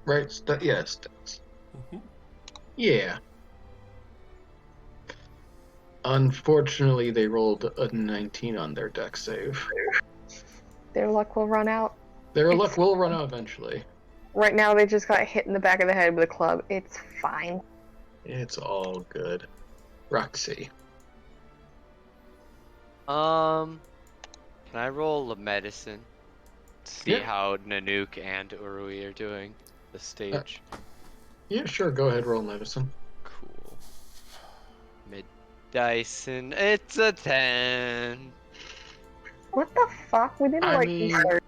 C: Right, yeah, it's dex.
A: Mm-hmm.
C: Yeah. Unfortunately, they rolled a 19 on their dex save.
D: Their luck will run out.
C: Their luck will run out eventually.
D: Right now, they just got hit in the back of the head with a club. It's fine.
C: It's all good. Roxy.
F: Can I roll a medicine? See
C: Yeah.
F: how Nanook and Urui are doing this stage.
C: Yeah, sure, go ahead, roll medicine.
F: Cool. Mid Dyson, it's a 10.
D: What the fuck? We didn't
C: I
D: like
C: mean,
D: these.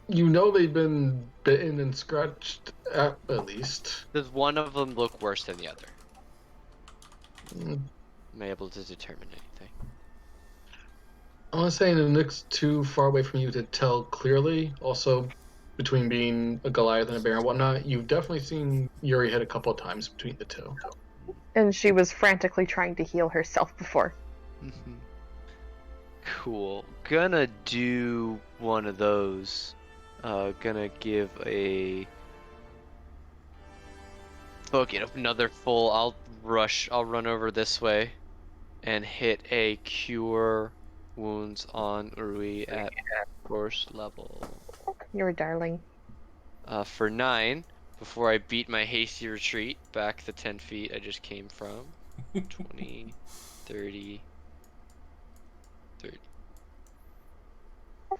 C: you know they've been bitten and scratched at least.
F: Does one of them look worse than the other?
C: Mm,
F: Am I able to determine anything?
C: I want to say the Nick's too far away from you to tell clearly. Also, between being a Goliath and a bear and whatnot, you've definitely seen Yuri hit a couple of times between the two.
D: And she was frantically trying to heal herself before.
F: Cool. Gonna do one of those. Gonna give a... Fuck it, another full. I'll run over this way and hit a cure wounds on Urui at first level.
D: You're a darling.
F: For 9, before I beat my hasty retreat back the 10 feet I just came from. 20, 30, 30.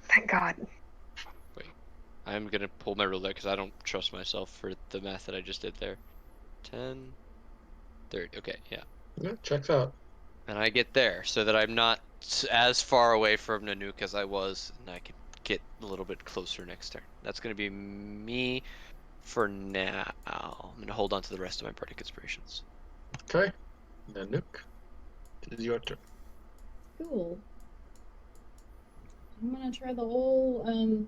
D: Thank God.
F: I'm gonna pull my ruler because I don't trust myself for the math that I just did there. 10, 30. Okay, yeah.
C: Yeah, checks out.
F: And I get there so that I'm not as far away from Nanook as I was, and I can get a little bit closer next turn. That's gonna be me for now. I'm gonna hold on to the rest of my Bardic Inspirations.
C: Okay. Nanook, it is your turn.
H: Cool. I'm gonna try the whole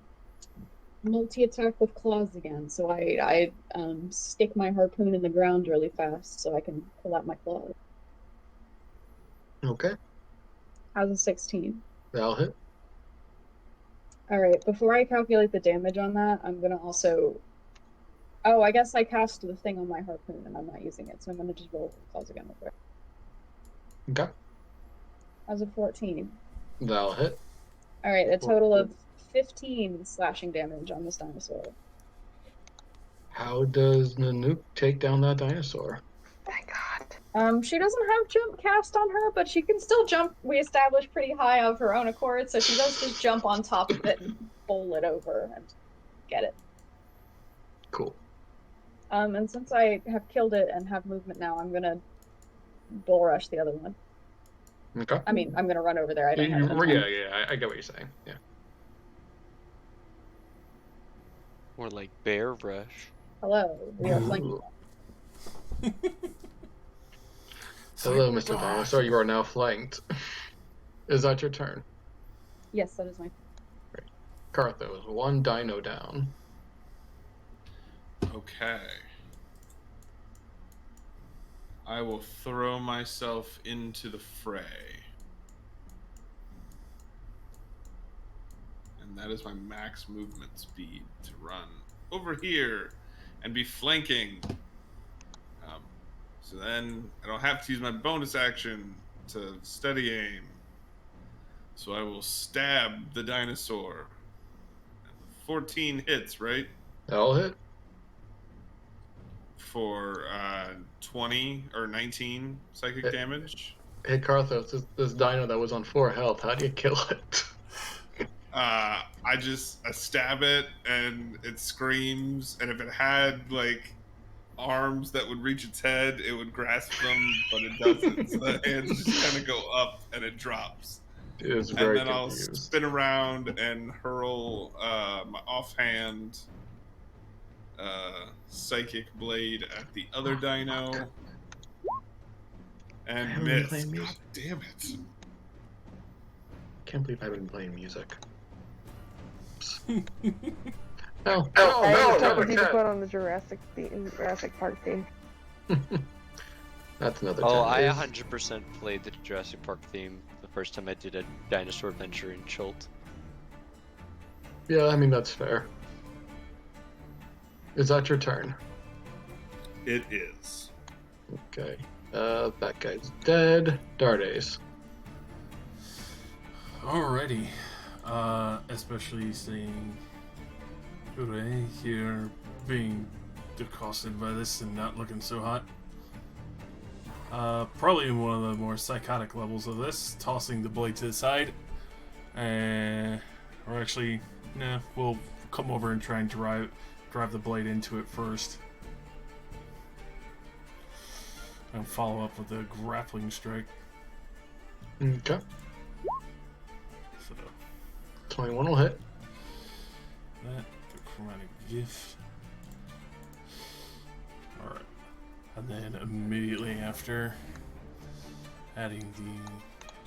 H: multi-attack with claws again. So I stick my harpoon in the ground really fast so I can pull out my claws.
C: Okay,
H: How's a 16?
C: that'll hit.
H: Alright, before I calculate the damage on that, I'm gonna also... Oh, I guess I cast the thing on my harpoon and I'm not using it, so I'm gonna just roll claws again real quick.
C: Okay,
H: How's a 14?
C: that'll hit.
H: Alright, a total of 15 slashing damage on this dinosaur.
C: How does Nanook take down that dinosaur?
D: Thank God.
H: She doesn't have jump cast on her, but she can still jump. We established pretty high of her own accord, so she does just jump on top of it and bowl it over and get it.
C: Cool.
H: And since I have killed it and have movement now, I'm gonna bull rush the other one.
C: Okay.
H: I mean, I'm gonna run over there. I don't have enough
C: Yeah,
H: time.
C: yeah, I get what you're saying. Yeah.
F: More like bear rush.
H: Hello, we are flanking.
C: Ooh. Hello, Mr. Dinosaur. You are now flanked. Is that your turn?
H: Yes, that is my.
C: Carthos, one dino down.
E: Okay. I will throw myself into the fray. And that is my max movement speed to run over here and be flanking. So then I don't have to use my bonus action to steady aim. So I will stab the dinosaur. 14 hits, right?
C: That'll hit.
E: For 20 or 19 psychic damage.
C: Hey Karthos, this dino that was on 4 health, how do you kill it?
E: I stab it and it screams, and if it had like arms that would reach its head, it would grasp them, but it doesn't. So the hands just kind of go up and it drops.
C: It is
E: And
C: very
E: then I'll
C: confused.
E: spin around and hurl my offhand psychic blade at the other dino. And
C: haven't been
E: miss.
C: playing
E: God
C: music.
E: damn it.
C: Can't believe I've been playing music.
D: I just told you to put on the Jurassic Park theme.
C: That's another
F: Oh,
C: 10
F: I
C: days.
F: 100% played the Jurassic Park theme the first time I did a dinosaur adventure in Chult.
C: Yeah, I mean, that's fair. Is that your turn?
E: It is.
C: Okay. That guy's dead. Dardays.
A: Alrighty. Especially seeing Ure here being accosted by this and not looking so hot. Probably in one of the more psychotic levels of this, tossing the blade to the side. Or actually, nah, we'll come over and try and drive the blade into it first. And follow up with a grappling strike.
C: Okay.
A: So
C: 21 will hit.
A: that, the chromatic gift. Alright. And then immediately after, adding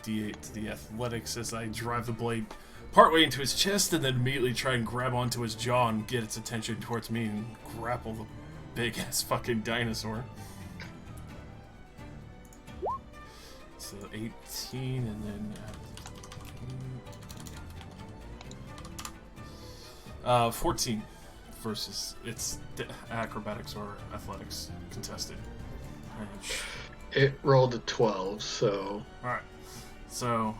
A: the D8 to the athletics as I drive the blade partway into his chest and then immediately try and grab onto his jaw and get its attention towards me and grapple the big ass fucking dinosaur. So 18 and then 14 versus its acrobatics or athletics contested.
C: It rolled a 12, so
A: Alright. So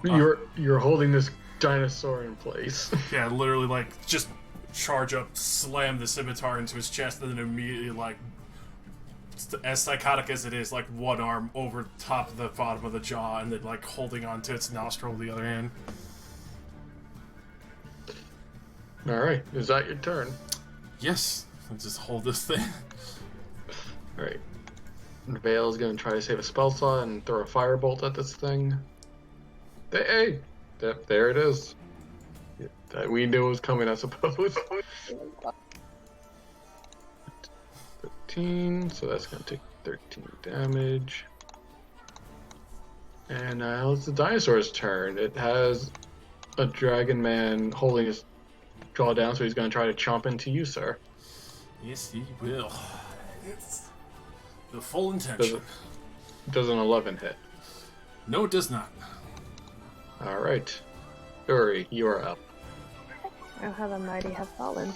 C: you're holding this dinosaur in place.
A: yeah, literally like just charge up, slam the scimitar into his chest, and then immediately like as psychotic as it is, like one arm over top of the bottom of the jaw and then like holding onto its nostril with the other hand.
C: Alright, is that your turn?
A: Yes. I'll just hold this thing.
C: Alright. Vale's gonna try to save a spell slot and throw a firebolt at this thing. Hey! There it is. That we knew was coming, I suppose. 13, so that's gonna take 13 damage. And now it's the dinosaur's turn. It has a dragon man holding his jaw down, so he's gonna try to chomp into you, sir.
A: Yes, he will. It's the full intention.
C: Does an 11 hit?
A: No, it does not.
C: Alright. Uri, you are up.
D: Oh, how the mighty have fallen.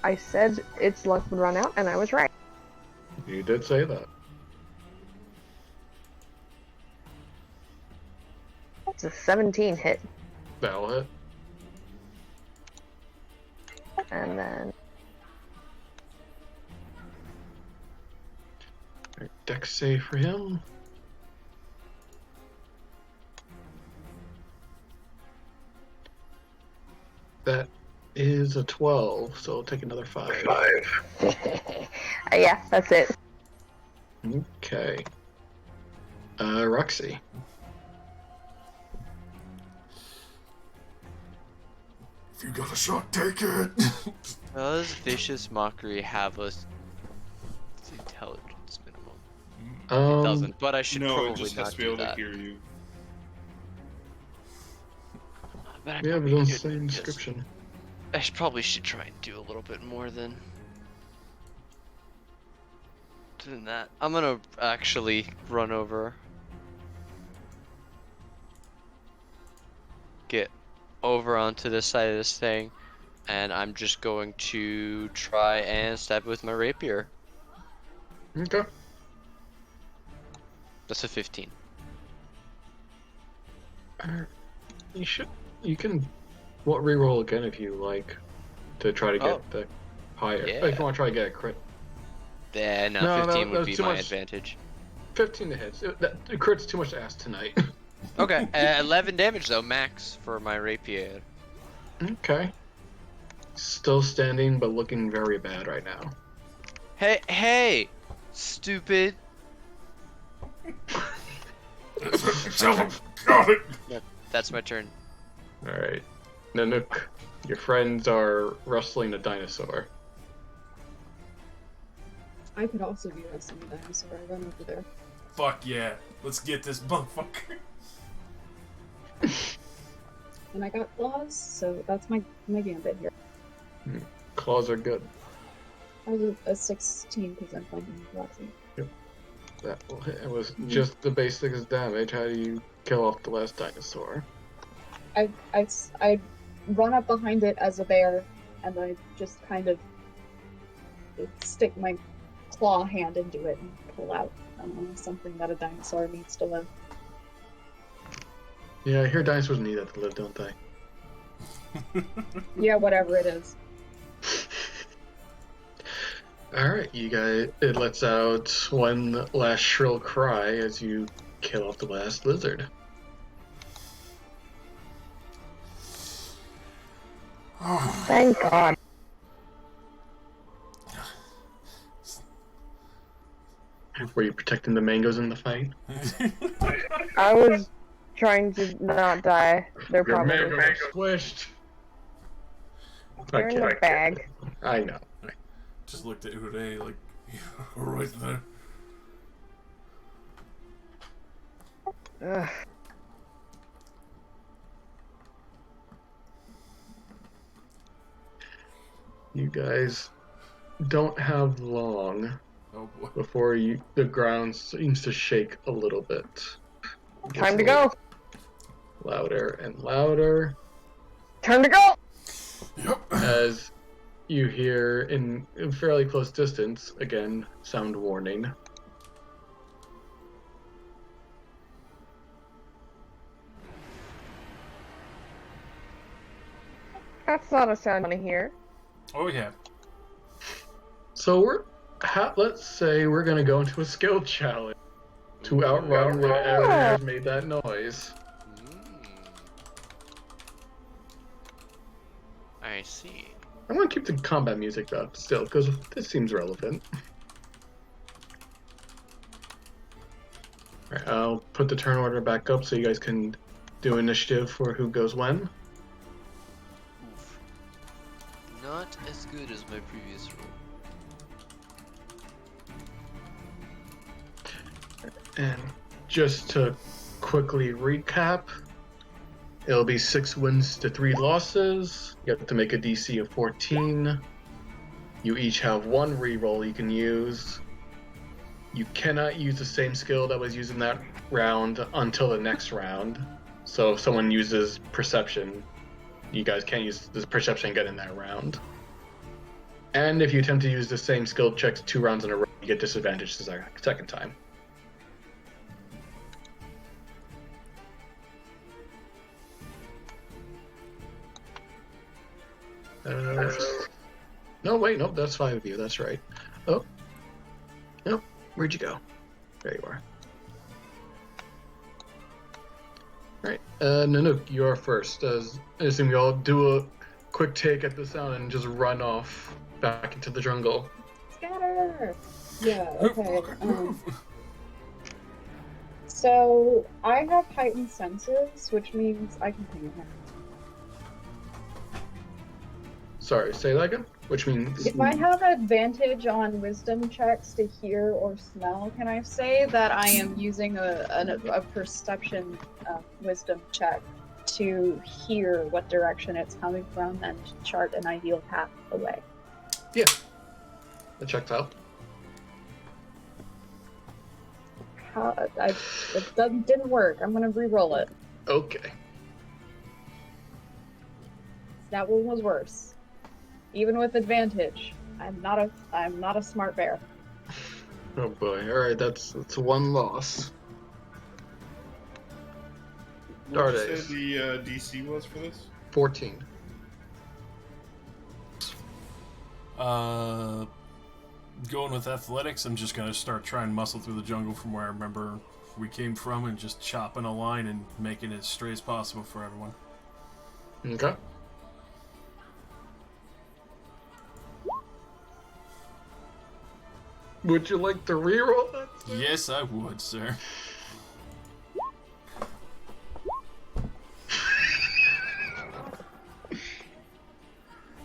D: I said its luck would run out, and I was right.
C: You did say that.
D: It's a 17 hit.
C: That'll hit.
D: And then
C: Alright, dex save for him. That is a 12, so I'll take another 5.
D: yeah, that's it.
C: Okay. Roxy.
A: If you got a shot, take it.
F: Does vicious mockery have a intelligence minimum? It doesn't, but I should
E: No,
F: probably
E: it just has
F: not
E: to be
F: do
E: able
F: that.
E: to hear you.
F: But I
C: We have
F: probably
C: the
F: should
C: same
F: just-
C: description.
F: I probably should try and do a little bit more than that. I'm gonna actually run over, get over onto this side of this thing, and I'm just going to try and stab it with my rapier.
C: Okay.
F: That's a 15.
C: You can reroll again if you like to try to get
F: Oh.
C: the higher.
F: Yeah.
C: If you want to try to get a crit.
F: Yeah, no,
C: No,
F: 15 would
C: that's
F: be
C: too
F: my
C: much.
F: advantage.
C: 15 to hit. It crit's too much to ask tonight.
F: Okay, 11 damage though, max for my rapier.
C: Okay. Still standing, but looking very bad right now.
F: Hey, stupid.
A: Got it.
F: That's my turn.
C: Alright. Nanook, your friends are wrestling a dinosaur.
H: I could also be wrestling a dinosaur. I run over there.
A: Fuck yeah. Let's get this motherfucker.
H: And I got claws, so that's my gambit here.
C: Claws are good.
H: I was a 16 because I'm playing Roxy.
C: That will hit. It was just the basics damage. How do you kill off the last dinosaur?
H: I run up behind it as a bear, and I just kind of stick my claw hand into it and pull out something that a dinosaur needs to live.
C: Yeah, I hear dinosaurs need that to live, don't they?
H: Yeah, whatever it is.
C: Alright, you guys, it lets out one last shrill cry as you kill off the last lizard.
D: Thank God.
C: Were you protecting the mangoes in the fight?
D: I was trying to not die. They're
C: Your
D: probably
C: mangoes are squished!
D: they're in the bag.
C: I know.
A: Just looked at Uday like, yeah, right there.
D: Ugh.
C: You guys don't have long
A: Oh boy.
C: before the ground seems to shake a little bit. It gets
D: Time to
C: a little
D: go.
C: louder and louder
D: Time to go.
A: Yep.
C: as you hear in fairly close distance, again, sound warning.
D: That's not a sound I want to hear.
A: Oh yeah.
C: So let's say we're gonna go into a skill challenge to outrun whatever has made that noise.
F: I see.
C: I'm gonna keep the combat music up still, because this seems relevant. Alright, I'll put the turn order back up so you guys can do initiative for who goes when.
F: Oof. Not as good as my previous roll.
C: And just to quickly recap, it'll be 6 wins to 3 losses. You have to make a DC of 14. You each have 1 reroll you can use. You cannot use the same skill that was used in that round until the next round. So if someone uses perception, you guys can't use this perception again in that round. And if you attempt to use the same skill checks 2 rounds in a row, you get disadvantage the second time. No, wait, nope, that's 5 of you, that's right. Oh. Nope, where'd you go? There you are. Alright, Nanook, you're first. I assume you all do a quick take at the sound and just run off back into the jungle.
H: Scatter! Yeah, okay. So, I have heightened senses, which means I can ping him.
C: Sorry, say that again? Which means...
H: If I have advantage on wisdom checks to hear or smell, can I say that I am using a perception wisdom check to hear what direction it's coming from and chart an ideal path away?
C: Yeah. That checks out.
H: It didn't work. I'm gonna re-roll it.
C: Okay.
H: That one was worse. Even with advantage, I'm not a smart bear.
C: Oh boy, alright, that's 1 loss.
E: What did you say the DC was for this?
C: 14.
A: going with athletics, I'm just gonna start trying to muscle through the jungle from where I remember we came from and just chopping a line and making it as straight as possible for everyone.
C: Okay. Would you like to reroll that? Sir?
A: Yes, I would, sir.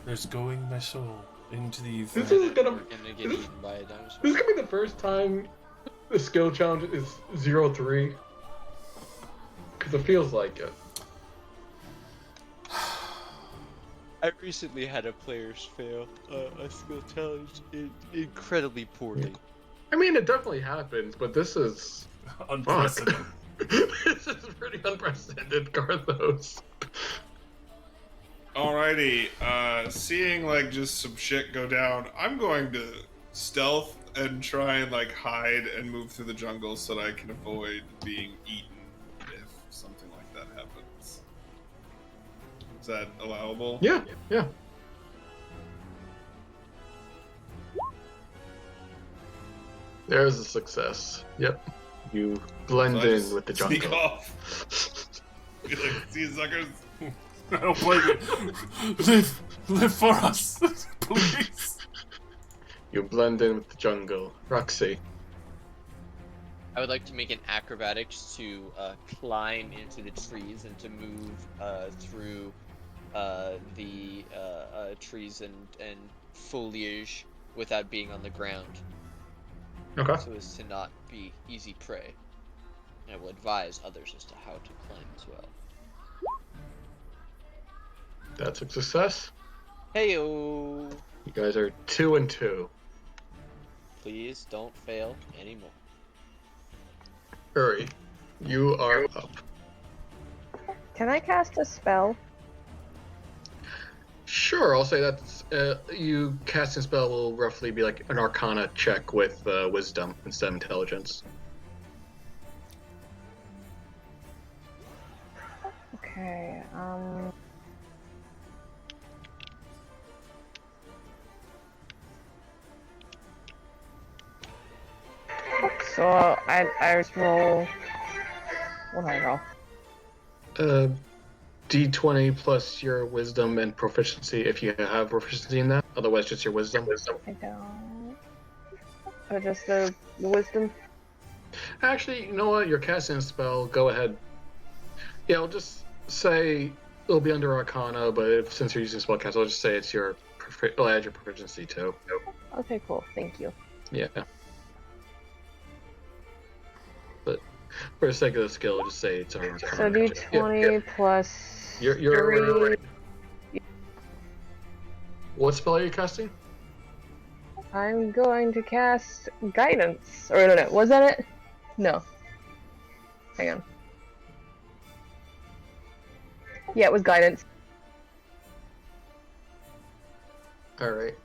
A: There's going my soul into the ether.
C: This is gonna
F: We're gonna get eaten by a dinosaur.
C: This is gonna be the first time the skill challenge is 0-3. Because it feels like it.
F: I recently had a players fail a skill challenge incredibly poorly.
C: I mean, it definitely happens, but this is
A: Unprecedented.
C: this is pretty unprecedented, Carthos.
E: Alrighty, seeing like just some shit go down, I'm going to stealth and try and like hide and move through the jungle so that I can avoid being eaten if something like that happens. Is that allowable?
C: Yeah, yeah. There's a success. Yep. You blend
E: So I
C: in
E: just
C: with the
E: sneak
C: jungle.
E: off. Be like, see you suckers.
A: I don't blame you. Live for us, please.
C: You blend in with the jungle. Roxy.
G: I would like to make an acrobatics to climb into the trees and to move through the trees and foliage without being on the ground,
C: Okay.
G: so as to not be easy prey. And I will advise others as to how to climb as well.
C: That's a success.
G: Heyo!
C: You guys are 2 and 2.
G: Please don't fail anymore.
C: Hurry. You are up.
D: Can I cast a spell?
C: Sure, I'll say that you casting spell will roughly be like an Arcana check with Wisdom instead of Intelligence.
D: Okay, so I just roll. What do I roll?
C: D20 plus your Wisdom and Proficiency if you have proficiency in that. Otherwise, just your Wisdom.
D: I don't. Oh, just the wisdom.
C: Actually, you know what? You're casting a spell. Go ahead. Yeah, I'll just say it'll be under Arcana, but since you're using spellcast, I'll just say it's your. I'll add your proficiency too.
D: Okay, cool. Thank you.
C: Yeah. But for the sake of the skill, I'll just say it's our.
D: So D20 plus
C: You're
D: 3.
C: What spell are you casting?
D: I'm going to cast guidance. Or no, was that it? No. Hang on. Yeah, it was guidance.
C: All right.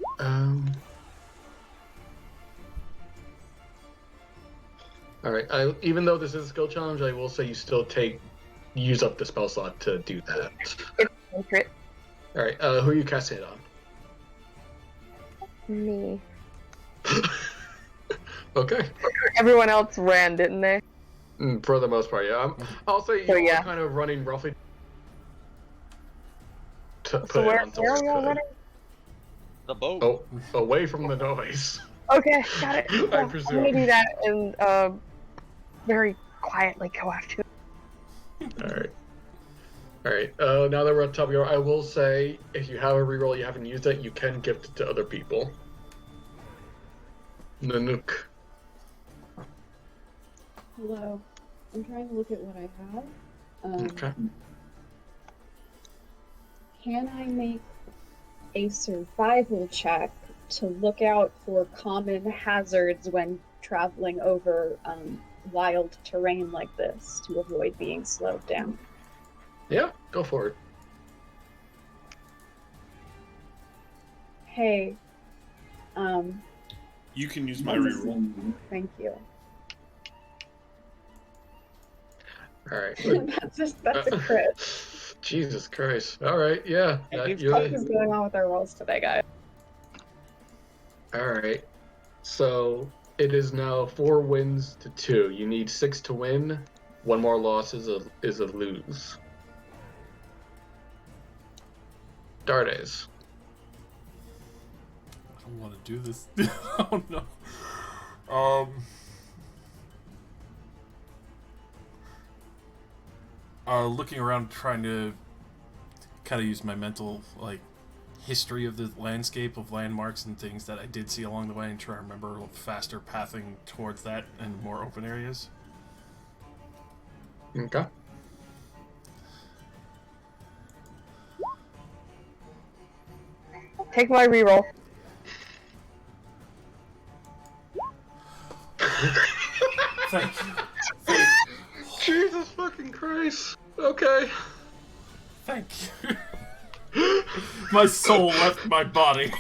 C: All right. Even though this is a skill challenge, I will say you still use up the spell slot to do that.
D: It's a crit.
C: All right. Who are you casting it on?
D: Me.
C: Okay.
D: Everyone else ran, didn't they?
C: For the most part, yeah. I'll say
D: So,
C: you're
D: yeah.
C: kind of running roughly. To put
D: So
C: it
D: where
C: on
D: are we all
C: Thor's
D: running?
G: The boat.
C: Oh, away from the noise.
D: Okay, got it.
C: I
D: Yeah, I'm
C: presume.
D: gonna do that and very quietly go after.
C: All right. All right. Now that we're at the top of your, I will say if you have a reroll you haven't used it, you can gift it to other people. Nanook.
H: Hello. I'm trying to look at what I have.
C: Okay.
H: Can I make a survival check to look out for common hazards when traveling over wild terrain like this to avoid being slowed down?
C: Yeah, go for it.
H: Hey,
E: You can use my reroll.
H: thank you.
C: All right.
H: that's a crit.
C: Jesus Christ. All right. Yeah.
H: What is going on with our rolls today, guys?
C: All right. So it is now 4 wins to 2. You need 6 to win. 1 more loss is a lose. Dardes.
A: I don't want to do this. Oh no. Looking around, trying to kind of use my mental history of the landscape of landmarks and things that I did see along the way, and try to remember a faster pathing towards that and more open areas.
C: Okay.
D: Take my reroll.
A: Thank you.
C: Jesus fucking Christ. Okay.
A: Thank you. My soul left my body.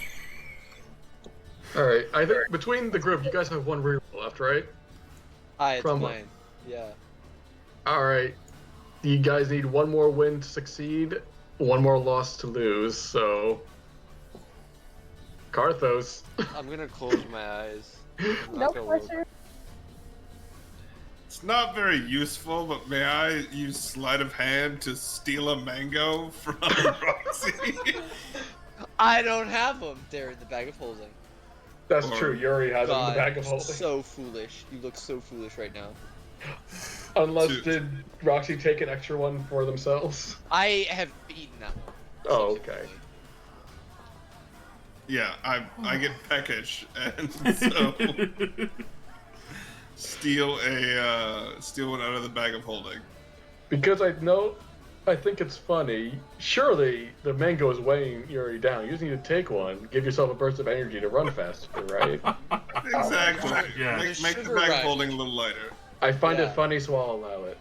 C: Alright, I think between the group, you guys have 1 reroll left, right?
F: It's
C: From-
F: mine. Yeah.
C: Alright. You guys need 1 more win to succeed, 1 more loss to lose, so... Karthos.
F: I'm gonna close my eyes. I'm
D: No
F: not gonna look.
D: pressure.
E: It's not very useful, but may I use sleight of hand to steal a mango from Roxy?
F: I don't have them. They're in the bag of holding.
C: That's
E: Or-
C: true, Yuri has it in the
F: God,
C: bag of holding.
F: so foolish. You look so foolish right now.
C: Unless
E: Dude.
C: did Roxy take an extra one for themselves?
F: I have eaten that one.
C: Oh, okay.
E: Yeah, I get peckish, and so steal one out of the bag of holding.
C: Because I think it's funny. Surely the mango is weighing Yuri down. You just need to take one, give yourself a burst of energy to run faster, right?
E: Exactly.
A: Yeah.
E: Make the
F: Sugar
E: bag of
F: rush.
E: holding a little lighter.
C: I find
F: Yeah.
C: it funny, so I'll allow it.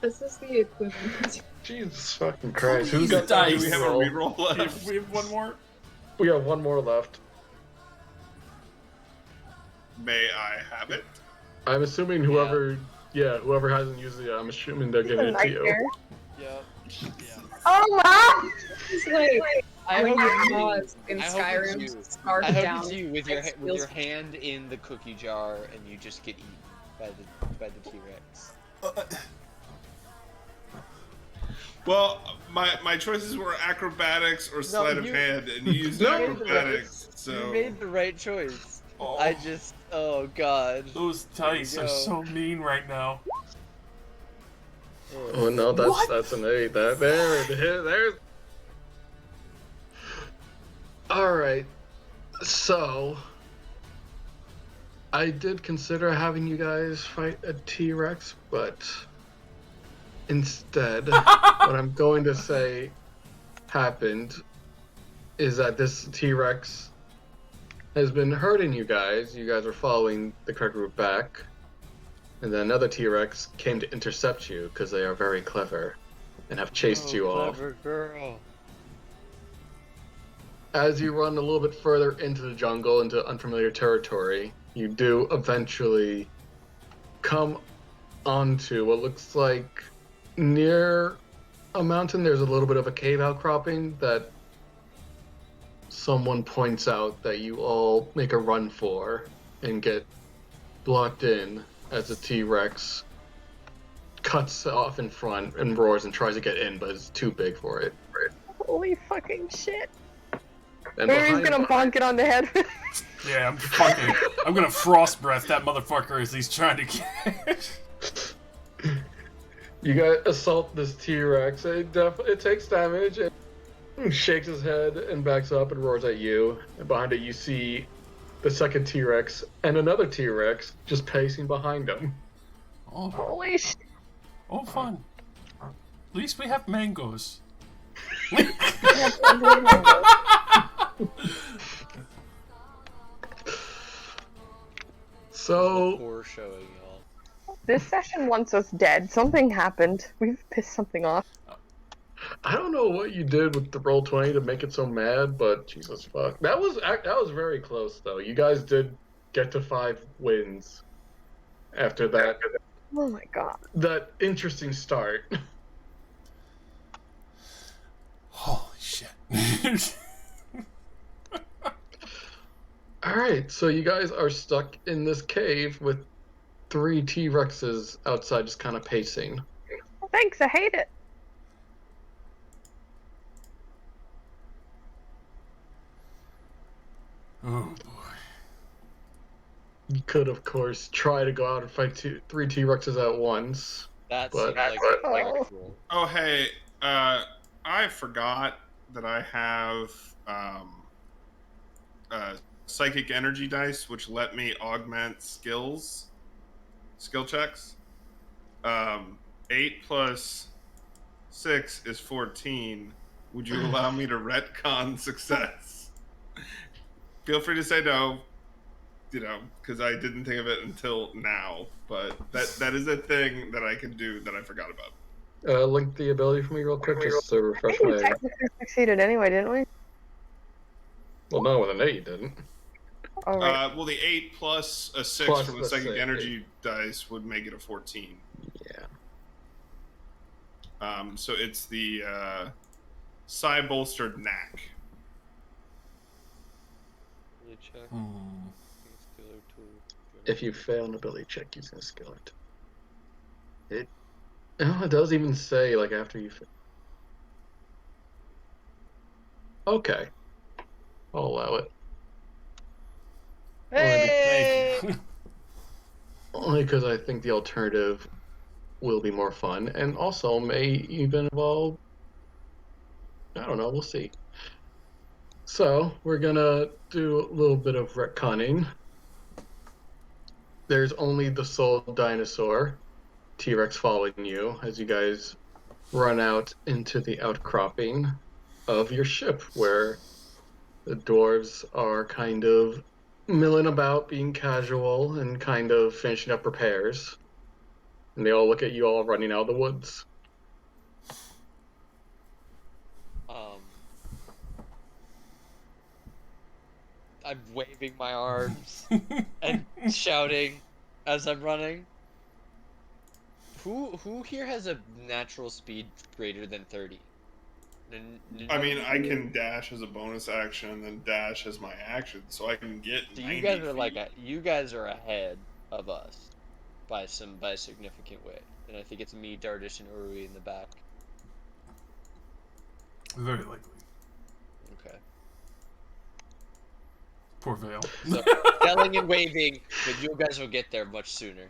H: This is the equivalent.
C: Jesus fucking Christ. Who's
A: Please
C: got
A: die.
C: that
E: Do we have a
C: reroll?
E: reroll left?
A: We have 1 more.
C: We have 1 more left.
E: May I have it?
C: I'm assuming whoever hasn't used it, I'm assuming they're giving it to you.
D: Nightmare.
F: Yep.
D: Oh wow!
H: It's like
F: I
H: when
F: hope
H: your
F: it's
H: paws in
F: I hope it's
H: Skyrim
F: you.
H: scarf
F: I hope
H: down.
F: it's you with
H: It
F: with
H: feels-
F: your hand in the cookie jar and you just get eaten by the T-Rex.
E: Well, my choices were acrobatics or sleight of
F: you-
E: hand, and you used
C: No,
E: acrobatics,
F: You
E: so...
F: made the right choice.
A: Oh,
F: Oh god.
A: those dice
F: There
A: are
F: you go.
A: so mean right now.
C: Oh no,
A: What?
C: that's an 8. There it is. There's. Alright. So I did consider having you guys fight a T-Rex, but instead what I'm going to say happened is that this T-Rex has been hurting you guys. You guys are following the correct route back. And then another T-Rex came to intercept you because they are very clever and have chased you off.
F: Clever girl.
C: As you run a little bit further into the jungle, into unfamiliar territory, you do eventually come onto what looks like near a mountain. There's a little bit of a cave outcropping that someone points out that you all make a run for and get blocked in as a T-Rex cuts off in front and roars and tries to get in, but it's too big for it.
D: Holy fucking shit!
C: And
D: Yuri's
C: behind-
D: gonna bonk it on the head.
A: Yeah, I'm gonna frost breath that motherfucker as he's trying to get.
C: You guys assault this T-Rex. It takes damage. It shakes his head and backs up and roars at you. And behind it, you see the second T-Rex and another T-Rex just pacing behind him.
A: Oh,
D: Holy shit!
A: oh, fun. At least we have mangoes.
C: So
F: Poor showing, y'all.
D: This session wants us dead. Something happened. We've pissed something off.
C: I don't know what you did with the roll 20 to make it so mad, but Jesus fuck, that was very close though. You guys did get to 5 wins after that
D: Oh my god.
C: that interesting start.
A: Holy shit.
C: Alright, so you guys are stuck in this cave with 3 T-Rexes outside just kind of pacing.
D: Thanks, I hate it.
A: Oh boy.
C: You could, of course, try to go out and fight 3 T-Rexes at once.
F: That
C: But-
F: seems like a large roll.
E: Oh, hey, I forgot that I have psychic energy dice, which let me augment skill checks. 8 plus 6 is 14. Would you allow me to retcon success? Feel free to say no, because I didn't think of it until now. But that is a thing that I can do that I forgot about.
C: Link the ability for me real quick, just to
D: I
C: refresh
D: think we
C: my...
D: technically succeeded anyway, didn't we?
C: Well, no, with an 8 you didn't.
D: All right.
E: Well, the 8 plus a 6
C: Plus
E: from the
C: the
E: psychic
C: 6,
E: energy dice would make it a 14.
C: Yeah.
E: So it's the psi bolstered knack.
F: Really check.
A: Hmm.
F: Skill or tool.
C: If you fail an ability check using a skill or tool. It does even say, like, after you... Okay. I'll allow it.
D: Hey!
A: Thank you.
C: Only because I think the alternative will be more fun, and also may even involve... I don't know, we'll see. So, we're gonna do a little bit of retconning. There's only the sole dinosaur, T-Rex, following you as you guys run out into the outcropping of your ship, where the dwarves are kind of milling about, being casual, and kind of finishing up repairs. And they all look at you all running out of the woods.
F: I'm waving my arms and shouting as I'm running. Who here has a natural speed greater than 30?
E: I mean, I can dash as a bonus action and then dash as my action, so I can get.
F: So
E: 90
F: you guys are
E: feet.
F: you guys are ahead of us by a significant way, and I think it's me, Dardish, and Urui in the back.
A: Very likely.
F: Okay.
A: Poor Vale.
F: So yelling and waving, but you guys will get there much sooner.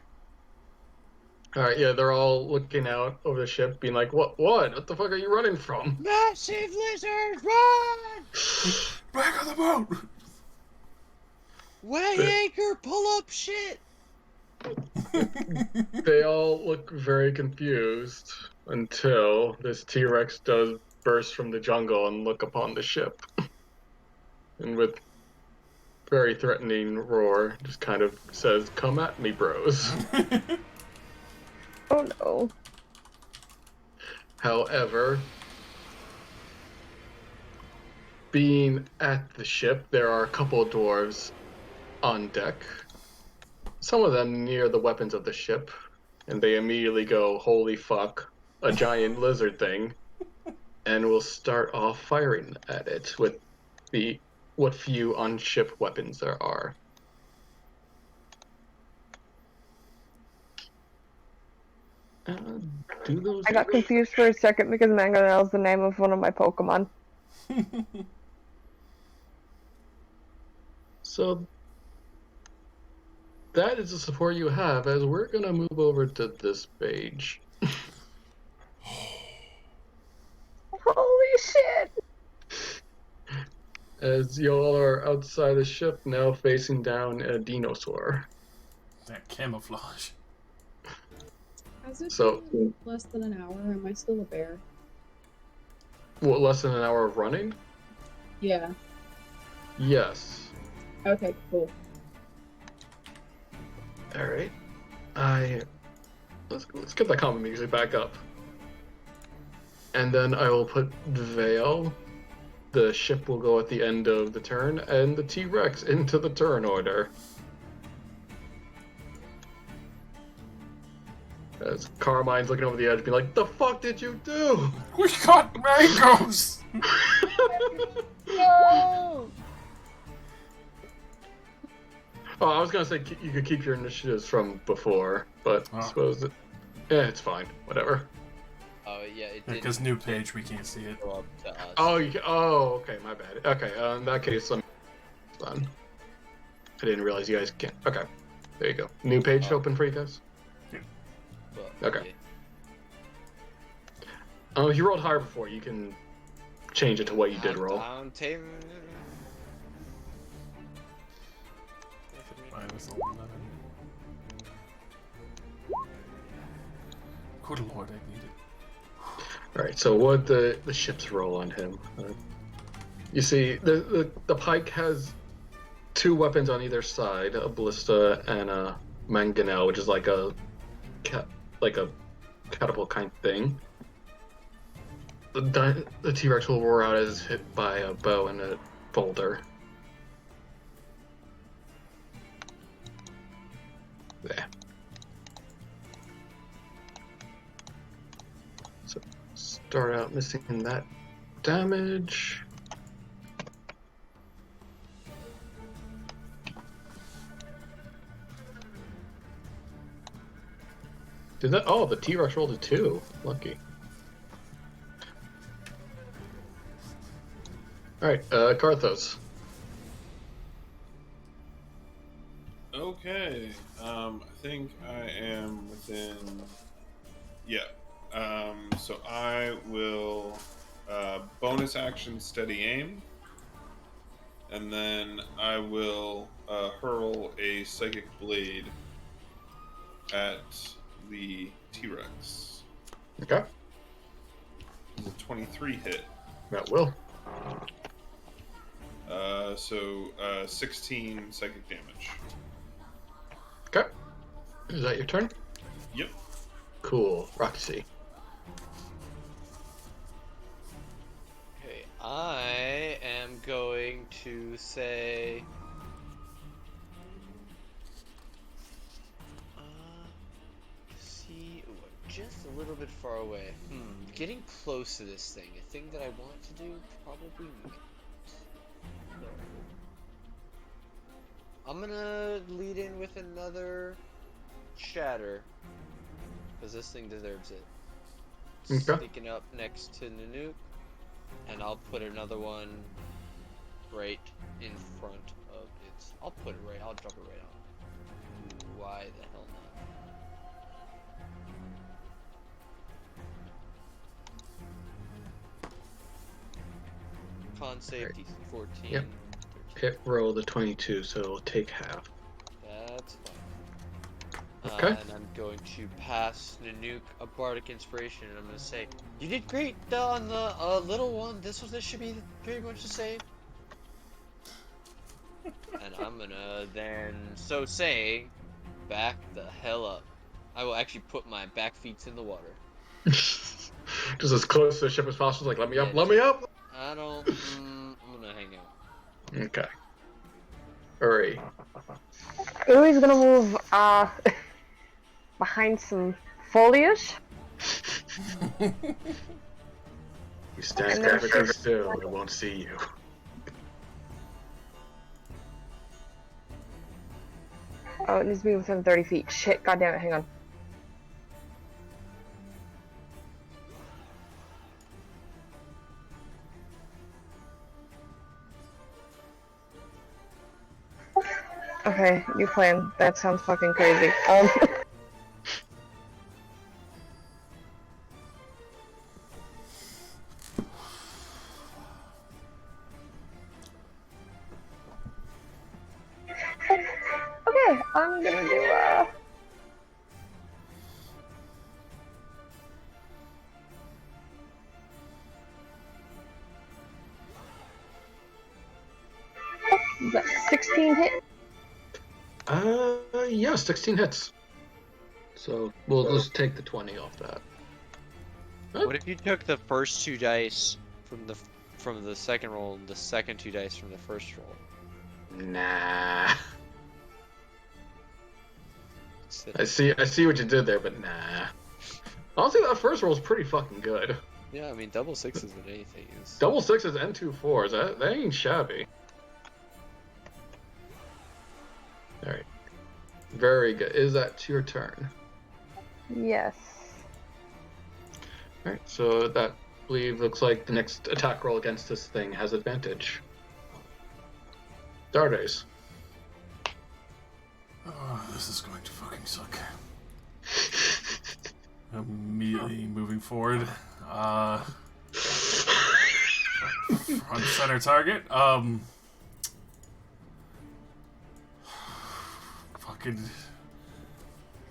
C: Alright, yeah, they're all looking out over the ship, being like, What the fuck are you running from?
F: Massive lizard, run!
A: Back on the boat!
F: Weigh anchor, pull up shit!
C: They all look very confused until this T-Rex does burst from the jungle and look upon the ship. And with very threatening roar, just kind of says, "Come at me, bros."
D: Oh no.
C: However, being at the ship, there are a couple of dwarves on deck. Some of them near the weapons of the ship, and they immediately go, "Holy fuck, a giant lizard thing," and will start off firing at it with what few on-ship weapons there are. Do those?
D: I got confused for a second because Mangonel is the name of one of my Pokemon.
C: So that is the support you have, as we're gonna move over to this page.
D: Holy shit!
C: As y'all are outside the ship, now facing down a dinosaur.
A: That camouflage.
H: Has it
C: So-
H: been less than an hour? Am I still a bear?
C: What, less than an hour of running?
H: Yeah.
C: Yes.
H: Okay, cool.
C: Alright. Let's get that common music back up. And then I will put Vale. The ship will go at the end of the turn, and the T-Rex into the turn order. As Carmine's looking over the edge, being like, "The fuck did you do?"
A: We got mangoes!
D: No!
C: Oh, I was gonna say you could keep your initiatives from before, but I
A: Oh.
C: suppose it's fine. Whatever.
G: Oh yeah, it did.
A: Because new page, we can't see it.
G: Go up to us.
C: Oh, okay, my bad. Okay, in that case, let me. Fun. I didn't realize you guys can't. Okay, there you go. New page open for you guys.
G: Well,
C: Okay.
G: yeah.
C: If you rolled higher before, you can change it to what you did roll.
G: Countdown.
A: -11. Good lord, I need it.
C: All right. So what the ships roll on him? You see, the pike has 2 weapons on either side: a ballista and a mangonel, which is like a catapult kind of thing. The T-Rex will roar out as hit by a bow and a boulder. There. So start out missing that damage. Did that? Oh, the T-Rex rolled a 2. Lucky. All right, Karthos.
E: Okay. I think I am within. Yeah. So I will bonus action steady aim, and then I will hurl a psychic blade at the T-Rex.
C: Okay,
E: It's a 23 hit.
C: that will.
E: So 16 psychic damage.
C: Okay, is that your turn?
E: Yep.
C: Cool, Roxy.
F: Okay, I am going to say. See, ooh, I'm just a little bit far away. Getting close to this thing, a thing that I want to do, probably not. I'm gonna lead in with another shatter, because this thing deserves it.
C: Okay.
F: Sneaking up next to Nanook, and I'll put another one right in front of it. I'll drop it right out. Why the hell not? Con save DC 14.
C: Yep.
F: 13.
C: Hit roll the 22, so it'll take half.
F: That's fine.
C: Okay.
F: And I'm going to pass Nanook a bardic inspiration, and I'm going to say, "You did great on the little one. This should be pretty much the same." And I'm gonna then, so saying, back the hell up. I will actually put my back feet in the water.
C: Just as close to the ship as possible. Like, let me up,
F: Yeah,
C: let me up.
F: I don't. I'm gonna hang out.
C: Okay. Hurry.
D: Uri's gonna move behind some foliage.
C: You stand perfectly still, it won't see you.
D: Oh, it needs to be within 30 feet. Shit, goddamn it, hang on. Okay, new plan. That sounds fucking crazy. Okay, I'm gonna do is that 16 hit?
C: Yeah, 16 hits. So we'll just take the 20 off that.
F: What if you took the first 2 dice from the second roll, and the second 2 dice from the first roll?
C: Nah. I see what you did there, but nah. Honestly, that first roll is pretty fucking good.
F: Yeah, I mean, double sixes and anything is.
C: Double sixes and 2 4s. That ain't shabby. All right. Very good. Is that your turn?
D: Yes.
C: All right. So that, I believe, looks like the next attack roll against this thing has advantage. Dardes.
A: Oh, this is going to fucking suck. Immediately moving forward. Front center target. Fucking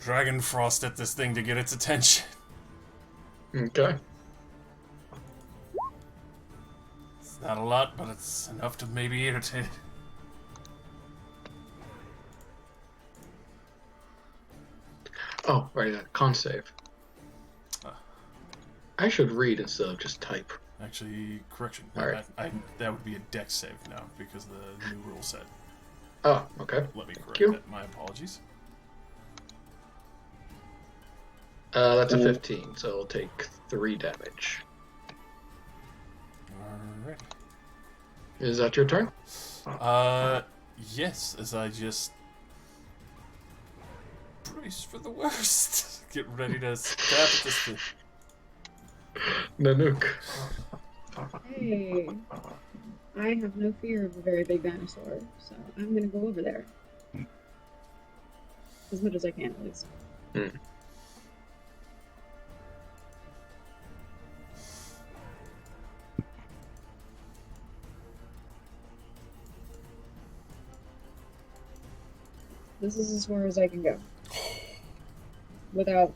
A: Dragon Frost at this thing to get its attention.
C: Okay.
A: It's not a lot, but it's enough to maybe irritate it.
C: Oh, right. Con save. I should read instead of just type.
A: Actually, correction.
C: All right.
A: That would be a dex save now because of the new rule set.
C: Oh, okay.
A: Let me correct
C: you.
A: that. My apologies.
C: That's a 15, so it'll take 3 damage.
A: Alright.
C: Is that your turn?
A: Yes, as I just brace for the worst. Get ready to stab at this thing.
C: Nanook.
H: Hey, I have no fear of a very big dinosaur, so I'm gonna go over there. As much as I can, at least.
C: Hmm.
H: This is as far as I can go. Without,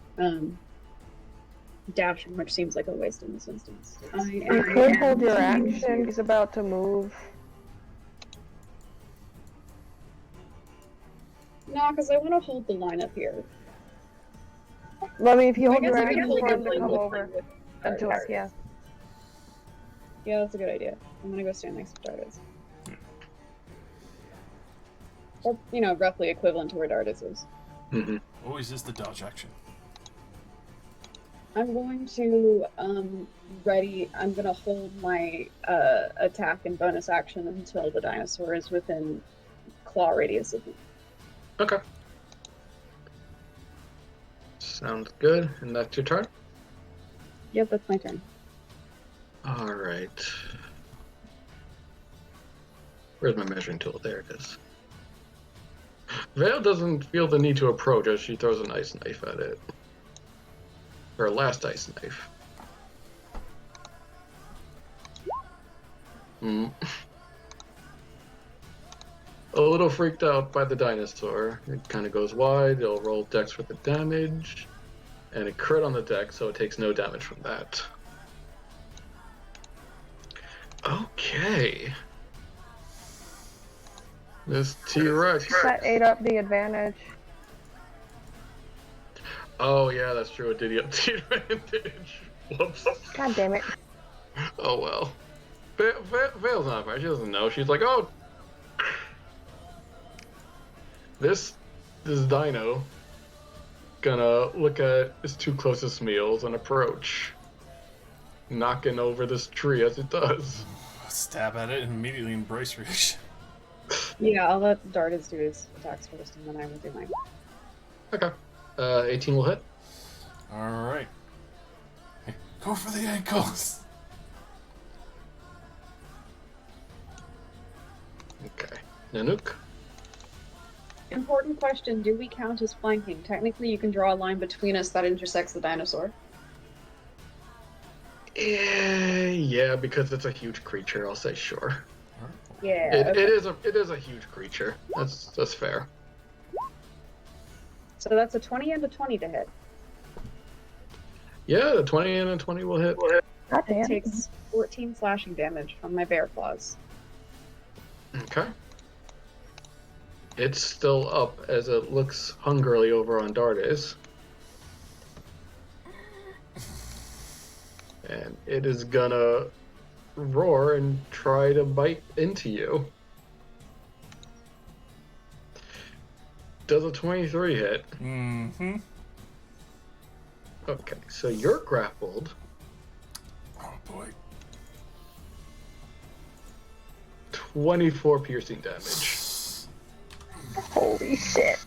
H: dashing, which seems like a waste in this instance.
D: You could hold your action. He's about to move.
H: No, because I want to hold the line up here.
D: Let me, if you
H: I
D: hold
H: guess
D: your
H: I can
D: action
H: hold
D: for
H: the
D: him to
H: line
D: come
H: with-
D: over
H: with
D: until,
H: Dardes.
D: yeah.
H: Yeah, that's a good idea. I'm gonna go stand next to Dardes. Or, you know, roughly equivalent to where Dardes is.
C: Mm-hmm.
A: Always is the dodge action.
H: I'm going to I'm gonna hold my attack and bonus action until the dinosaur is within claw radius of me.
C: Okay. Sounds good. And that's your turn?
H: Yep, that's my turn.
C: Alright. Where's my measuring tool? There it is. Vale doesn't feel the need to approach as she throws an ice knife at it. Her last ice knife. A little freaked out by the dinosaur. It kind of goes wide. It'll roll dex for the damage. And a crit on the dex, so it takes no damage from that. Okay. This T-Rex.
D: That ate up the advantage.
C: Oh yeah, that's true. It did get the advantage. Whoops.
D: God damn it.
C: Oh well. Vale's not fine. She doesn't know. She's like, oh, this dino gonna look at his 2 closest meals and approach, knocking over this tree as it does.
A: Stab at it and immediately embrace reaction.
H: Yeah, I'll let Dardes do his attacks first, and then I will do mine.
C: Okay. 18 will hit.
A: Alright. Go for the ankles!
C: Okay. Nanook.
H: Important question, do we count as flanking? Technically, you can draw a line between us that intersects the dinosaur.
C: Yeah, because it's a huge creature. I'll say sure.
H: Yeah.
C: It
H: okay.
C: is a huge creature. That's fair.
H: So that's a 20 and a 20 to hit.
C: Yeah, the 20 and a 20 will hit.
D: God damn.
H: It takes 14 slashing damage from my bear claws.
C: Okay. It's still up as it looks hungrily over on Dardes. And it is gonna roar and try to bite into you. Does a 23 hit?
A: Mm-hmm.
C: Okay, so you're grappled.
A: Oh boy.
C: 24 piercing damage.
D: Holy shit.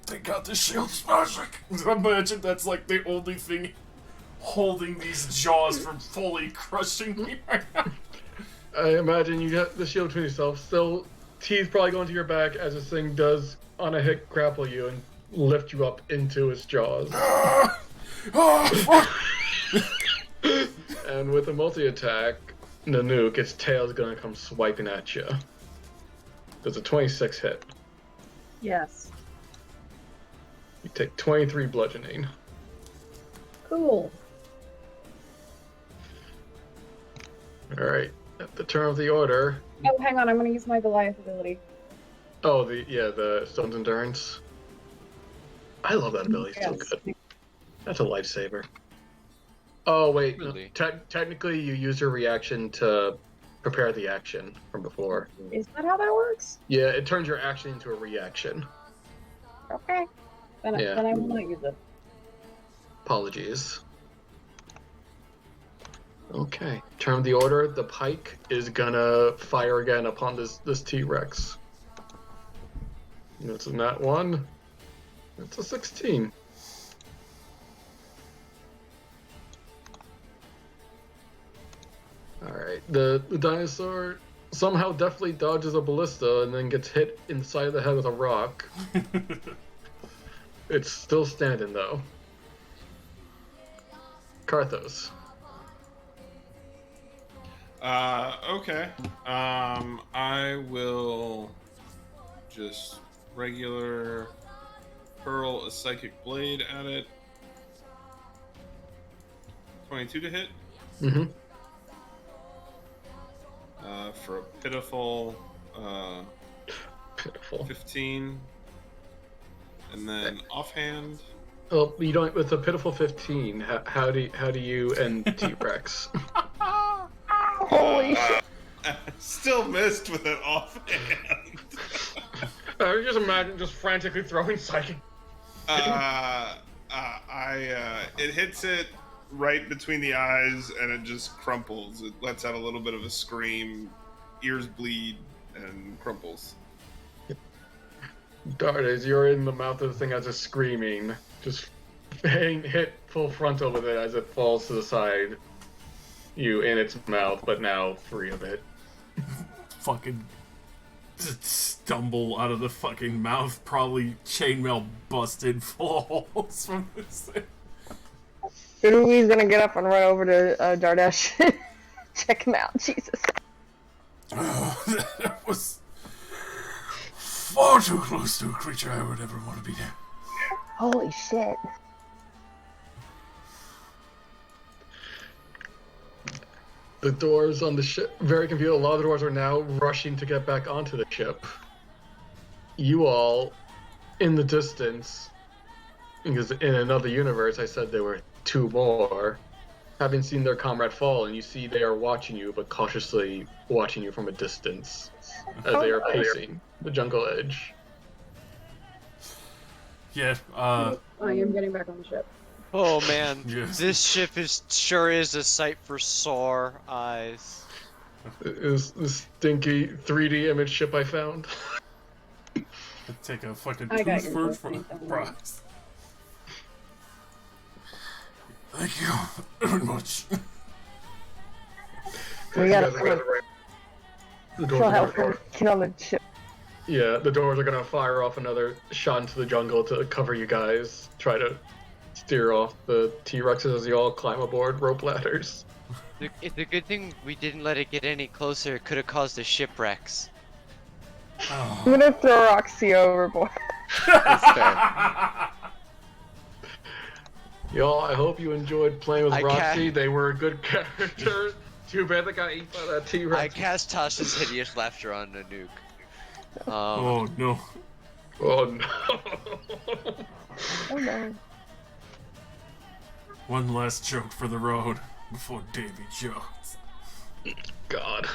A: They got the shield's magic. Imagine that's like the only thing holding these jaws from fully crushing me right now.
C: I imagine you got the shield between yourself. Still, teeth probably going to your back as this thing does, on a hit, grapple you and lift you up into its jaws. And with a multi-attack, Nanook, its tail is going to come swiping at you. Does a 26 hit?
H: Yes.
C: You take 23 bludgeoning.
H: Cool.
C: Alright, at the turn of the order...
H: Oh, hang on, I'm gonna use my Goliath ability.
C: Oh, the Stone's Endurance. I love that ability, it's so good. That's a lifesaver. Oh, wait,
F: Really?
C: technically you use your reaction to prepare the action from before.
H: Is that how that works?
C: Yeah, it turns your action into a reaction.
H: Okay. Then,
C: Yeah.
H: then I will not use it.
C: Apologies. Okay. Turn of the order, the pike is gonna fire again upon this T-Rex. That's not one. That's a 16. Alright, the dinosaur somehow definitely dodges a ballista and then gets hit in the side of the head with a rock. It's still standing though. Karthos.
E: Okay. I will just regular hurl a psychic blade at it. 22 to hit.
C: Mm-hmm.
E: For a pitiful
C: Pitiful.
E: 15. And then offhand.
C: Oh, you don't. With a pitiful 15, how do you end T-Rex?
D: Holy shit.
E: Still missed with an offhand.
C: I just imagine just frantically throwing psychic.
E: It hits it right between the eyes and it just crumples. It lets out a little bit of a scream, ears bleed, and crumples.
C: Dart, as you're in the mouth of the thing as it's screaming, just hit full frontal with it as it falls to the side. You in its mouth, but now free of it.
A: Fucking just stumble out of the fucking mouth, probably chainmail busted full of holes from this thing.
D: Urui's gonna get up and run over to Dardesh. Check him out, Jesus.
A: That was far too close to a creature I would ever want to be near.
D: Holy shit.
C: The doors on the ship, very confused. A lot of the doors are now rushing to get back onto the ship. You all, in the distance, because in another universe I said there were two more, having seen their comrade fall, and you see they are watching you, but cautiously watching you from a distance as they are pacing the jungle edge.
A: Yeah,
H: I am getting back on the ship.
F: Oh man,
A: Yes.
F: this ship sure is a sight for sore eyes.
C: Is this stinky 3D image ship I found?
A: take a fucking
H: I got
A: tooth
H: your
A: for
H: first thing.
A: prize. Thank you very much.
D: We gotta
C: The doors
D: still
C: are
D: help
C: gonna
D: him get on the ship.
C: Yeah, the doors are gonna fire off another shot into the jungle to cover you guys. Try to steer off the T-Rexes as you all climb aboard rope ladders.
F: It's a good thing we didn't let it get any closer. It could have caused a shipwrecks.
A: Oh.
D: I'm gonna throw Roxy overboard.
F: That's fair.
C: Y'all, I hope you enjoyed playing with
F: I
C: Roxy. They were a good character. Too bad they got eaten by that
F: I
C: T-Rex.
F: cast Tasha's hideous laughter on Nanook.
A: Oh no.
C: Oh no.
D: Oh no.
A: One last joke for the road before Davy Jones.
C: God.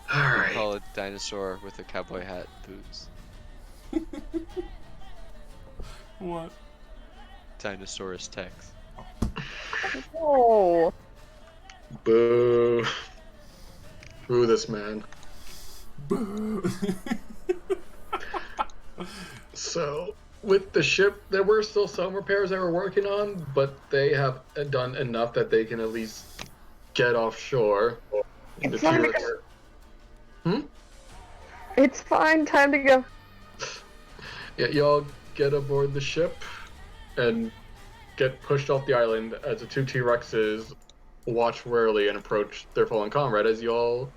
F: We
C: Alright.
F: call it dinosaur with a cowboy hat boots.
A: What?
F: Dinosaurus Tex.
D: Oh.
C: Boo. Boo this man. So, with the ship, there were still some repairs they were working on, but they have done enough that they can at least get offshore. The
D: It's fine.
C: T-Rex.
D: It's fine. Time to go.
C: Yeah, y'all get aboard the ship and get pushed off the island as the two T-Rexes watch warily and approach their fallen comrade as y'all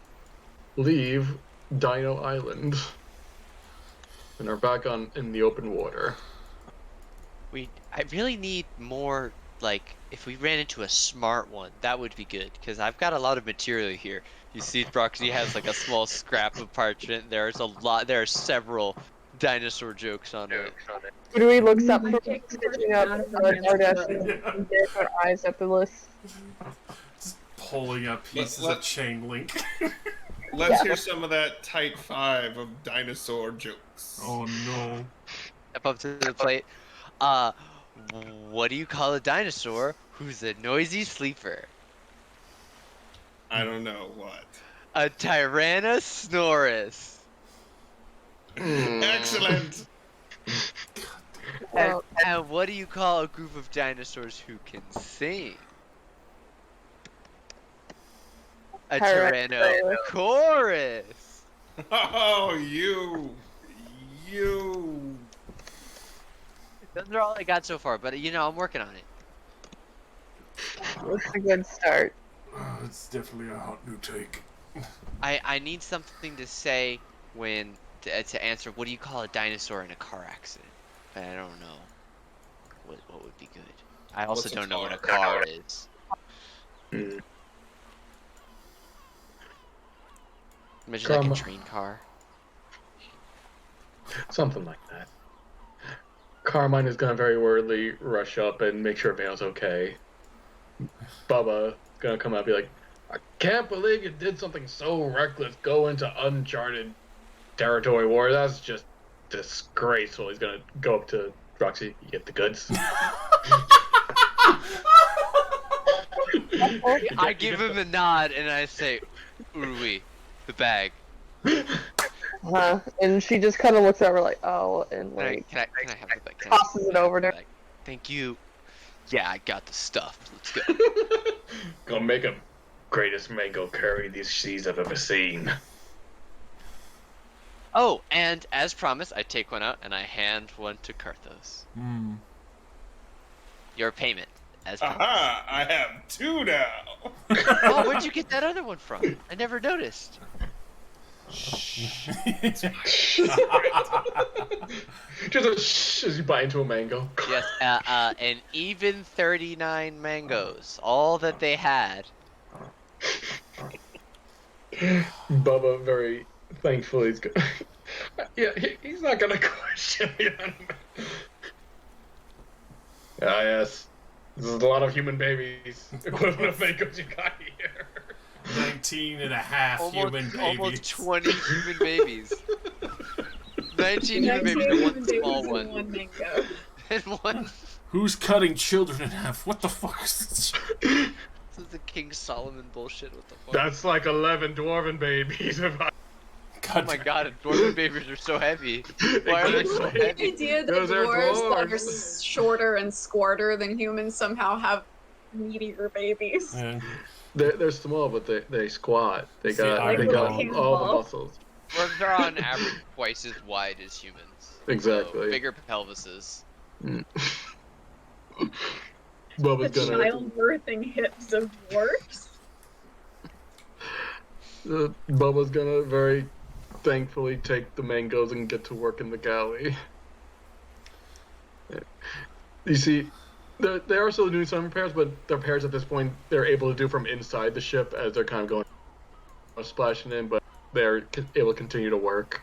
C: leave Dino Island and are back in the open water.
F: I really need more, like, if we ran into a smart one, that would be good, because I've got a lot of material here. You see Broxy has like a small scrap of parchment. There are several dinosaur jokes on it.
D: Urui looks up
H: I'm
D: from
H: taking
D: stitching
H: parchment
D: up
H: out of her hands.
D: Ardeth and there's her eyes at the list.
A: Just pulling up pieces of chain link.
E: Let's hear some of that Type 5 of dinosaur jokes.
A: Oh no.
F: Step up to the plate. What do you call a dinosaur who's a noisy sleeper?
E: I don't know what.
F: A Tyrannosaurus.
E: Excellent!
F: And what do you call a group of dinosaurs who can sing? A Tyrannosaurus.
E: Oh, you.
F: Those are all I got so far, but I'm working on it.
D: That's a good start.
A: It's definitely a hot new take.
F: I need something to say when to answer. What do you call a dinosaur in a car accident? But I don't know what would be good. I also
E: What's a
F: don't know what a
E: car?
F: car is. Imagine like a
C: Karma.
F: train car.
C: Something like that. Carmine is gonna very worriedly rush up and make sure Vale's okay. Bubba gonna come out and be like, I can't believe you did something so reckless. Go into uncharted territory, war. That's just disgraceful. He's gonna go up to Roxy. You get the goods.
F: I give him a nod and I say, Urui, the bag.
D: And she just kind of looks over like, oh, and
F: Can I
D: like
F: have the bag?
D: tosses it over to her.
F: Thank you. Yeah, I got the stuff. Let's go.
C: Gonna make him greatest mango curry these seas I've ever seen.
F: Oh, and as promised, I take one out and I hand one to Karthos. Your payment, as promised.
E: Aha! I have two now!
F: Oh, where'd you get that other one from? I never noticed.
C: Just a shh as you bite into a mango.
F: Yes, an even 39 mangoes. All that they had.
C: Bubba very thankfully is good. Yeah, he's not gonna question you. Ah, yes. This is a lot of human babies. Equivalent of mangoes you got here.
A: 19 and a half human babies.
F: Almost 20 human babies. 19 human babies and one small one.
H: One mango.
F: And one.
A: Who's cutting children in half? What the fuck is this?
F: This is the King Solomon bullshit. What the fuck?
C: That's like 11 dwarven babies.
F: Oh my god, dwarven babies are so heavy. Why are they so
H: The
F: heavy?
H: idea that
C: Those are
H: dwarves that are
C: dwarves.
H: shorter and squarter than humans somehow have meatier babies.
A: Yeah.
C: They're small, but they squat. They
A: See,
C: got
A: I
C: they
A: know.
C: got all the
H: Cannonball.
C: muscles.
F: Dwarves are on average twice as wide as humans.
C: Exactly.
F: So bigger pelvises.
C: Bubba's
H: The
C: gonna
H: childbirthing hips of dwarves.
C: Bubba's gonna very thankfully take the mangoes and get to work in the galley. You see, they are still doing some repairs, but the repairs at this point they're able to do from inside the ship as they're kind of going splashing in, but they're able to continue to work.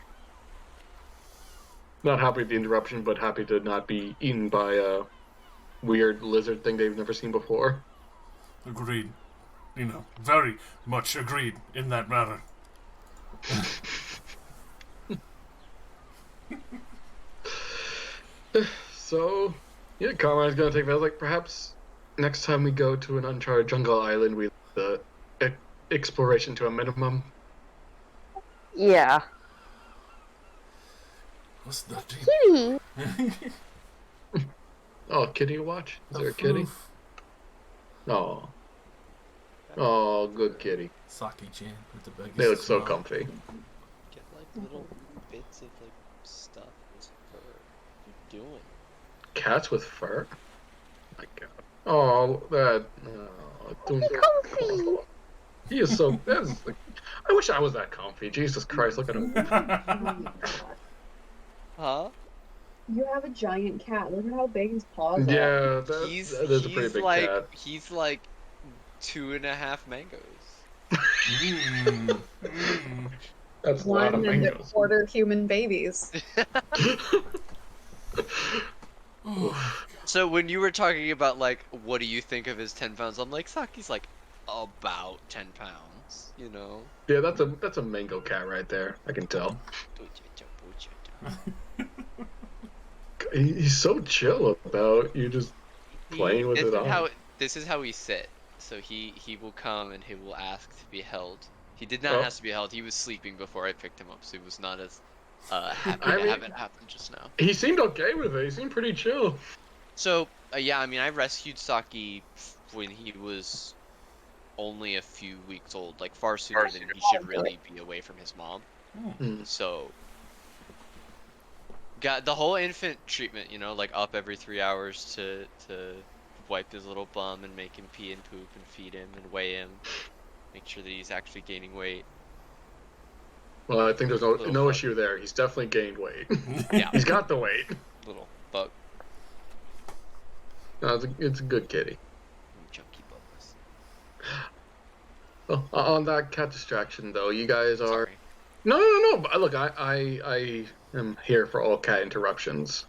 C: Not happy with the interruption, but happy to not be eaten by a weird lizard thing they've never seen before.
A: Agreed. Very much agreed in that matter.
C: So, yeah, Carmine's gonna take. I was like, perhaps next time we go to an uncharted jungle island, we the exploration to a minimum.
D: Yeah.
A: What's that?
D: Kitty.
C: Oh, kitty watch? Is there a
A: The
C: kitty?
A: foof.
C: Oh. Oh, good kitty.
A: Saki-chan with the biggest
C: They look so
A: smile.
C: comfy.
F: Get like little bits of like stuff as fur. What are you doing?
C: Cats with fur? My God. Oh, that. Oh,
D: Comfy.
C: he is so. That's like, I wish I was that comfy. Jesus Christ, look at him.
F: Huh?
H: You have a giant cat. Look at how big his paws are.
C: Yeah,
F: He's
C: that is a pretty big
F: like
C: cat.
F: he's like 2.5 mangoes.
A: Mm, mm.
C: That's a lot of
H: One and a
C: mangoes.
H: quarter human babies.
A: Oh,
F: So when you were talking about like what do you think of his 10 pounds, I'm like Saki's like about 10 pounds, you know?
C: Yeah, that's a mango cat right there. I can tell. He's so chill about you just playing with it on.
F: This is how he sit. So he will come and he will ask to be held. He did not
C: Oh.
F: ask to be held. He was sleeping before I picked him up, so he was not as happy
C: I
F: to
C: mean-
F: have it happen just now.
C: He seemed okay with it. He seemed pretty chill.
F: So yeah, I mean, I rescued Saki when he was only a few weeks old, like far sooner than he should really be away from his mom.
C: Mm.
F: So got the whole infant treatment, you know, like up every 3 hours to wipe his little bum and make him pee and poop and feed him and weigh him, make sure that he's actually gaining weight.
C: Well, I think there's
F: Little
C: no
F: fuck.
C: issue there. He's definitely gained weight.
F: Yeah,
C: He's got the weight.
F: little bug,
C: No, it's a good kitty.
F: chunky bugs.
C: Well, on that cat distraction, though, you guys are.
F: Sorry.
C: No. But look, I am here for all cat interruptions,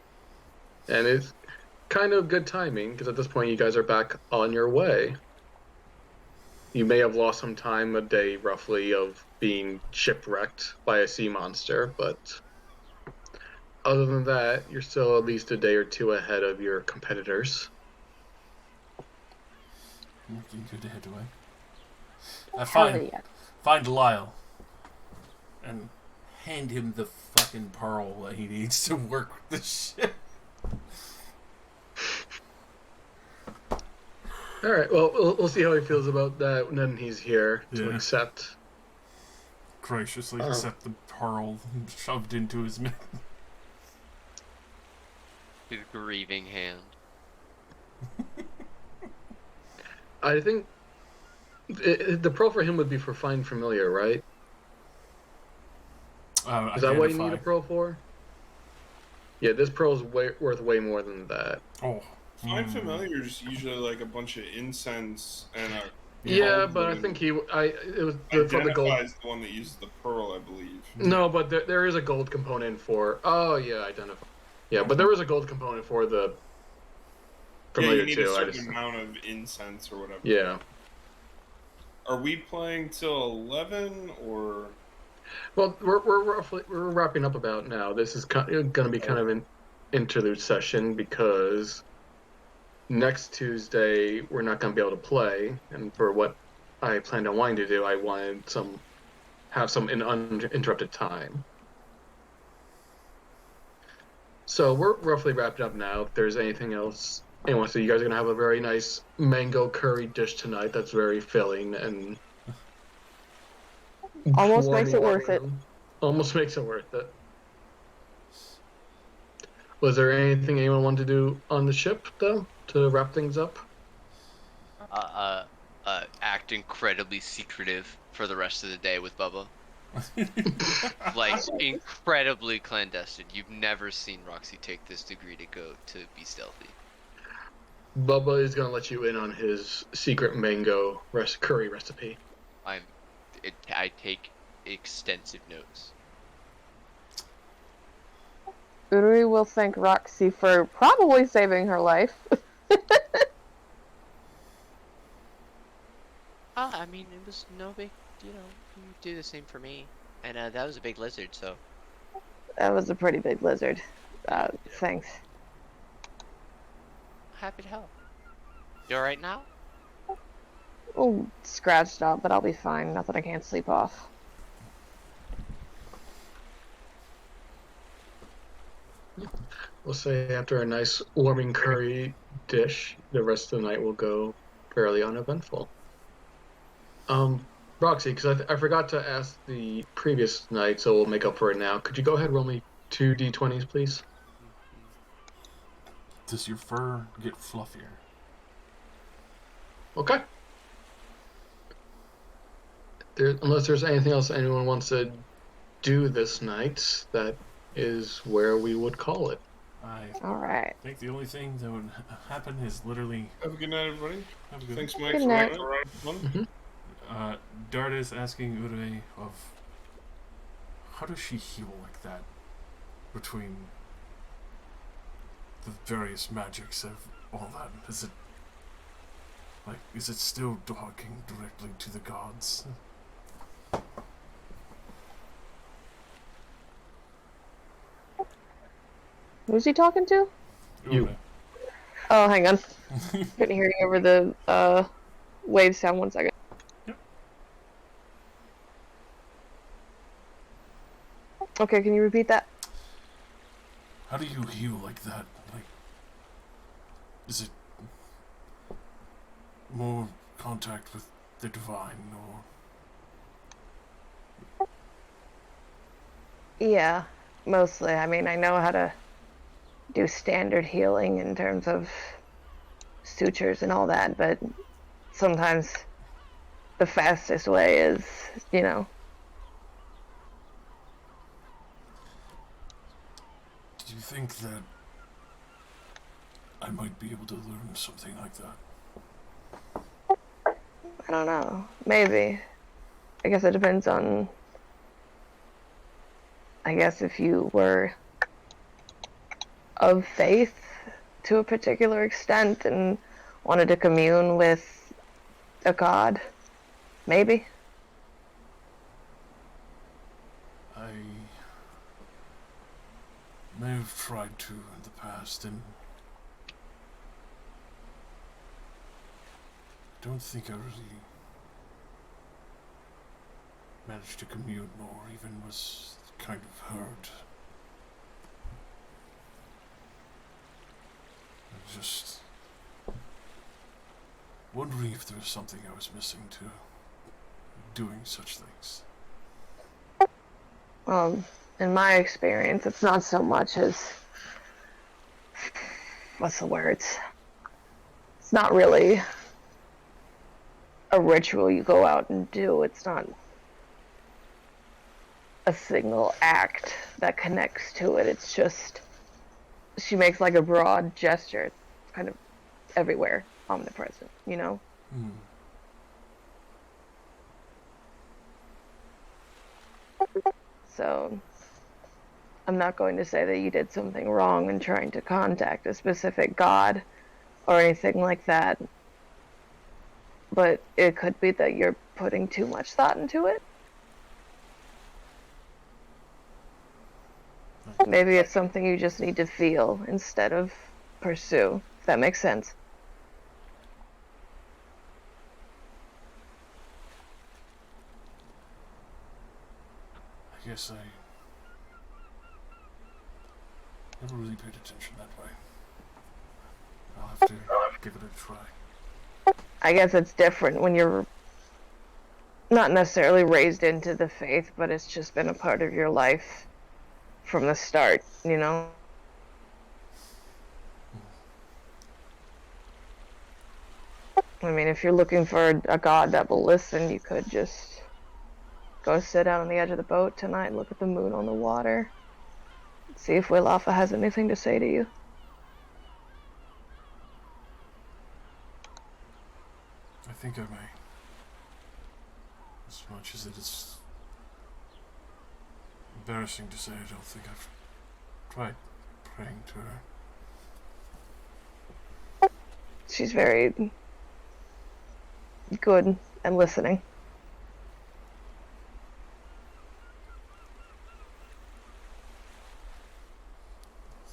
C: and it's kind of good timing because at this point you guys are back on your way. You may have lost some time, a day roughly, of being shipwrecked by a sea monster, but other than that, you're still at least a day or two ahead of your competitors.
A: Looking good ahead away. I
D: Hell
A: find
D: yeah.
A: Lyle and hand him the fucking pearl that he needs to work with the ship.
C: All right. Well, we'll see how he feels about that when he's here to
A: Yeah.
C: accept.
A: Graciously
C: Oh.
A: accept the pearl shoved into his mouth.
F: His grieving hand.
C: I think the pro for him would be for find familiar, right? Is that what you need a pro for? Yeah, this pro's worth way more than that.
A: Oh.
E: Find familiars usually like a bunch of incense and a.
C: Yeah,
E: gold
C: but I
E: balloon.
C: think it was from the gold.
E: Identifies the one that uses the pearl, I believe.
C: No, but there is a gold component for. Oh yeah, identify. Yeah, but there is a gold component for the
E: Yeah,
C: familiar
E: you need
C: too.
E: a
C: I
E: certain
C: just,
E: amount of incense or whatever.
C: yeah.
E: Are we playing till 11 or?
C: Well, we're wrapping up about now. This is going to be kind of an interlude session because next Tuesday we're not going to be able to play, and for what I planned on wanting to do, I wanted have some uninterrupted time. So we're roughly wrapped up now. If there's anything else, anyway, so you guys are gonna have a very nice mango curry dish tonight. That's very filling and
D: Almost makes it worth it.
C: Almost makes it worth it. Was there anything anyone wanted to do on the ship though to wrap things up?
F: Act incredibly secretive for the rest of the day with Bubba. Like incredibly clandestine. You've never seen Roxy take this degree to go to be stealthy.
C: Bubba is gonna let you in on his secret mango curry recipe.
F: I take extensive notes.
D: Urui will thank Roxy for probably saving her life.
F: I mean, it was no big, you do the same for me. And that was a big lizard, so.
D: That was a pretty big lizard. Thanks.
F: Happy to help. You alright now?
D: Oh, scratched up, but I'll be fine. Nothing I can't sleep off.
C: We'll say after a nice warming curry dish, the rest of the night will go fairly uneventful. Roxy, because I forgot to ask the previous night, so we'll make up for it now. Could you go ahead and roll me 2d20s, please?
A: Does your fur get fluffier?
C: Okay. Unless there's anything else anyone wants to do this night, that is where we would call it.
A: I
D: All right.
A: think the only thing that would happen is literally.
E: Have a good night, everybody.
A: Have a good
E: Thanks, Mike,
D: Good
E: for
D: night.
E: running fun.
A: Dart is asking Ure of how does she heal like that between the various magics of all that? Is it still talking directly to the gods?
D: Who's he talking to?
C: You.
A: Ure.
D: Oh, hang on. Couldn't hear you over the wave sound. 1 second.
A: Yep.
D: Okay, can you repeat that?
A: How do you heal like that? Is it more contact with the divine, or
D: Yeah, mostly. I mean, I know how to do standard healing in terms of sutures and all that, but sometimes the fastest way is,
A: do you think that I might be able to learn something like that?
D: I don't know. Maybe. I guess it depends on. I guess if you were of faith to a particular extent and wanted to commune with a god, maybe.
A: I may have tried to in the past, and I don't think I really managed to commune or even was kind of heard. I'm just wondering if there was something I was missing to doing such things.
D: In my experience, it's not so much as what's the words? It's not really a ritual you go out and do. It's not a single act that connects to it. It's just she makes like a broad gesture. It's kind of everywhere, omnipresent,
A: Hmm.
D: So I'm not going to say that you did something wrong in trying to contact a specific god or anything like that. But it could be that you're putting too much thought into it. Maybe it's something you just need to feel instead of pursue, if that makes sense.
A: I guess I never really paid attention that way. I'll have to give it a try.
D: I guess it's different when you're not necessarily raised into the faith, but it's just been a part of your life from the start, I mean, if you're looking for a god that will listen, you could just go sit down on the edge of the boat tonight and look at the moon on the water. See if Wilafa has anything to say to you.
A: I think I may. As much as it is embarrassing to say, I don't think I've tried praying to her.
D: She's very good and listening.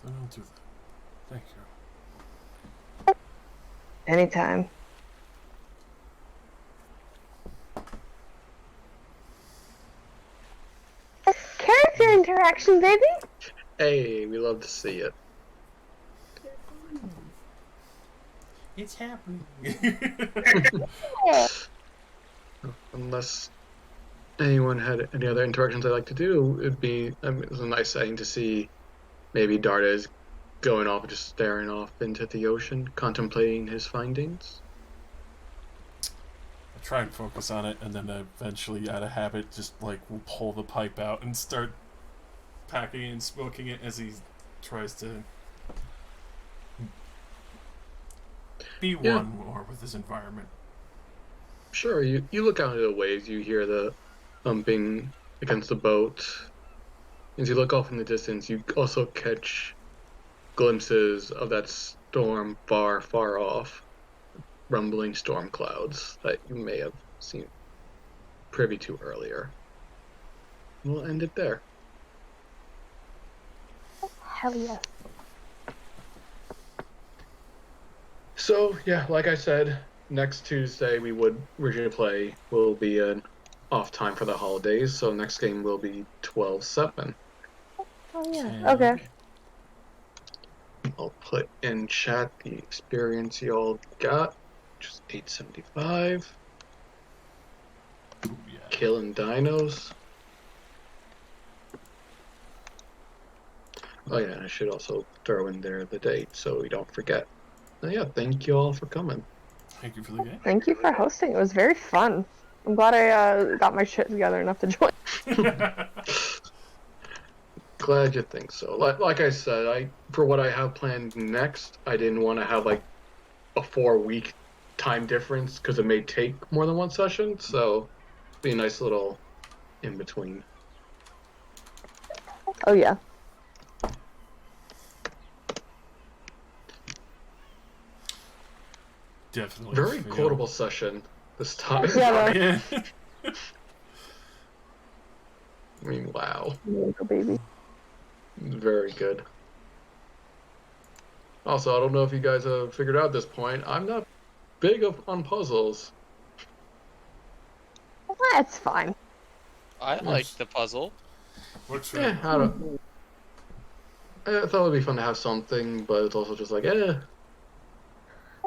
A: Then I'll do that. Thank you.
D: Anytime. Character interaction, baby!
C: Hey, we love to see it.
A: It's happening.
C: Unless anyone had any other interactions I'd like to do, it's a nice setting to see maybe Darda's going off, just staring off into the ocean, contemplating his findings.
A: I try and focus on it, and then eventually, out of habit, just like will pull the pipe out and start packing and smoking it as he tries to be one more with his environment.
C: Sure, you look out into the waves, you hear the thumping against the boat. As you look off in the distance, you also catch glimpses of that storm far, far off, rumbling storm clouds that you may have seen privy to earlier. We'll end it there.
D: Hell yes.
C: So, yeah, like I said, next Tuesday we would originally play will be an off time for the holidays, so next game will be 12/7.
D: Oh yeah. Okay.
C: I'll put in chat the experience y'all got, which is 875.
A: Ooh, yeah.
C: Killing dinos. Oh yeah, and I should also throw in there the date so we don't forget. So yeah, thank you all for coming.
A: Thank you for the game.
D: Thank you for hosting. It was very fun. I'm glad I got my shit together enough to join.
C: Glad you think so. Like I said, for what I have planned next, I didn't want to have like a 4-week time difference because it may take more than one session. So be a nice little in between.
D: Oh yeah.
A: Definitely.
C: Very
A: feel-
C: quotable session this time.
D: Yeah.
A: Yeah.
C: I mean, wow.
D: Little baby.
C: Very good. Also, I don't know if you guys have figured out at this point, I'm not big on puzzles.
D: That's fine.
F: I like the puzzle.
A: Works for
C: Yeah,
A: me.
C: I don't. I thought it'd be fun to have something, but it's also just like, Don't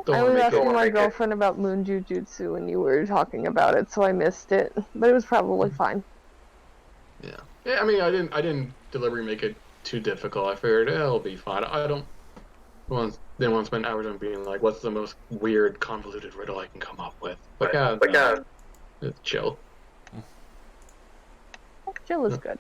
D: I
C: wanna
D: was
C: make
D: asking
C: it.
D: my girlfriend about moon jujutsu when you were talking about it, so I missed it. But it was probably fine.
C: Yeah. Yeah, I mean, I didn't deliberately make it too difficult. I figured it'll be fine. I don't didn't want to spend hours on being like, what's the most weird, convoluted riddle I can come up with? But yeah, it's chill.
D: Jill is good.